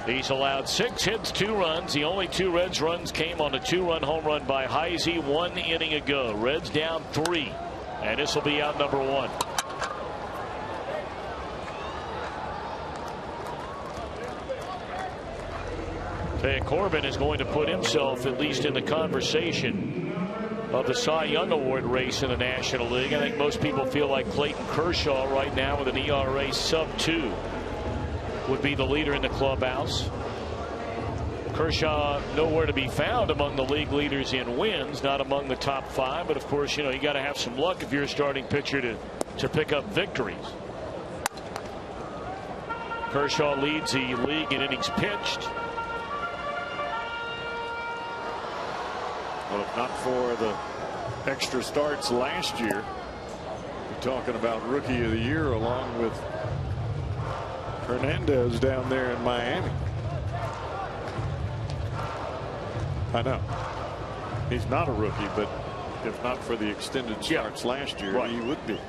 He's allowed 6 hits, 2 runs. The only 2 Reds runs came on a 2-run home run by Heisey 1 inning ago. Reds down 3. And this will be out number 1. Corbin is going to put himself at least in the conversation of the Cy Young Award race in the National League. I think most people feel like Clayton Kershaw right now with an ERA sub-2 would be the leader in the clubhouse. Kershaw nowhere to be found among the league leaders in wins, not among the top 5. But of course, you know, you got to have some luck if you're a starting pitcher to pick up victories. Kershaw leads the league in innings pitched. Well, if not for the extra starts last year, we're talking about Rookie of the Year along with Hernandez down there in Miami. I know he's not a rookie, but if not for the extended starts last year, right, he would be.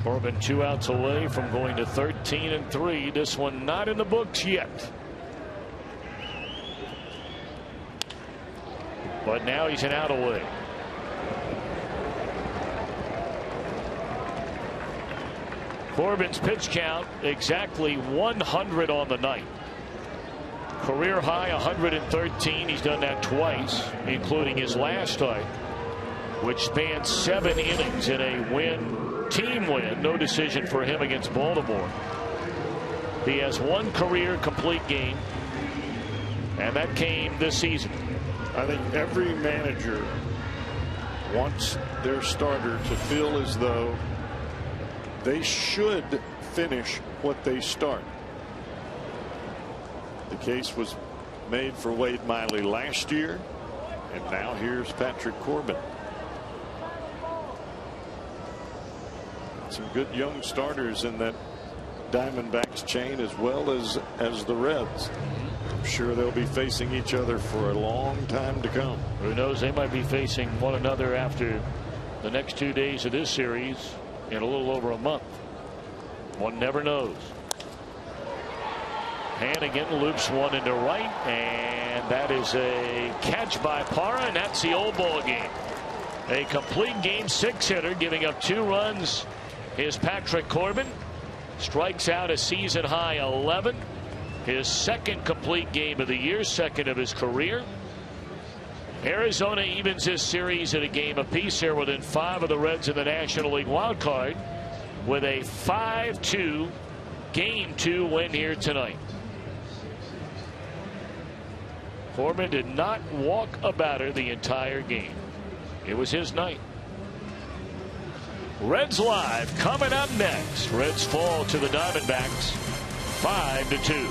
Corbin 2 outs away from going to 13-3. This one not in the books yet. But now he's an out away. Corbin's pitch count exactly 100 on the night. Career high 113. He's done that twice, including his last start, which spanned 7 innings in a team win. No decision for him against Baltimore. He has 1 career complete game, and that came this season. I think every manager wants their starter to feel as though they should finish what they start. The case was made for Wade Miley last year, and now here's Patrick Corbin. Some good young starters in that Diamondbacks chain, as well as the Reds. I'm sure they'll be facing each other for a long time to come. Who knows, they might be facing one another after the next 2 days of this series in a little over a month. One never knows. Hannigan loops one into right, and that is a catch by Parra, and that's the old ball game. A complete game 6 hitter, giving up 2 runs is Patrick Corbin. Strikes out a season high 11. His 2nd complete game of the year, 2nd of his career. Arizona evens this series at a game apiece here within 5 of the Reds in the National League wild card with a 5-2 game 2 win here tonight. Corbin did not walk a batter the entire game. It was his night. Reds Live coming up next. Reds fall to the Diamondbacks 5-2.